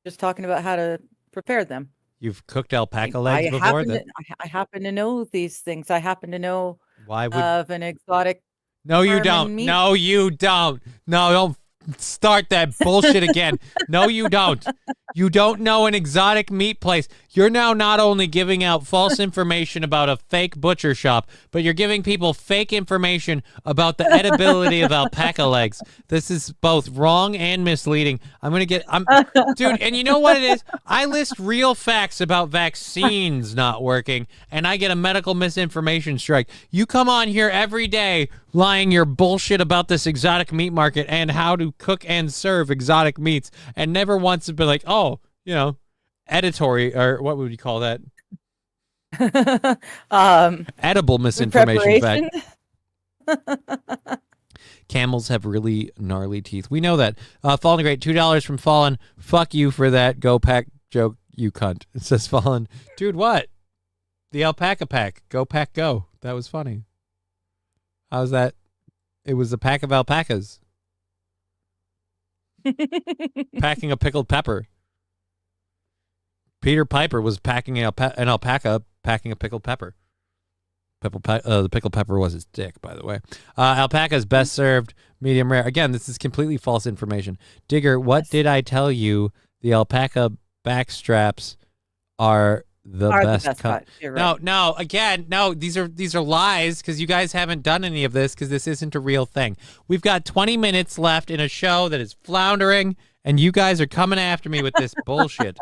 Just talking about how to prepare them. You've cooked alpaca legs before? I happen to know these things. I happen to know why would of an exotic No, you farm don't. and meat. No, you don't. No, don't start that bullshit again. No, you don't. You don't know an exotic meat place. You're now not only giving out false information about a fake butcher shop, but you're giving people fake information about the edibility of alpaca legs. This is both wrong and misleading. Dude, and you know what it is? I list real facts about vaccines not working, and I get a medical misinformation strike. You come on here every day lying your bullshit about this exotic meat market and how to cook and serve exotic meats, and never once have been like, oh, editory, or what would you call that? Edible misinformation fact. Camels have really gnarly teeth. We know that. Fallen Great, $2 from Fallen. Fuck you for that. Go pack joke, you cunt. It says Fallen. Dude, what? The alpaca pack. Go pack go. That was funny. How's that? It was a pack of alpacas. Packing a pickled pepper. Peter Piper was packing an alpaca, packing a pickled pepper. The pickled pepper was his dick, by the way. Alpaca is best served medium rare. Again, this is completely false information. Digger, what did I tell you? The alpaca back straps are the best cut. Right. No. These are lies because you guys haven't done any of this because this isn't a real thing. We've got 20 minutes left in a show that is floundering, and you guys are coming after me with this bullshit.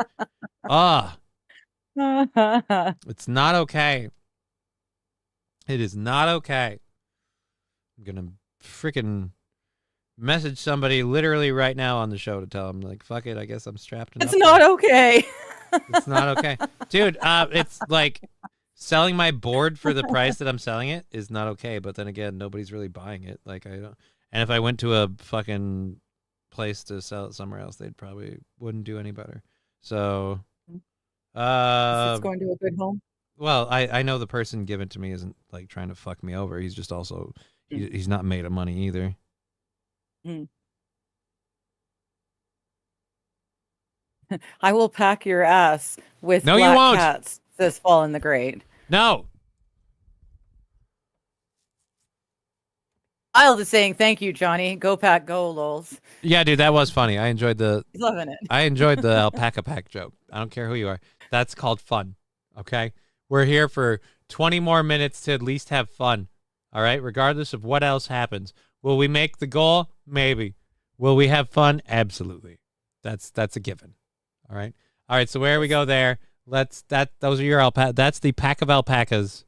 It's not okay. It is not okay. I'm gonna freaking message somebody literally right now on the show to tell them, like, fuck it, I guess I'm strapped enough. It's not okay. It's not okay. Dude, it's like selling my board for the price that I'm selling it is not okay, but then again, nobody's really buying it. Like, I don't. And if I went to a fucking place to sell it somewhere else, they'd probably wouldn't do any better. So it's going to a good home. Well, I know the person giving it to me isn't like trying to fuck me over. He's just also he's not made of money either. I will pack your ass with No, black you won't. cats. Says Fallen the Great. No. I'll just saying thank you, Johnny. Go pack, go, lols. Yeah, dude, that was funny. I enjoyed He's loving it. I enjoyed the alpaca pack joke. I don't care who you are. That's called fun. Okay? We're here for 20 more minutes to at least have fun. All right? Regardless of what else happens. Will we make the goal? Maybe. Will we have fun? Absolutely. That's a given. All right? All right, so where we go there. Those are your alpaca. That's the pack of alpacas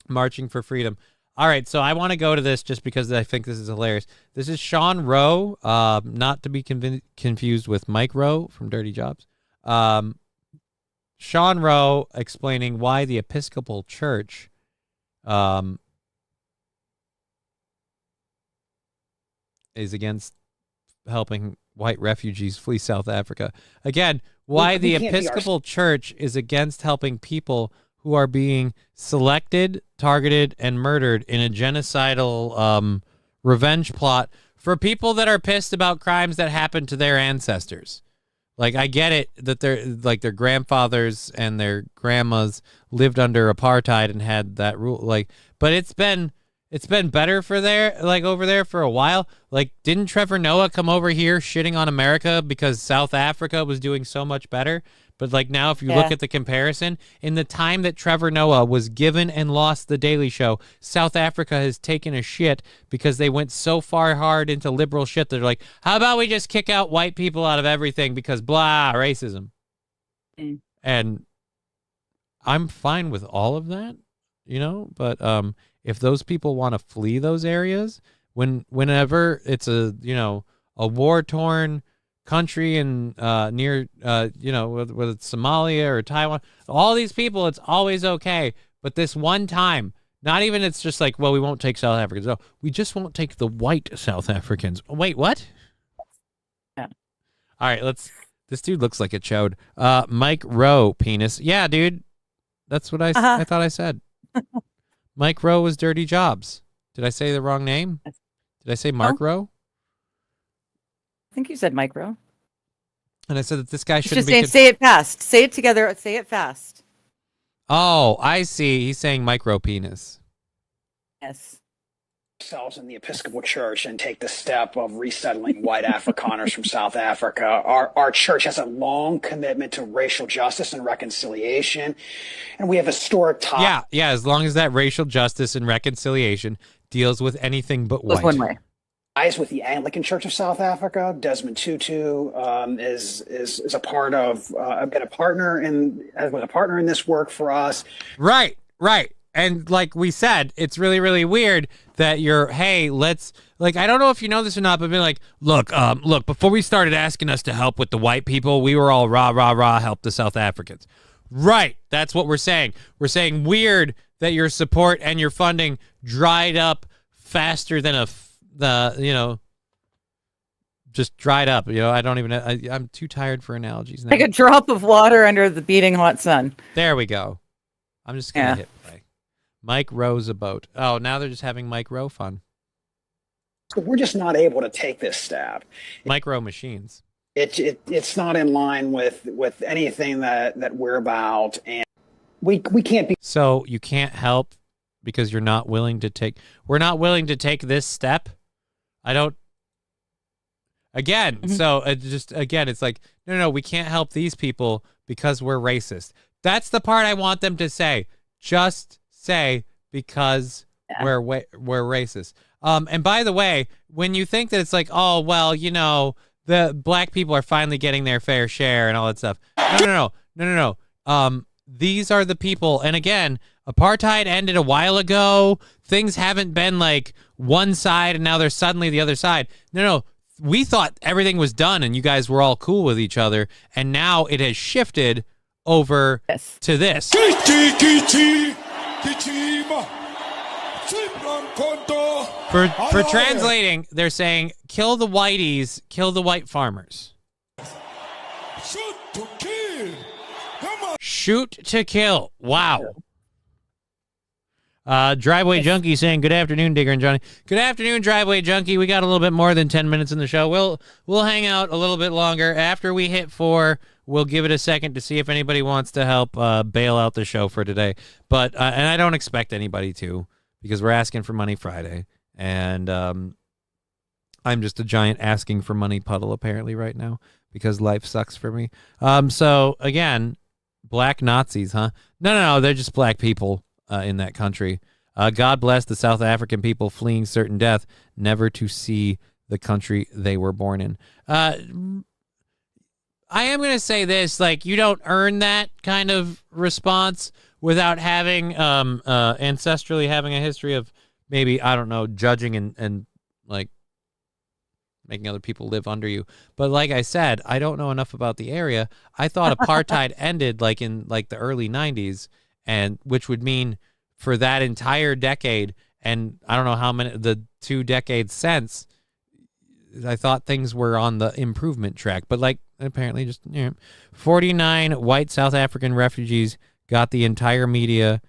marching for freedom. All right, so I want to go to this just because I think this is hilarious. This is Sean Rowe, not to be confused with Mike Rowe from Dirty Jobs. Sean Rowe explaining why the Episcopal Church is against helping white refugees flee South Africa. Again, why the Episcopal Church is against helping people who are being selected, targeted, and murdered in a genocidal revenge plot for people that are pissed about crimes that happened to their ancestors. Like, I get it that their grandfathers and their grandmas lived under apartheid and had that rule. Like, but it's been better for over there for a while. Like, didn't Trevor Noah come over here shitting on America because South Africa was doing so much better? But like now, if you look at the comparison, in the time that Trevor Noah was given and lost The Daily Show, South Africa has taken a shit because they went so far hard into liberal shit. They're like, how about we just kick out white people out of everything because blah, racism. And I'm fine with all of that, but if those people want to flee those areas, whenever it's a war-torn country and near whether it's Somalia or Taiwan, all these people, it's always okay. But this one time, not even it's just like, well, we won't take South Africans. No, we just won't take the white South Africans. Wait, what? Yeah. All right, this dude looks like a chode. Mike Rowe, penis. Yeah, dude. That's what I thought I said. Mike Rowe was Dirty Jobs. Did I say the wrong name? Did I say Mark Rowe? I think you said micro. And I said that this guy shouldn't just be... say it fast. Say it together. Say it fast. Oh, I see. He's saying micro penis. Yes. ourselves in the Episcopal Church and take the step of resettling white Afrikaners from South Africa. Our church has a long commitment to racial justice and reconciliation, and we have historic ties. Yeah, as long as that racial justice and reconciliation deals with anything but white. One way. Eyes with the Anglican Church of South Africa. Desmond Tutu is a part of been a partner in this work for us. Right. And like we said, it's really, really weird that let's I don't know if you know this or not, but being like, look, before we started asking us to help with the white people, we were all rah, help the South Africans. Right. That's what we're saying. We're saying weird that your support and your funding dried up faster than just dried up. I'm too tired for analogies now. Like a drop of water under the beating hot sun. There we go. I'm just going to hit play. Mike Rowe's a boat. Oh, now they're just having Mike Rowe fun. So we're just not able to take this step. Mike Rowe machines. It's not in line with anything that we're about, and we can't be. So you can't help because we're not willing to take this step. It's like, no, we can't help these people because we're racist. That's the part I want them to say. Just say because we're racist. And by the way, when you think that it's like, oh, well, the black people are finally getting their fair share and all that stuff. No. These are the people. And again, apartheid ended a while ago. Things haven't been like one side and now they're suddenly the other side. No. We thought everything was done and you guys were all cool with each other. And now it has shifted over to this. For translating, they're saying, kill the whiteys, kill the white farmers. Shoot to kill. Shoot to kill. Wow. Driveway Junkie saying, good afternoon, Digger and Johnny. Good afternoon, Driveway Junkie. We got a little bit more than 10 minutes in the show. We'll hang out a little bit longer. After we hit 4, we'll give it a second to see if anybody wants to help bail out the show for today. But and I don't expect anybody to, because we're asking for money Friday. And I'm just a giant asking for money puddle apparently right now because life sucks for me. So again, black Nazis, huh? No, they're just black people in that country. God bless the South African people fleeing certain death, never to see the country they were born in. I am going to say this, like, you don't earn that kind of response without having ancestrally having a history of maybe, I don't know, judging and like making other people live under you. But like I said, I don't know enough about the area. I thought apartheid ended like in like the early 90s, and which would mean for that entire decade, and I don't know how many, the 2 decades since, I thought things were on the improvement track. But like apparently just 49 white South African refugees got the entire media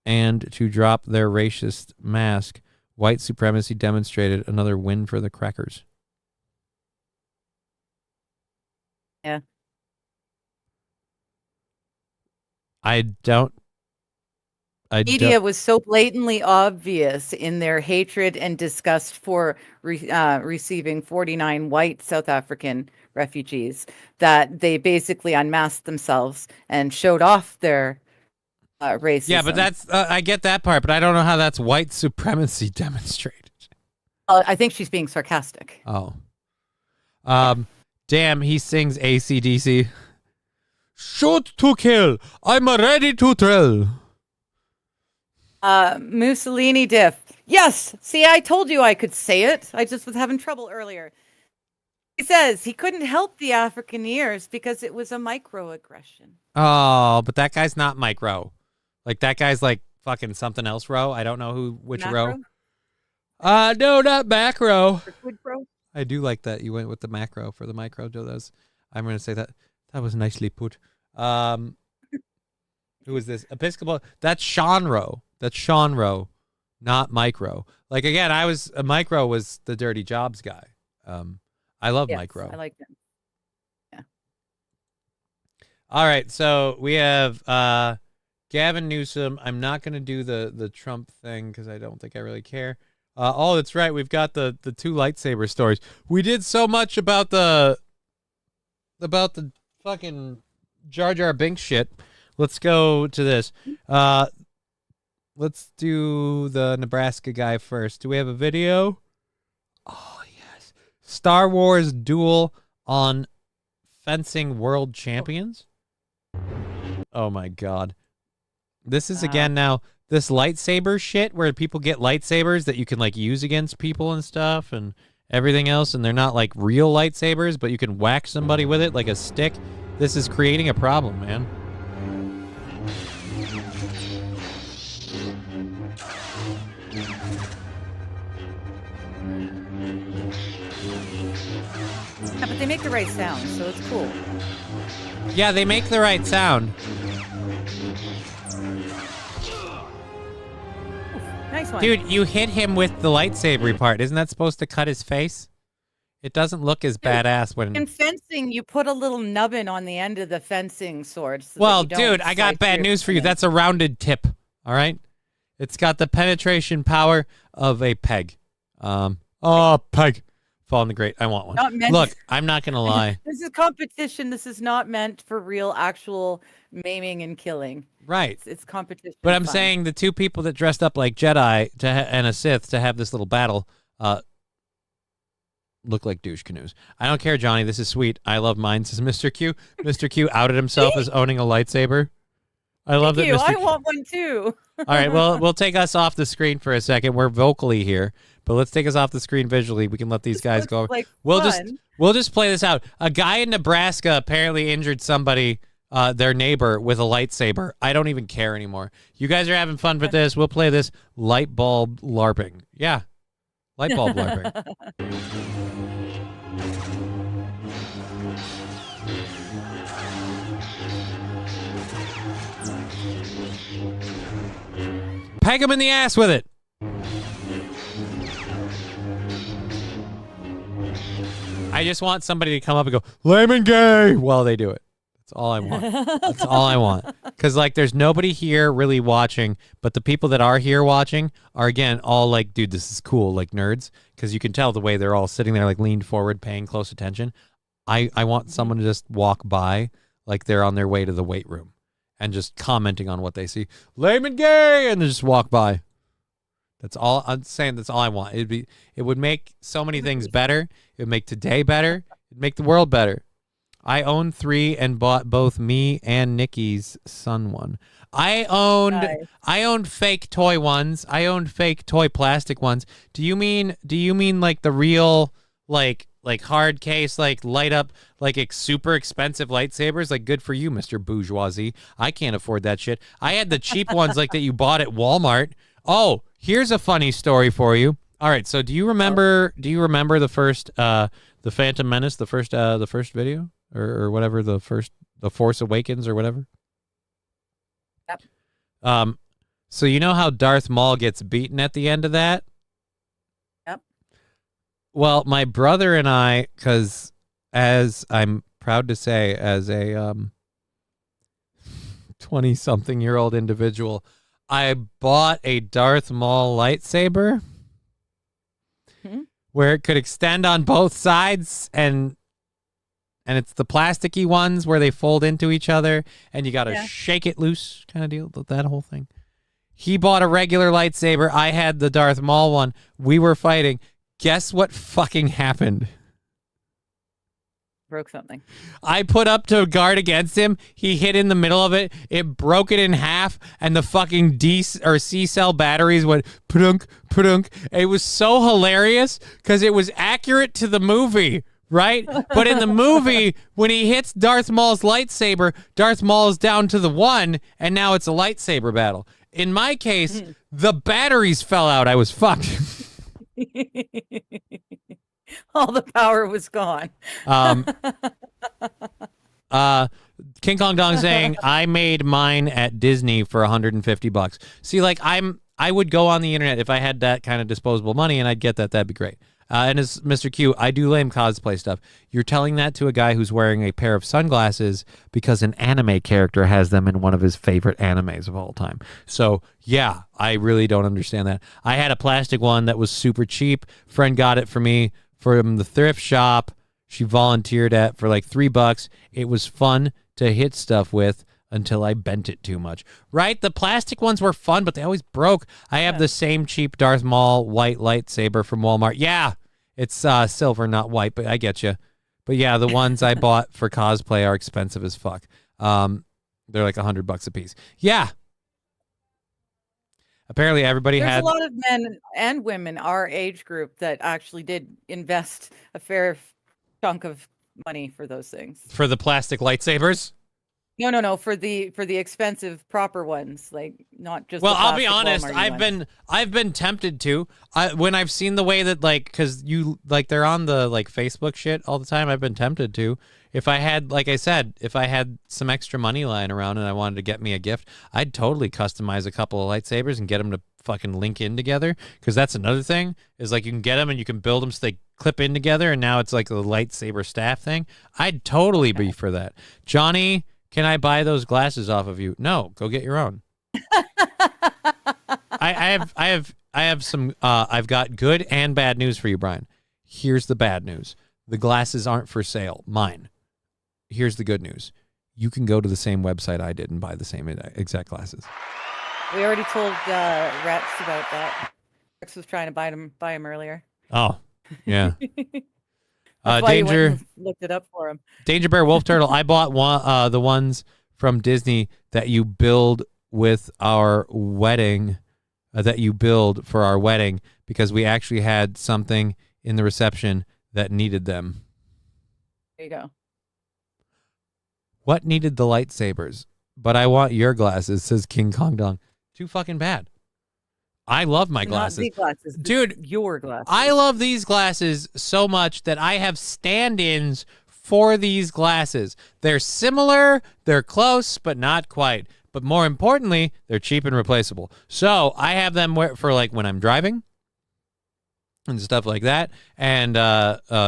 and to drop their racist mask. White supremacy demonstrated, another win for the crackers. Yeah. Media was so blatantly obvious in their hatred and disgust for receiving 49 white South African refugees that they basically unmasked themselves and showed off their racism. Yeah, but that's I get that part, but I don't know how that's white supremacy demonstrated. I think she's being sarcastic. Oh. Damn, he sings AC/DC. Shoot to kill. I'm ready to tell. Mussolini diff. Yes. See, I told you I could say it. I just was having trouble earlier. He says he couldn't help the Afrikaneers because it was a microaggression. Oh, but that guy's not Mike Rowe. Like, that guy's like fucking something else Rowe. I don't know which Macro? Rowe. No, not macro. Rowe? I do like that you went with the macro for the micro. I'm going to say that. That was nicely put. Who is this? Episcopal. That's Sean Rowe. That's Sean Rowe, not Mike Rowe. Like, again, Mike Rowe was the Dirty Jobs guy. I love Mike Rowe. I like him. Yeah. All right, so we have Gavin Newsom. I'm not going to do the Trump thing because I don't think I really care. Oh, that's right. We've got the two lightsaber stories. We did so much about the fucking Jar Jar Binks shit. Let's go to this. Let's do the Nebraska guy first. Do we have a video? Oh, yes. Star Wars Duel on Fencing World Champions? Oh, my God. This is, again, now, this lightsaber shit where people get lightsabers that you can, like, use against people and stuff and everything else, and they're not, like, real lightsabers, but you can whack somebody with it like a stick. This is creating a problem, man. Yeah, but they make the right sound, so it's cool. Yeah, they make the right sound. Nice one. Dude, you hit him with the lightsaber part. Isn't that supposed to cut his face? It doesn't look as badass when... In fencing, you put a little nubbin on the end of the fencing sword. So well, dude, I got bad news for you. That's a rounded tip, all right? It's got the penetration power of a peg. Peg. Fall in the grate. I want one. Look, I'm not going to lie. This is competition. This is not meant for real, actual maiming and killing. Right. It's competition. But I'm saying the two people that dressed up like Jedi and a Sith to have this little battle look like douche canoes. I don't care, Johnny. This is sweet. I love mine, says Mr. Q. Mr. Q outed himself as owning a lightsaber. I love that. I want one too. All right, well, we'll take us off the screen for a second. We're vocally here, but let's take us off the screen visually. We can let these guys go. Like we'll just play this out. A guy in Nebraska apparently injured somebody, their neighbor, with a lightsaber. I don't even care anymore. You guys are having fun with this. We'll play this light bulb LARPing. Yeah, light bulb LARPing. Peg him in the ass with it. I just want somebody to come up and go, lame and gay, while they do it. That's all I want. That's all I want. Because, like, there's nobody here really watching, but the people that are here watching are, again, all like, dude, this is cool, like nerds. Because you can tell the way they're all sitting there, like, leaned forward, paying close attention. I want someone to just walk by like they're on their way to the weight room. And just commenting on what they see, lame and gay, and they just walk by. That's all I'm saying. That's all I want. It would make so many things better. It would make today better. It'd make the world better. I own 3 and bought both me and Nikki's son one. I owned fake toy ones. I owned fake toy plastic ones. Do you mean like the real like hard case, like light up, like super expensive lightsabers? Like, good for you, Mr. Bourgeoisie. I can't afford that shit. I had the cheap ones like that you bought at Walmart. Oh, here's a funny story for you. All right, so do you remember the first the Phantom Menace, the first video or whatever, the Force Awakens or whatever? Yep. So you know how Darth Maul gets beaten at the end of that? Well, my brother and I, because as I'm proud to say, as a 20-something-year-old individual, I bought a Darth Maul lightsaber where it could extend on both sides, and it's the plasticky ones where they fold into each other, and you got to shake it loose kind of deal, that whole thing. He bought a regular lightsaber. I had the Darth Maul one. We were fighting. Guess what fucking happened? Broke something. I put up to guard against him. He hit in the middle of it. It broke it in half, and the fucking C cell batteries went pudunk, pudunk. It was so hilarious because it was accurate to the movie, right? But in the movie, when he hits Darth Maul's lightsaber, Darth Maul is down to the 1, and now it's a lightsaber battle. In my case, the batteries fell out. I was fucked. All the power was gone. King Kong Dong saying, I made mine at Disney for $150. See, like I would go on the internet if I had that kind of disposable money, and I'd get that. That'd be great. And as Mr. Q, I do lame cosplay stuff. You're telling that to a guy who's wearing a pair of sunglasses because an anime character has them in one of his favorite animes of all time. So, yeah, I really don't understand that. I had a plastic one that was super cheap. Friend got it for me from the thrift shop. She volunteered at for like $3. It was fun to hit stuff with until I bent it too much. Right? The plastic ones were fun, but they always broke. I have the same cheap Darth Maul white lightsaber from Walmart. Yeah, it's silver, not white, but I get you. But yeah, the ones I bought for cosplay are expensive as fuck. They're like $100 a piece. Yeah. Apparently everybody There's had a lot of men and women our age group that actually did invest a fair chunk of money for those things. for the plastic lightsabers. No, for the expensive proper ones, like not just. Well, the I'll be plastic honest. Walmart I've been tempted to. When I've seen the way that because you they're on the Facebook shit all the time. I've been tempted to. If I had, like I said, if I had some extra money lying around and I wanted to get me a gift, I'd totally customize a couple of lightsabers and get them to fucking link in together. Because that's another thing is you can get them and you can build them so they clip in together, and now it's like a lightsaber staff thing. I'd totally be for that, Johnny. Can I buy those glasses off of you? No, go get your own. I have some. I've got good and bad news for you, Brian. Here's the bad news: the glasses aren't for sale. Mine. Here's the good news: you can go to the same website I did and buy the same exact glasses. We already told Rex about that. Rex was trying to buy him earlier. Oh, yeah. That's why you went Danger. and looked it up for him. Danger Bear Wolf Turtle. I bought the ones from Disney that you build with our wedding, that you build for our wedding, because we actually had something in the reception that needed them. There you go. What needed the lightsabers? But I want your glasses, says King Kong Dong. Too fucking bad. I love my glasses. Not the glasses, dude. Your glasses. I love these glasses so much that I have stand-ins for these glasses. They're similar, they're close, but not quite. But more importantly, they're cheap and replaceable. So I have them for when I'm driving and stuff like that. And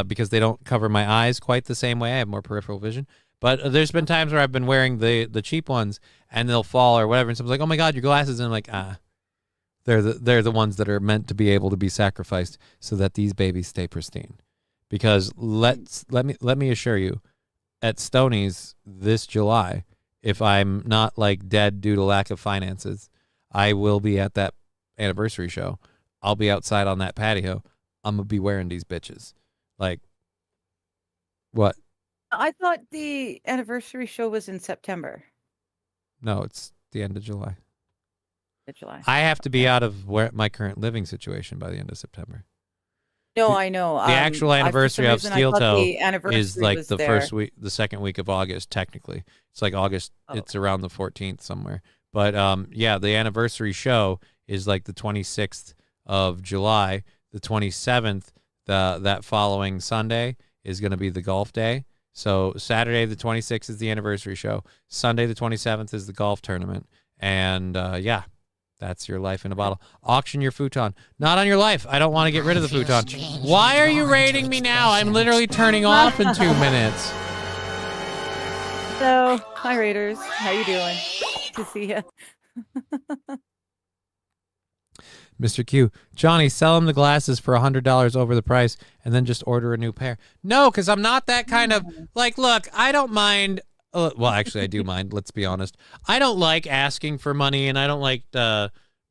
because they don't cover my eyes quite the same way, I have more peripheral vision. But there's been times where I've been wearing the cheap ones and they'll fall or whatever. And someone's like, oh my God, your glasses. And I'm like, they're the ones that are meant to be able to be sacrificed so that these babies stay pristine. Because let me assure you, at Stoney's this July, if I'm not dead due to lack of finances, I will be at that anniversary show. I'll be outside on that patio. I'm gonna be wearing these bitches. What? I thought the anniversary show was in September. No, it's the end of July. July. I have to be out of my current living situation by the end of September. No, I know. The actual anniversary of Steel Toe is the there. first week, the second week of August, technically. It's August. Oh. It's around the 14th somewhere. But yeah, the anniversary show is the 26th of July. The 27th, that following Sunday, is going to be the golf day. So Saturday the 26th is the anniversary show. Sunday the 27th is the golf tournament. And yeah. That's your life in a bottle. Auction your futon. Not on your life. I don't want to get rid of the futon. Why are you rating me now? I'm literally turning off in 2 minutes. So, hi Raiders. How you doing? Good to see you. Mr. Q. Johnny, sell him the glasses for $100 over the price and then just order a new pair. No, because I'm not that kind of... look, I don't mind... well, actually, I do mind. Let's be honest. I don't like asking for money, and I don't like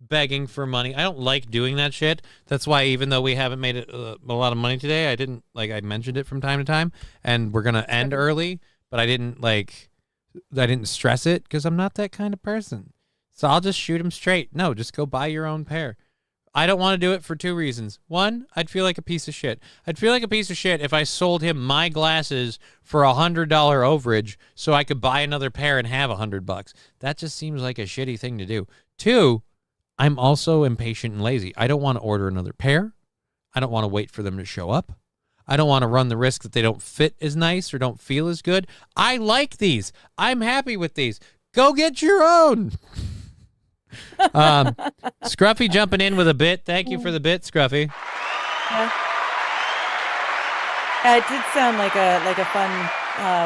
begging for money. I don't like doing that shit. That's why, even though we haven't made it a lot of money today, I didn't I mentioned it from time to time, and we're gonna end early. But I didn't stress it because I'm not that kind of person. So I'll just shoot him straight. No, just go buy your own pair. I don't want to do it for two reasons. One, I'd feel like a piece of shit. I'd feel like a piece of shit if I sold him my glasses for $100 overage so I could buy another pair and have $100. That just seems like a shitty thing to do. Two, I'm also impatient and lazy. I don't want to order another pair. I don't want to wait for them to show up. I don't want to run the risk that they don't fit as nice or don't feel as good. I like these. I'm happy with these. Go get your own. Scruffy jumping in with a bit. Thank you for the bit, Scruffy. Yeah, it did sound like a fun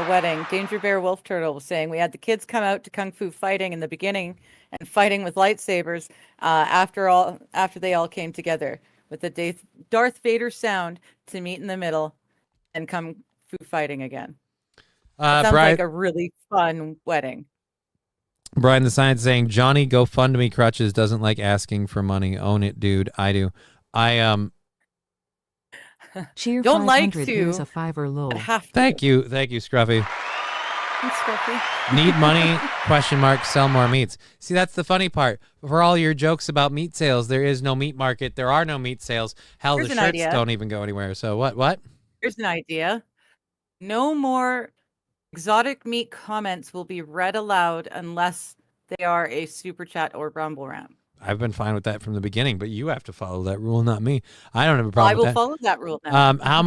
wedding. Danger Bear Wolf Turtle was saying we had the kids come out to kung fu fighting in the beginning and fighting with lightsabers after they all came together with the Darth Vader sound to meet in the middle and kung fu fighting again. Sounds like a really fun wedding. Brian the Science saying Johnny GoFundMe-krutches doesn't like asking for money. Own it, dude. I do. Cheer don't like 500, to. Here's a $5 low. Thank you, Scruffy. Thanks, Scruffy. Need money? ? Sell more meats. See, that's the funny part. For all your jokes about meat sales, there is no meat market. There are no meat sales. Hell, Here's the an shirts idea. don't even go anywhere. So what? Here's an idea. No more exotic meat comments will be read aloud unless they are a super chat or Rumble Rant. I've been fine with that from the beginning, but you have to follow that rule, not me. I don't have a problem I will with that. follow that rule now. How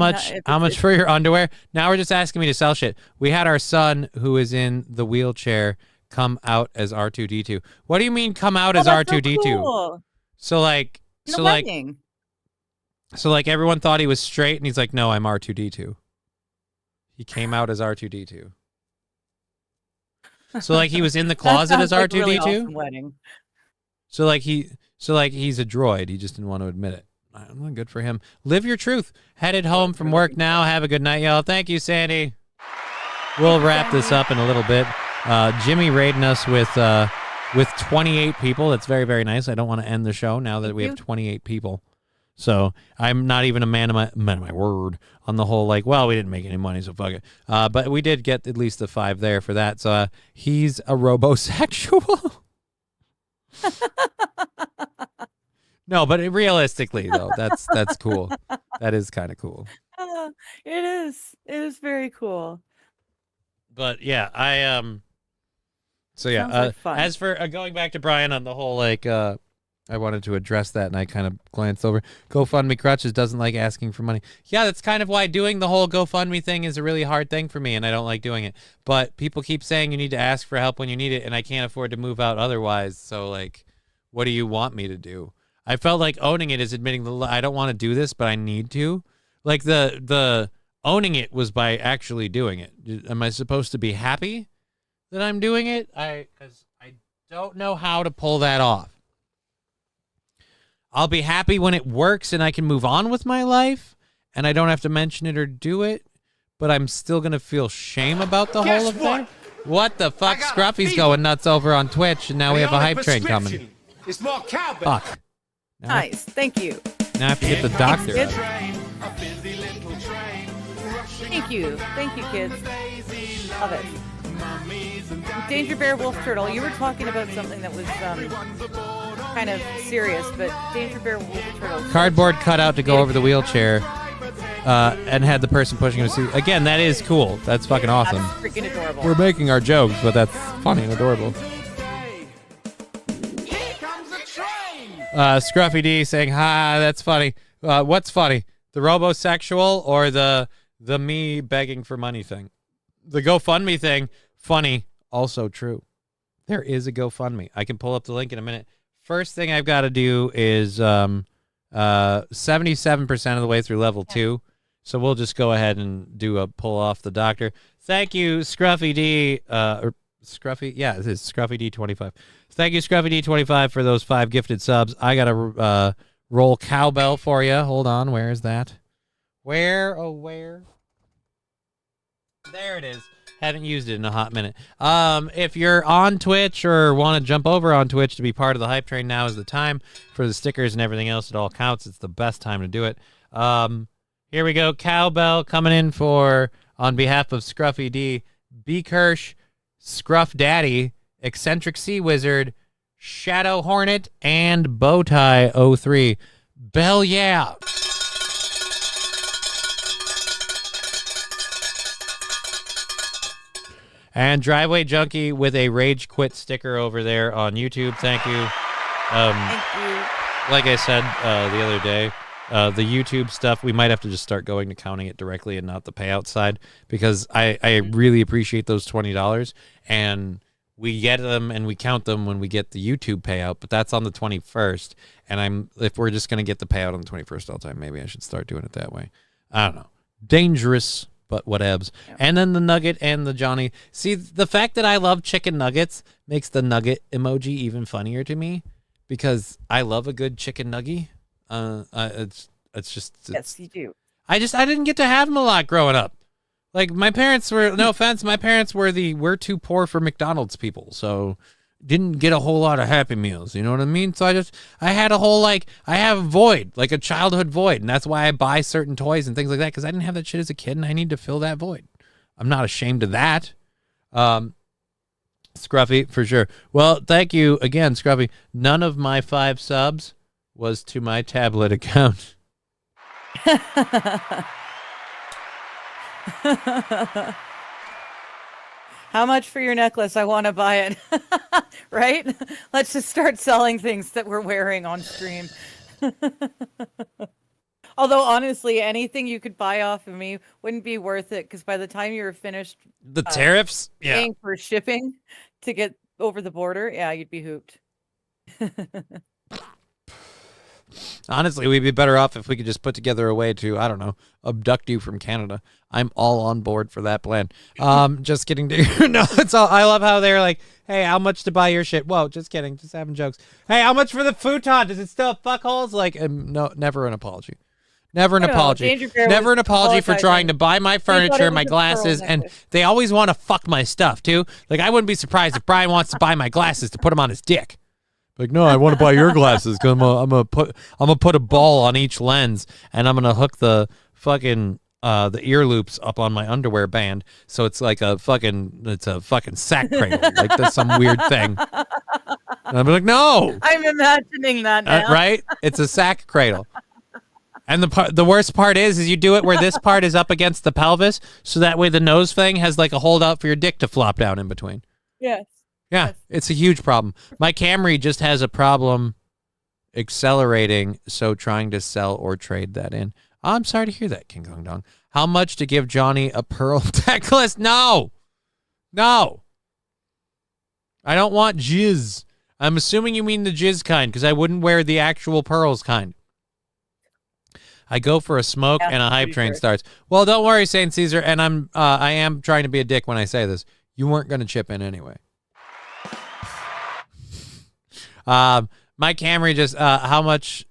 much for your underwear? Now we're just asking me to sell shit. We had our son, who is in the wheelchair, come out as R2-D2. What do you mean come out as R2-D2? So cool. So like everyone thought he was straight, and he's like, no, I'm R2-D2. He came out as R2-D2. So like he was in the closet as R2-D2. Really awesome wedding. So he's a droid. He just didn't want to admit it. Well, good for him. Live your truth. Headed home from work now. Have a good night, y'all. Thank you, Sandy. We'll wrap this up in a little bit. Jimmy raiding us with 28 people. That's very, very nice. I don't want to end the show now that we have 28 people. So I'm not even a man of my word on the whole, like, well, we didn't make any money, so fuck it. But we did get at least the 5 there for that. So he's a robosexual. No, but realistically, though, that's cool. That is kind of cool. It is very cool. But yeah, So yeah, like fun. As for going back to Brian on the whole, like, I wanted to address that, and I kind of glanced over. GoFundMe-krutches doesn't like asking for money. Yeah, that's kind of why doing the whole GoFundMe thing is a really hard thing for me, and I don't like doing it. But people keep saying you need to ask for help when you need it, and I can't afford to move out otherwise. So, like, what do you want me to do? I felt like owning it is admitting I don't want to do this, but I need to. Like, the owning it was by actually doing it. Am I supposed to be happy that I'm doing it? Because I don't know how to pull that off. I'll be happy when it works and I can move on with my life and I don't have to mention it or do it, but I'm still going to feel shame about the whole affair. What the fuck? Scruffy's going nuts over on Twitch, and now we have a hype train coming. It's more cowbell. Fuck. Nice. Thank you. Now I have to get the doctor. Thank you. Thank you, kids. Love it. Danger Bear Wolf Turtle, you were talking about something that was kind of serious, but Danger Bear Wolf Turtle. Cardboard cutout to go over the wheelchair, and had the person pushing him to see. Again, that is cool. That's fucking awesome. That's freaking adorable. We're making our jokes, but that's funny and adorable. Scruffy D saying, "Ha, that's funny." What's funny? The robosexual or the me begging for money thing? The GoFundMe thing, funny, also true. There is a GoFundMe. I can pull up the link in a minute. First thing I've got to do is 77% of the way through level 2. So we'll just go ahead and do a pull off the doctor. Thank you, Scruffy D. Or Scruffy? Yeah, it is Scruffy D25. Thank you, Scruffy D25, for those 5 gifted subs. I got to roll cowbell for you. Hold on. Where is that? Where? Oh, where? There it is. Haven't used it in a hot minute. If you're on Twitch or want to jump over on Twitch to be part of the hype train, now is the time. For the stickers and everything else, it all counts. It's the best time to do it. Here we go. Cowbell coming in on behalf of Scruffy D, B. Kirsch, Scruff Daddy, Eccentric Sea Wizard, Shadow Hornet, and Bowtie 03. Bell yeah. And Driveway Junkie with a Rage Quit sticker over there on YouTube. Thank you. Thank you. Like I said the other day, the YouTube stuff, we might have to just start going to counting it directly and not the payout side, because I really appreciate those $20, and we get them and we count them when we get the YouTube payout, but that's on the 21st. And if we're just going to get the payout on the 21st all the time, maybe I should start doing it that way. I don't know. dangerous, but whatevs. Yeah. And then the nugget and the Johnny. See, the fact that I love chicken nuggets makes the nugget emoji even funnier to me because I love a good chicken nugget. It's yes, you do. I didn't get to have them a lot growing up. Like my parents were, no offense, my parents were we're too poor for McDonald's people, so didn't get a whole lot of Happy Meals. You know what I mean? So I had a whole I have a void, like a childhood void, and that's why I buy certain toys and things like that because I didn't have that shit as a kid, and I need to fill that void. I'm not ashamed of that. Scruffy for sure. Well, thank you again, Scruffy. None of my 5 subs was to my tablet account. How much for your necklace? I want to buy it. Right? Let's just start selling things that we're wearing on stream. Although, honestly, anything you could buy off of me wouldn't be worth it because by the time you were finished the tariffs, paying for shipping to get over the border, yeah, you'd be hooped. Honestly, we'd be better off if we could just put together a way to, I don't know, abduct you from Canada. I'm all on board for that plan. Just kidding. No, it's all. I love how they're like, hey, how much to buy your shit? Whoa, just kidding. Just having jokes. Hey, how much for the futon? Does it still have fuckholes? Like, no, never an apology. Never an apology. Never an apology for trying to buy my furniture, my glasses, and they always want to fuck my stuff, too. Like, I wouldn't be surprised if Brian wants to buy my glasses to put them on his dick. Like, no, I want to buy your glasses because I'm gonna put a ball on each lens, and I'm gonna hook the fucking the ear loops up on my underwear band, so it's like a fucking sack cradle, like that's some weird thing. And I'm like, no, I'm imagining that now. Right? It's a sack cradle. And the worst part is you do it where this part is up against the pelvis, so that way the nose thing has like a holdout for your dick to flop down in between. Yes. Yeah, yes. It's a huge problem. My Camry just has a problem accelerating, so trying to sell or trade that in. I'm sorry to hear that, King Kong Dong. How much to give Johnny a pearl necklace? No. I don't want jizz. I'm assuming you mean the jizz kind, because I wouldn't wear the actual pearls kind. I go for a smoke and a hype train starts. Well, don't worry, Saint Caesar, and I am trying to be a dick when I say this. You weren't going to chip in anyway. My Camry just how much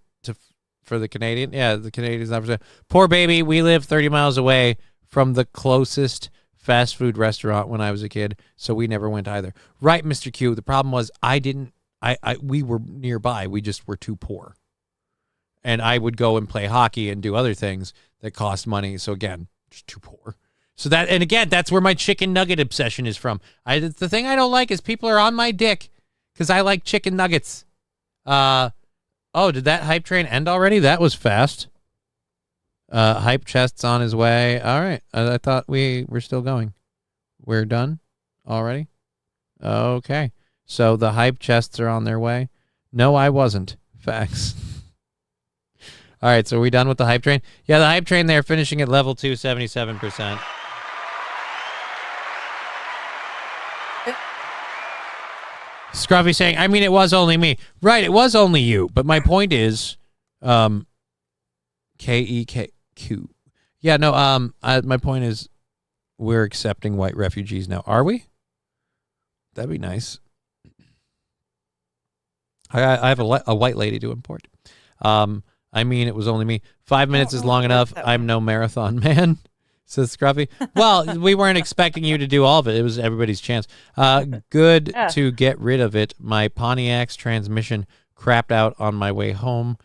for the Canadian? Yeah, the Canadian's 9%. Poor baby, we live 30 miles away from the closest fast food restaurant when I was a kid, so we never went either. Right, Mr. Q. The problem was we were nearby. We just were too poor. And I would go and play hockey and do other things that cost money. So again, just too poor. So that's where my chicken nugget obsession is from. The thing I don't like is people are on my dick because I like chicken nuggets. Did that hype train end already? That was fast. Hype chest's on his way. All right. I thought we were still going. We're done already? Okay. So the hype chests are on their way? No, I wasn't. Facts. All right, so are we done with the hype train? Yeah, the hype train, they're finishing at level 2, 77%. Scruffy saying, I mean, it was only me. Right, it was only you. But my point is, K-E-K-Q. Yeah, no, my point is we're accepting white refugees now. Are we? That'd be nice. I have a white lady to import. I mean, it was only me. 5 minutes is long enough. I'm no marathon man, says Scruffy. Well, we weren't expecting you to do all of it. It was everybody's chance. Good to get rid of it. My Pontiac's transmission crapped out on my way home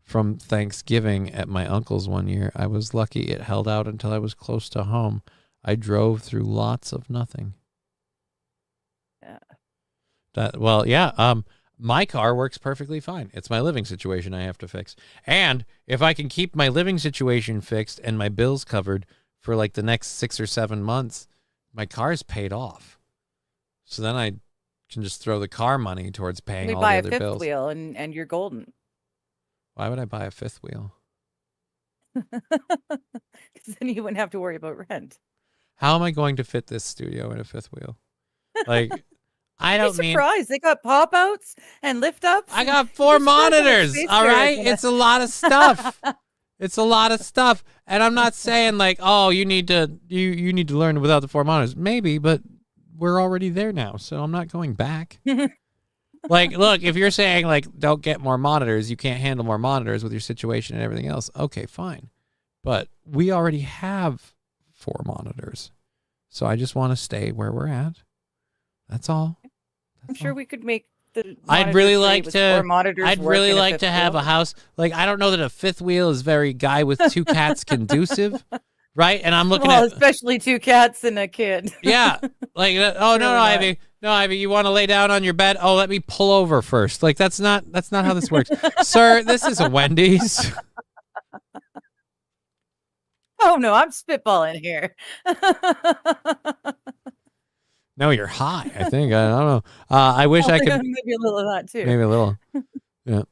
from Thanksgiving at my uncle's one year. I was lucky it held out until I was close to home. I drove through lots of nothing. Yeah. My car works perfectly fine. It's my living situation I have to fix. And if I can keep my living situation fixed and my bills covered for like the next 6 or 7 months, my car's paid off. So then I can just throw the car money towards paying all the other bills. Buy a fifth wheel and you're golden. Why would I buy a fifth wheel? Because then you wouldn't have to worry about rent. How am I going to fit this studio in a fifth wheel? Like... I don't mean. Surprised they got pop outs and lift ups. I got 4 monitors. All right, it's a lot of stuff. It's a lot of stuff. And I'm not saying like, oh, you need to learn without the 4 monitors. Maybe, but we're already there now, so I'm not going back. Like, look, if you're saying like don't get more monitors, you can't handle more monitors with your situation and everything else. Okay, fine. But we already have 4 monitors. So I just want to stay where we're at. That's all. I'm sure we could make the I'd really like with to 4 monitors I'd work really in like fifth to have wheel. a house. Like, I don't know that a 5th wheel is very guy with 2 cats conducive, right? And I'm looking Well, at especially 2 cats and a kid. yeah, like oh no, Really Ivy. No, Ivy, you want to lay down on your bed? Oh, let me pull over first. Like that's not how this works. Sir, this is a Wendy's. Oh no, I'm spitballing here. No, you're high, I think. I don't know. I wish I could maybe a little of that too. maybe a little. Yeah.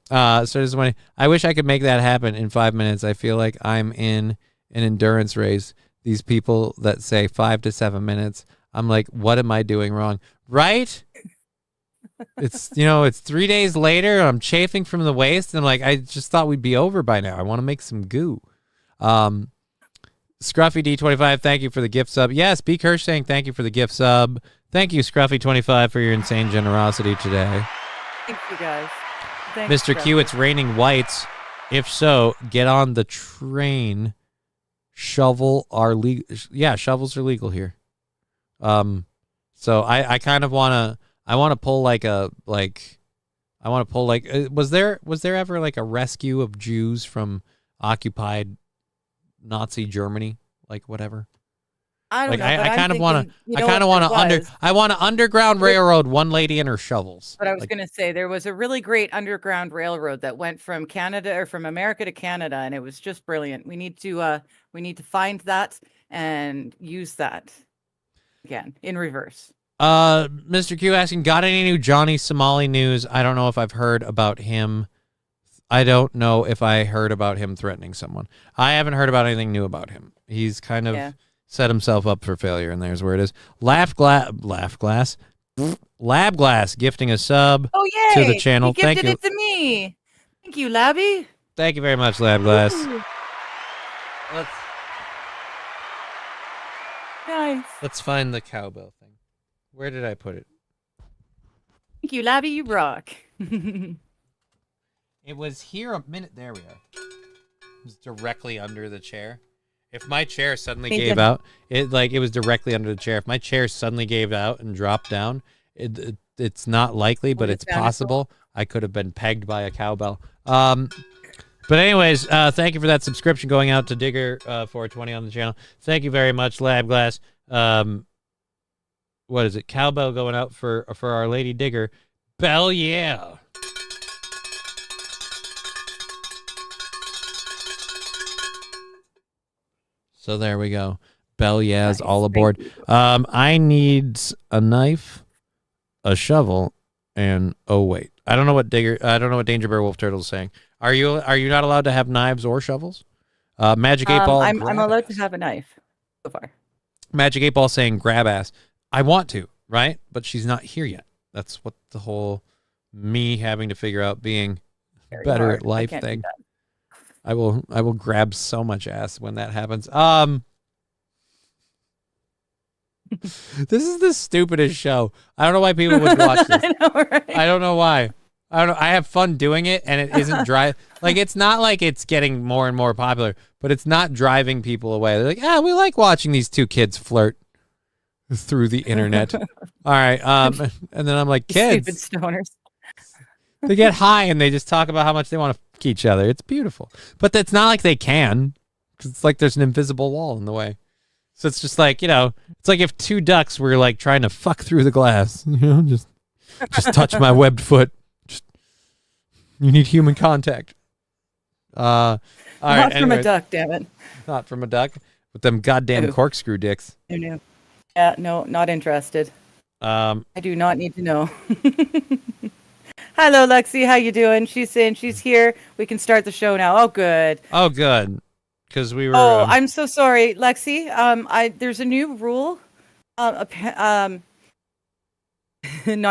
So this one, I wish I could make that happen in 5 minutes. I feel like I'm in an endurance race. These people that say 5 to 7 minutes, I'm like, what am I doing wrong? Right? It's it's 3 days later. I'm chafing from the waist, and like I just thought we'd be over by now. I want to make some goo. Scruffy D25, thank you for the gift sub. Yes, B Kirsch saying thank you for the gift sub. Thank you, Scruffy25, for your insane generosity today. Thank you guys. Thanks, Mr. Q, Scruffy. it's raining whites. If so, get on the train. Shovels are legal. Yeah, shovels are legal here. So I kind of want to pull was there ever like a rescue of Jews from occupied Nazi Germany, like whatever? I don't know. I kind of want to I want to underground railroad one lady and her shovels. But I was going to say there was a really great underground railroad that went from Canada or from America to Canada, and it was just brilliant. We need to find that and use that again in reverse. Mr. Q asking, got any new Johnny Somali news? I don't know if I've heard about him. I don't know if I heard about him threatening someone. I haven't heard about anything new about him. He's kind of set himself up for failure, and there's where it is. Lab Glass gifting a sub to the channel. He gifted it to me. Thank you, Labby. Thank you very much, Lab Glass. Let's find the cowbell thing. Where did I put it? Thank you, Labby. You rock. It was here a minute. There we are. It was directly under the chair. If my chair suddenly gave out, it was directly under the chair. If my chair suddenly gave out and dropped down, it's not likely, but it's possible. I could have been pegged by a cowbell. But anyways, thank you for that subscription going out to Digger 420 on the channel. Thank you very much, Lab Glass. What is it? Cowbell going out for Our Lady Digger. Bell, yeah. So there we go. Bell, yes, all aboard. I need a knife, a shovel, and oh wait, I don't know what Danger Bear Wolf Turtle is saying. Are you not allowed to have knives or shovels? Magic 8 Ball. I'm allowed to have a knife so far. Magic 8 Ball saying grab ass. I want to, right? But she's not here yet. That's what the whole me having to figure out being better at life thing. I will grab so much ass when that happens. This is the stupidest show. I don't know why people would watch this. I know, right? I don't know why. I don't know. I have fun doing it, and it isn't dry. Like, it's not like it's getting more and more popular, but it's not driving people away. They're like, we like watching these 2 kids flirt through the internet. All right. And then I'm like, kids. Stupid stoners. They get high and they just talk about how much they want to fuck each other. It's beautiful. But it's not like they can. It's like there's an invisible wall in the way. So it's just like, it's like if 2 ducks were like trying to fuck through the glass. Just touch my webbed foot. You need human contact. All right. Not from a duck, damn it. Not from a duck. With them goddamn corkscrew dicks. No. Yeah, no, not interested. I do not need to know. Hello, Lexi. How you doing? She's in. She's here. We can start the show now. Oh, good. Oh, good. Because we were. Oh, I'm so sorry, Lexi. There's a new rule. Not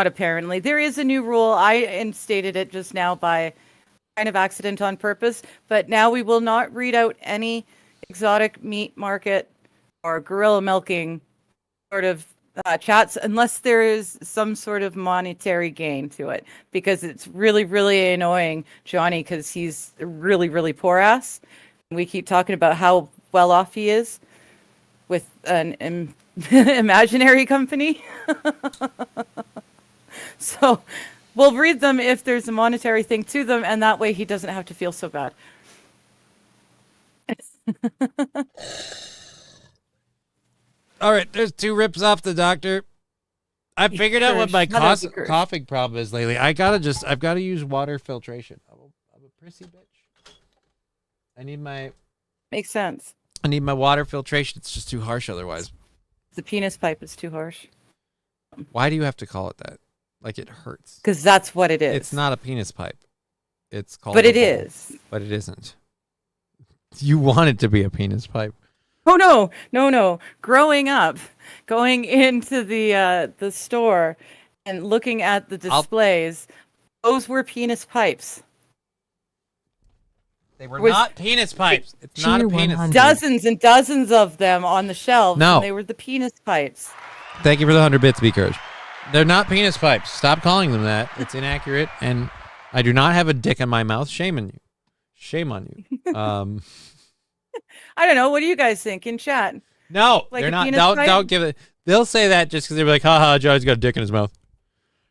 apparently. There is a new rule. I instated it just now by kind of accident on purpose. But now we will not read out any exotic meat market or gorilla milking sort of chats unless there is some sort of monetary gain to it, because it's really, really annoying Johnny because he's a really, really poor ass. We keep talking about how well off he is with an imaginary company. So we'll read them if there's a monetary thing to them, and that way he doesn't have to feel so bad. All right, there's 2 rips off the doctor. I figured out what my coughing problem is lately. I've got to use water filtration. I'm a prissy bitch. Makes sense. I need my water filtration. It's just too harsh otherwise. The penis pipe is too harsh. Why do you have to call it that? Like it hurts. Because that's what it is. It's not a penis pipe. It's called. But it is. But it isn't. You want it to be a penis pipe. Oh no. Growing up, going into the store and looking at the displays, those were penis pipes. They were not penis pipes. It's not a penis. 100. Dozens and dozens of them on the shelves. No. And they were the penis pipes. Thank you for the 100 bits, B. Courage. They're not penis pipes. Stop calling them that. It's inaccurate, and I do not have a dick in my mouth. Shame on you. Shame on you. I don't know. What do you guys think in chat? No, Like they're a not. penis pipe? Don't give it. They'll say that just because they're like, haha, Johnny's got a dick in his mouth.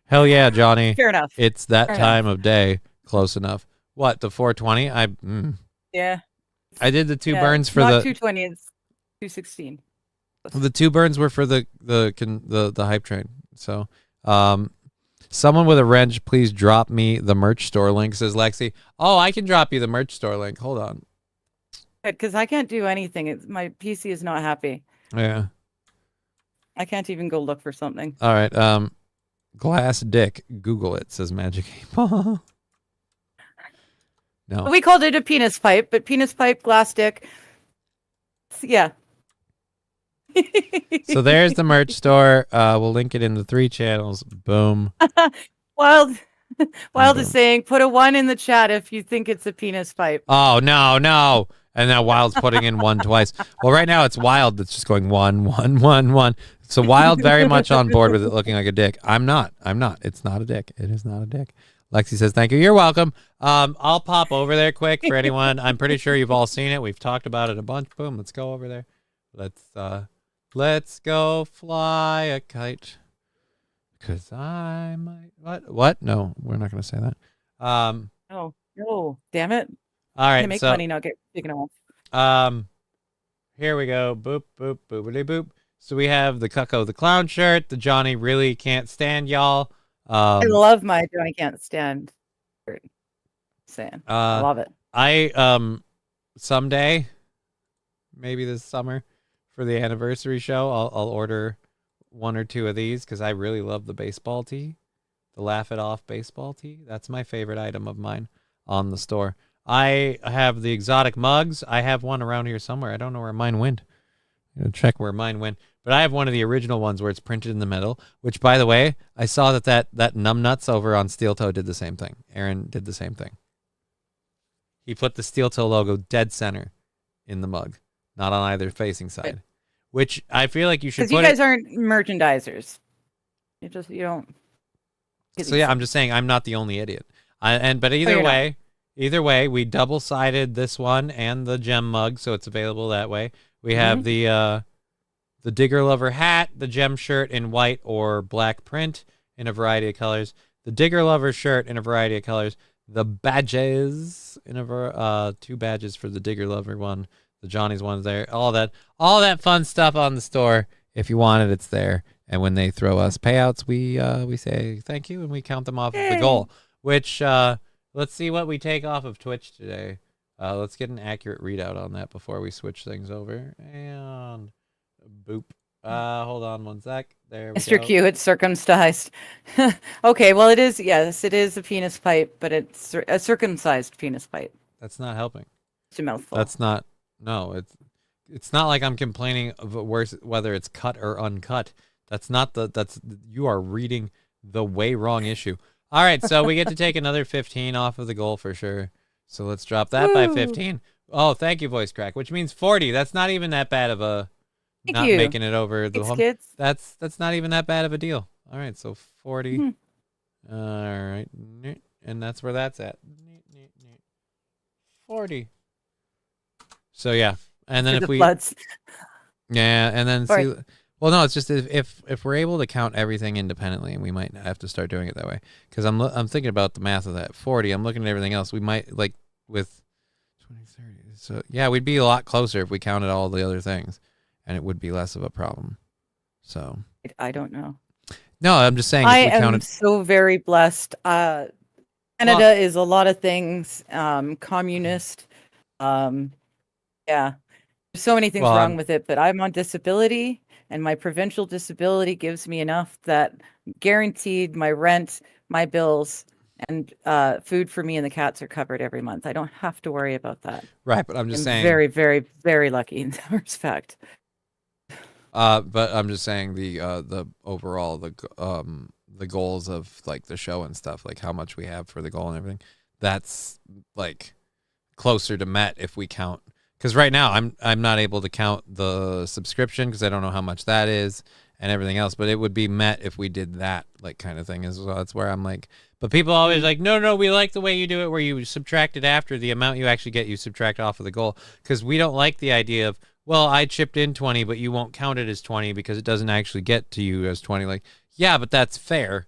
Hell yeah, Johnny. Fair enough. It's that Fair time of day. Close enough. What, the 420? Yeah. I did the 2 burns for not the 220. It's 216. The 2 burns were for the hype train. So, someone with a wrench, please drop me the merch store link, says Lexi. Oh, I can drop you the merch store link. Hold on. Because I can't do anything. My PC is not happy. Yeah. I can't even go look for something. All right. Glass dick. Google it, says Magic 8 No. We called it a penis pipe, but penis pipe, glass dick. Yeah. So there's the merch store. We'll link it in the 3 channels. Boom. Wild is saying, put a 1 in the chat if you think it's a penis pipe. Oh, no. And now Wild's putting in 1 twice. Well, right now it's Wild that's just going 1, 1, 1, 1. So Wild very much on board with it looking like a dick. I'm not. It's not a dick. It is not a dick. Lexi says, thank you. You're welcome. I'll pop over there quick for anyone. I'm pretty sure you've all seen it. We've talked about it a bunch. Boom. Let's go over there. Let's go fly a kite. Because I might. What? No, we're not going to say that. No. Damn it. All right. Can make money, not get taken off. Here we go. Boop, boop, boopity boop. So we have the Cucko the Clown shirt. The Johnny really can't stand y'all. I love my Johnny Can't Stand shirt. Saying. I love it. I someday, maybe this summer, for the anniversary show, I'll order 1 or 2 of these because I really love the baseball tee, the Laugh It Off baseball tee. That's my favorite item of mine on the store. I have the exotic mugs. I have one around here somewhere. I don't know where mine went. I'm gonna check where mine went. But I have one of the original ones where it's printed in the middle, which, by the way, I saw that numbnuts over on Steel Toe did the same thing. Aaron did the same thing. He put the Steel Toe logo dead center in the mug, not on either facing side, which I feel like you should put. Because you guys aren't merchandisers. You don't. So yeah, I'm just saying I'm not the only idiot. But either way, we double-sided this one and the gem mug, so it's available that way. We have the Digger Lover hat, the gem shirt in white or black print in a variety of colors, the Digger Lover shirt in a variety of colors, the badges in a 2 badges for the Digger Lover one, the Johnny's one's there, all that fun stuff on the store. If you want it, it's there. And when they throw us payouts, we say thank you and we count them off of the goal. Which let's see what we take off of Twitch today. Let's get an accurate readout on that before we switch things over. And boop. Hold on 1 sec. There we Mr. go. Q, it's circumcised. Okay, well, it is a penis pipe, but it's a circumcised penis pipe. That's not helping. It's a mouthful. That's not. No, it's not like I'm complaining of whether it's cut or uncut. You are reading the way wrong issue. All right, so we get to take another 15 off of the goal for sure. So let's drop that by 15. Oh, thank you, voice crack, which means 40. That's not even that bad of a not making it over the hump. Kids. That's not even that bad of a deal. All right, so 40. All right, and that's where that's at. 40. So yeah, and then if we yeah, and then see. Well, no, it's just if we're able to count everything independently, and we might have to start doing it that way. Because I'm thinking about the math of that 40. I'm looking at everything else. We might like with 20, 30. So yeah, we'd be a lot closer if we counted all the other things, and it would be less of a problem. So I don't know. No, I'm just saying. I am so very blessed. Canada is a lot of things. Communist. Yeah, there's so many things wrong with it, but I'm on disability. And my provincial disability gives me enough that guaranteed my rent, my bills, and food for me and the cats are covered every month. I don't have to worry about that. Right, but I'm just saying. Very, very, very lucky in that respect. But I'm just saying the overall the goals of like the show and stuff, like how much we have for the goal and everything, that's like closer to met if we count. Because right now I'm not able to count the subscription because I don't know how much that is and everything else. But it would be met if we did that like kind of thing as well. That's where I'm like, but people always like, no, we like the way you do it where you subtract it after the amount you actually get. You subtract off of the goal because we don't like the idea of, well, I chipped in 20, but you won't count it as 20 because it doesn't actually get to you as 20. Like, yeah, but that's fair.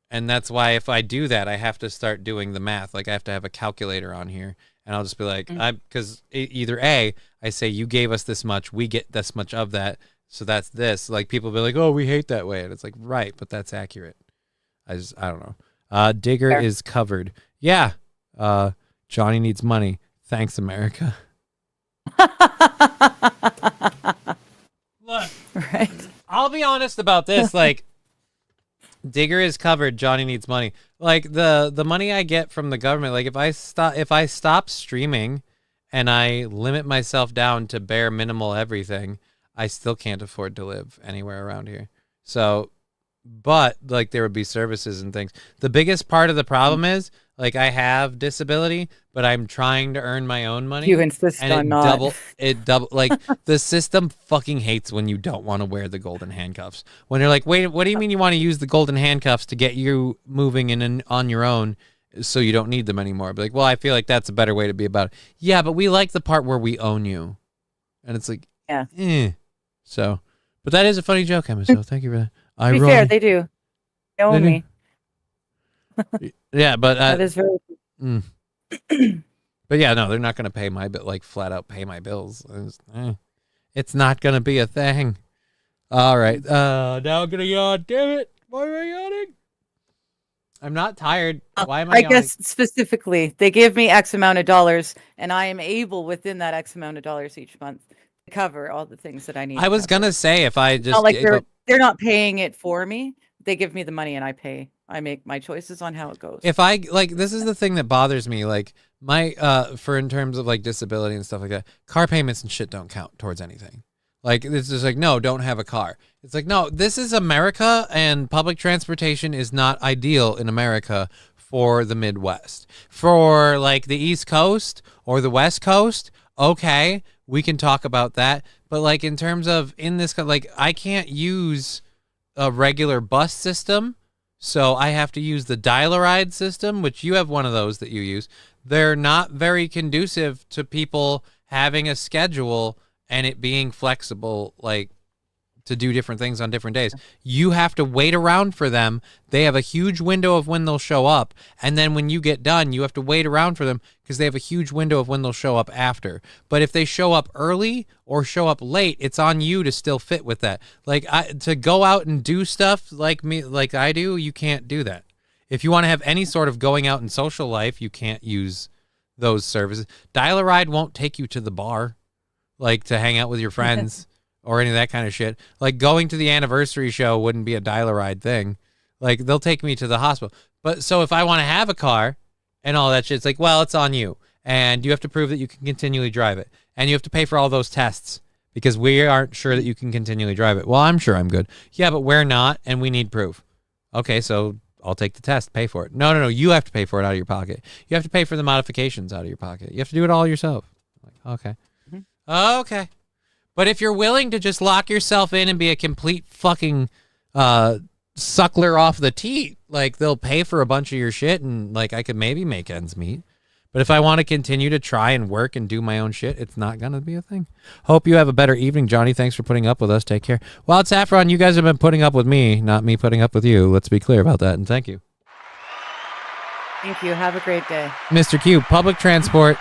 And that's why if I do that, I have to start doing the math. Like I have to have a calculator on here. And I'll just be like, because either A, I say you gave us this much, we get this much of that, so that's this. Like people be like, oh, we hate that way, and it's like, right, but that's accurate. I don't know. Digger is covered. Yeah. Johnny needs money. Thanks, America. Look, right. I'll be honest about this. Like, Digger is covered. Johnny needs money. Like the money I get from the government. Like if I stop streaming, and I limit myself down to bare minimal everything, I still can't afford to live anywhere around here. So, but like there would be services and things. The biggest part of the problem is like I have disability, but I'm trying to earn my own money. You insist and on not. Double like the system fucking hates when you don't want to wear the golden handcuffs. When you're like, wait, what do you mean you want to use the golden handcuffs to get you moving on your own so you don't need them anymore? But like, well, I feel like that's a better way to be about it. Yeah, but we like the part where we own you. And it's like, yeah. So, but that is a funny joke, Emma, so thank you for that. To be fair, they do. They own me. Yeah, but that is very. But yeah, no, they're not going to pay my bill, like flat out pay my bills. It's not going to be a thing. All right, now I'm gonna yawn. Damn it! Why am I yawning? I'm not tired. Why am I yawning? Guess specifically, they give me X amount of dollars, and I am able within that X amount of dollars each month to cover all the things that I need. I was gonna say if I just not like they're not paying it for me. They give me the money, and I pay. I make my choices on how it goes. If I like, this is the thing that bothers me. Like my for in terms of like disability and stuff like that, car payments and shit don't count towards anything. Like it's just like, no, don't have a car. It's like, no, this is America, and public transportation is not ideal in America for the Midwest. For like the East Coast or the West Coast, okay, we can talk about that. But like in terms of in this, like I can't use a regular bus system. So I have to use the dial-a-ride system, which you have one of those that you use. They're not very conducive to people having a schedule and it being flexible, like to do different things on different days. You have to wait around for them. They have a huge window of when they'll show up. And then when you get done, you have to wait around for them because they have a huge window of when they'll show up after. But if they show up early or show up late, it's on you to still fit with that. Like to go out and do stuff like me, like I do, you can't do that. If you want to have any sort of going out and social life, you can't use those services. Dial-a-ride won't take you to the bar, like to hang out with your friends. Or any of that kind of shit. Like going to the anniversary show wouldn't be a dial-a-ride thing. Like they'll take me to the hospital. But so if I want to have a car and all that shit, it's like, well, it's on you. And you have to prove that you can continually drive it. And you have to pay for all those tests because we aren't sure that you can continually drive it. Well, I'm sure I'm good. Yeah, but we're not, and we need proof. Okay, so I'll take the test, pay for it. No, you have to pay for it out of your pocket. You have to pay for the modifications out of your pocket. You have to do it all yourself. Like, okay. Okay. But if you're willing to just lock yourself in and be a complete fucking suckler off the teat, like they'll pay for a bunch of your shit and like I could maybe make ends meet. But if I want to continue to try and work and do my own shit, it's not going to be a thing. Hope you have a better evening, Johnny. Thanks for putting up with us. Take care. Well, it's Saffron. You guys have been putting up with me, not me putting up with you. Let's be clear about that. And thank you. Thank you. Have a great day. Mr. Q, public transport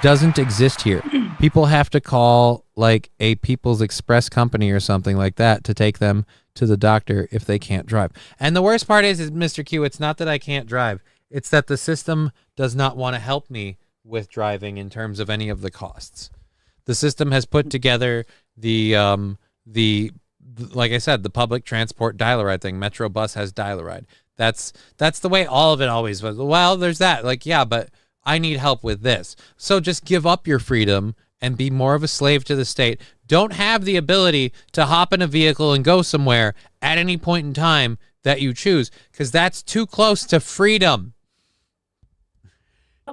doesn't exist here. People have to call like a People's Express company or something like that to take them to the doctor if they can't drive. And the worst part is Mr. Q, it's not that I can't drive. It's that the system does not want to help me with driving in terms of any of the costs. The system has put together the like I said, the public transport dial-a-ride thing. Metro Bus has dial-a-ride. That's the way all of it always was. Well, there's that. Like, yeah, but I need help with this. So just give up your freedom and be more of a slave to the state. Don't have the ability to hop in a vehicle and go somewhere at any point in time that you choose, because that's too close to freedom.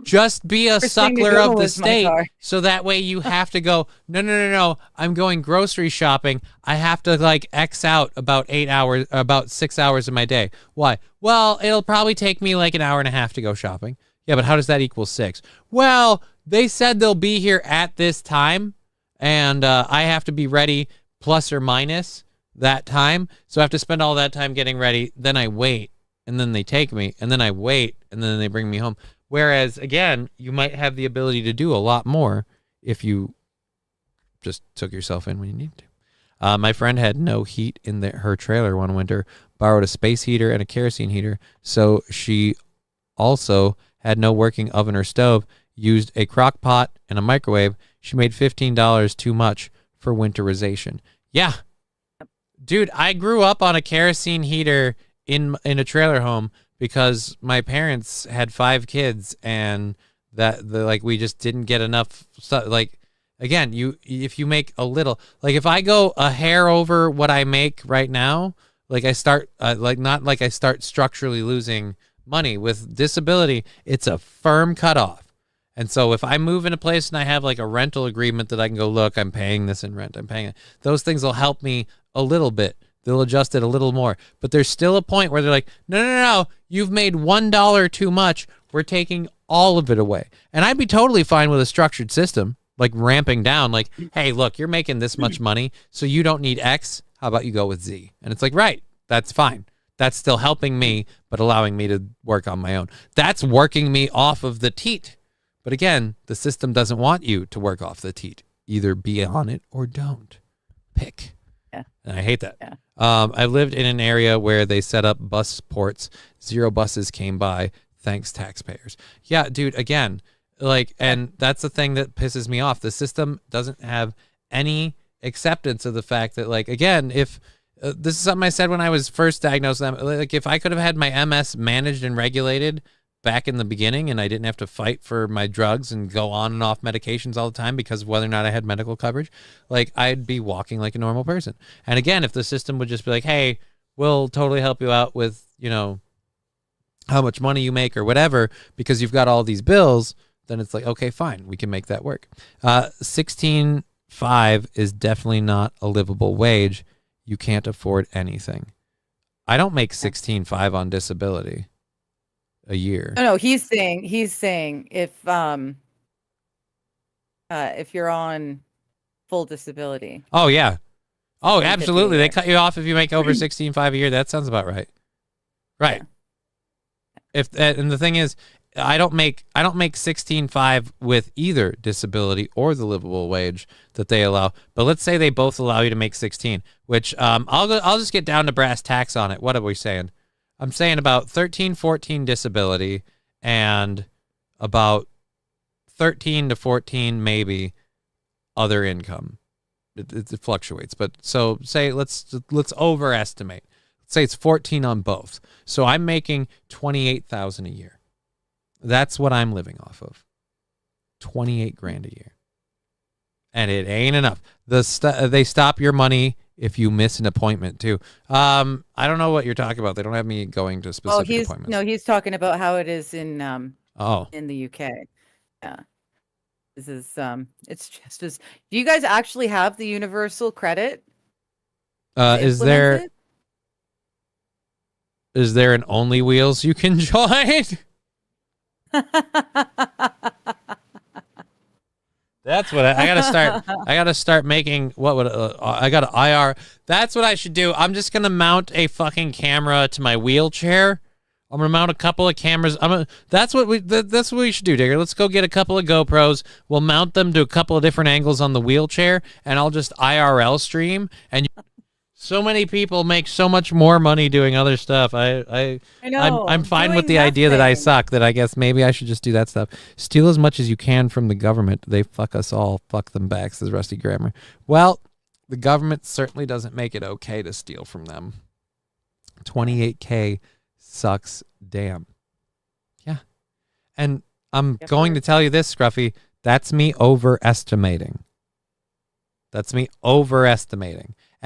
Just be a suckler of the state, so that way you have to go, no, I'm going grocery shopping. I have to like X out about 6 hours of my day. Why? Well, it'll probably take me like an hour and a half to go shopping. Yeah, but how does that equal 6? Well, they said they'll be here at this time, and I have to be ready plus or minus that time. So I have to spend all that time getting ready. Then I wait, and then they take me, and then I wait, and then they bring me home. Whereas, again, you might have the ability to do a lot more if you just took yourself in when you need to. My friend had no heat in her trailer one winter, borrowed a space heater and a kerosene heater, so she also had no working oven or stove, used a crock pot and a microwave. She made $15 too much for winterization. Yeah. Dude, I grew up on a kerosene heater in a trailer home because my parents had 5 kids and we just didn't get enough stuff. Like, again, if you make a little, like if I go a hair over what I make right now, like I start not like I start structurally losing money. With disability, it's a firm cutoff. And so if I move in a place and I have like a rental agreement that I can go, look, I'm paying this in rent, I'm paying it, those things will help me a little bit. They'll adjust it a little more. But there's still a point where they're like, no, you've made $1 too much. We're taking all of it away. And I'd be totally fine with a structured system, like ramping down, like, hey, look, you're making this much money, so you don't need X. How about you go with Z? And it's like, right, that's fine. That's still helping me, but allowing me to work on my own. That's working me off of the teat. But again, the system doesn't want you to work off the teat. Either be on it or don't. Pick. Yeah. And I hate that. Yeah. I lived in an area where they set up bus ports. 0 buses came by. Thanks, taxpayers. Yeah, dude, again, like, and that's the thing that pisses me off. The system doesn't have any acceptance of the fact that, like, again, if this is something I said when I was first diagnosed with them, like, if I could have had my MS managed and regulated back in the beginning and I didn't have to fight for my drugs and go on and off medications all the time because of whether or not I had medical coverage, like, I'd be walking like a normal person. And again, if the system would just be like, hey, we'll totally help you out with, you know, how much money you make or whatever, because you've got all these bills, then it's like, okay, fine, we can make that work. 16.5 is definitely not a livable wage. You can't afford anything. I don't make 16.5 on disability a year. No, he's saying if you're on full disability. Oh yeah. Oh, absolutely. They cut you off if you make over 16.5 a year. That sounds about right. Right. Yeah. And the thing is, I don't make 16.5 with either disability or the livable wage that they allow. But let's say they both allow you to make 16, which I'll just get down to brass tacks on it. What are we saying? I'm saying about 13, 14 disability and about 13 to 14 maybe other income. It fluctuates, but so say let's overestimate. Let's say it's 14 on both. So I'm making $28,000 a year. That's what I'm living off of. 28 grand a year. And it ain't enough. They stop your money if you miss an appointment too. I don't know what you're talking about. They don't have me going to specific appointments. He's talking about how it is in in the UK. Yeah. This is it's just as, do you guys actually have the universal credit? Is there an Only Wheels you can join? That's what I gotta start. I gotta start making. What would I got an IR? That's what I should do. I'm just gonna mount a fucking camera to my wheelchair. I'm gonna mount a couple of cameras. That's what we should do, Digger. Let's go get a couple of GoPros. We'll mount them to a couple of different angles on the wheelchair, and I'll just IRL stream. And so many people make so much more money doing other stuff. I know. I'm fine with the idea that I suck. That I guess maybe I should just do that stuff. Steal as much as you can from the government. They fuck us all. Fuck them back, says Rusty Grammar. Well, the government certainly doesn't make it okay to steal from them. 28K sucks. Damn. Yeah. And I'm going to tell you this, Scruffy. That's me overestimating.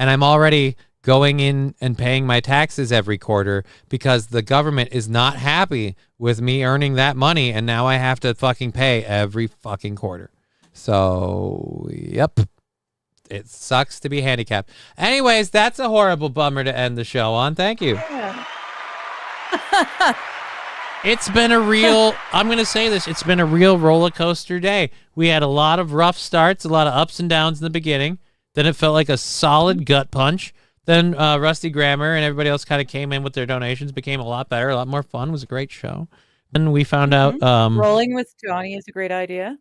And I'm already going in and paying my taxes every quarter because the government is not happy with me earning that money, and now I have to fucking pay every fucking quarter. So, yep. It sucks to be handicapped. Anyways, that's a horrible bummer to end the show on. Thank you. Yeah. It's been a real, I'm going to say this, it's been a real roller coaster day. We had a lot of rough starts, a lot of ups and downs in the beginning. Then it felt like a solid gut punch. Then Rusty Grammar and everybody else kind of came in with their donations, became a lot better, a lot more fun. It was a great show. And we found out... rolling with Johnny is a great idea.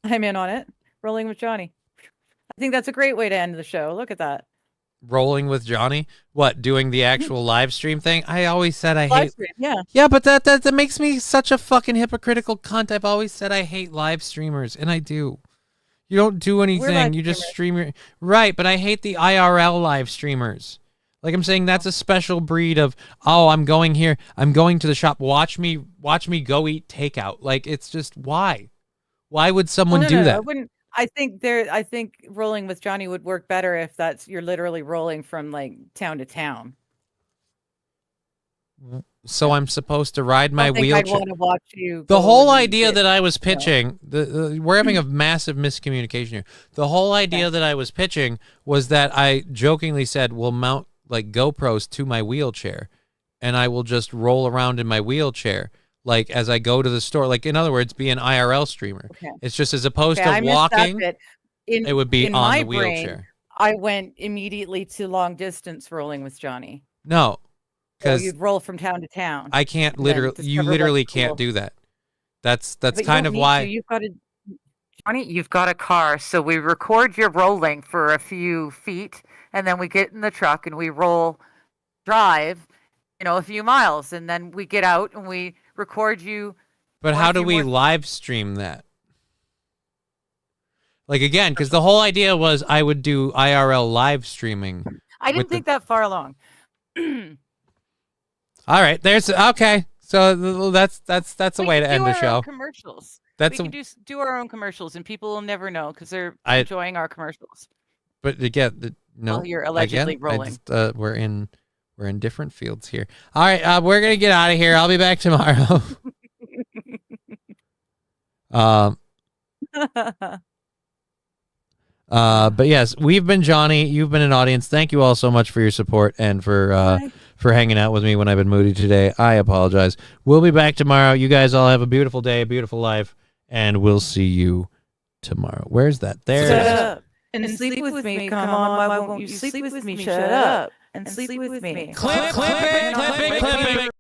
I'm in on it. Rolling with Johnny. I think that's a great way to end the show. Look at that. Rolling with Johnny? What, doing the actual live stream thing? I always said I hate... Stream, yeah. Yeah, but that makes me such a fucking hypocritical cunt. I've always said I hate live streamers, and I do. You don't do anything. You just stream your... Right, but I hate the IRL live streamers. Like I'm saying, that's a special breed of, oh, I'm going here. I'm going to the shop. Watch me go eat takeout. Like, it's just, why? Why would someone do that? I wouldn't. I think rolling with Johnny would work better if you're literally rolling from like town to town. So I'm supposed to ride my wheelchair. I'd want to watch you. The whole idea that I was pitching, we're having a massive miscommunication here. The whole idea that I was pitching was that I jokingly said, we'll mount like GoPros to my wheelchair, and I will just roll around in my wheelchair, like as I go to the store. Like, in other words, be an IRL streamer. Okay. It's just as opposed to walking, it would be on the wheelchair. I went immediately to long distance rolling with Johnny. No. Because you'd roll from town to town. I can't literally can't do that. That's kind of why. Johnny, you've got a car, so we record your rolling for a few feet, and then we get in the truck and we drive, a few miles, and then we get out and we record you. But how do we live stream that? Like, again, because the whole idea was I would do IRL live streaming. I didn't think that far along. All right, okay. So that's a way to end the show. Commercials. We can do our own commercials, and people will never know because they're enjoying our commercials. But again, no, well, you're allegedly rolling. We're in different fields here. All right, we're gonna get out of here. I'll be back tomorrow. But yes, we've been Johnny. You've been an audience. Thank you all so much for your support and for hanging out with me when I've been moody today. I apologize. We'll be back tomorrow. You guys all have a beautiful day, a beautiful life, and we'll see you tomorrow. Where's that? There. Shut up and sleep with me. Come on, why won't you sleep with me? Shut up and sleep with me. Clip it.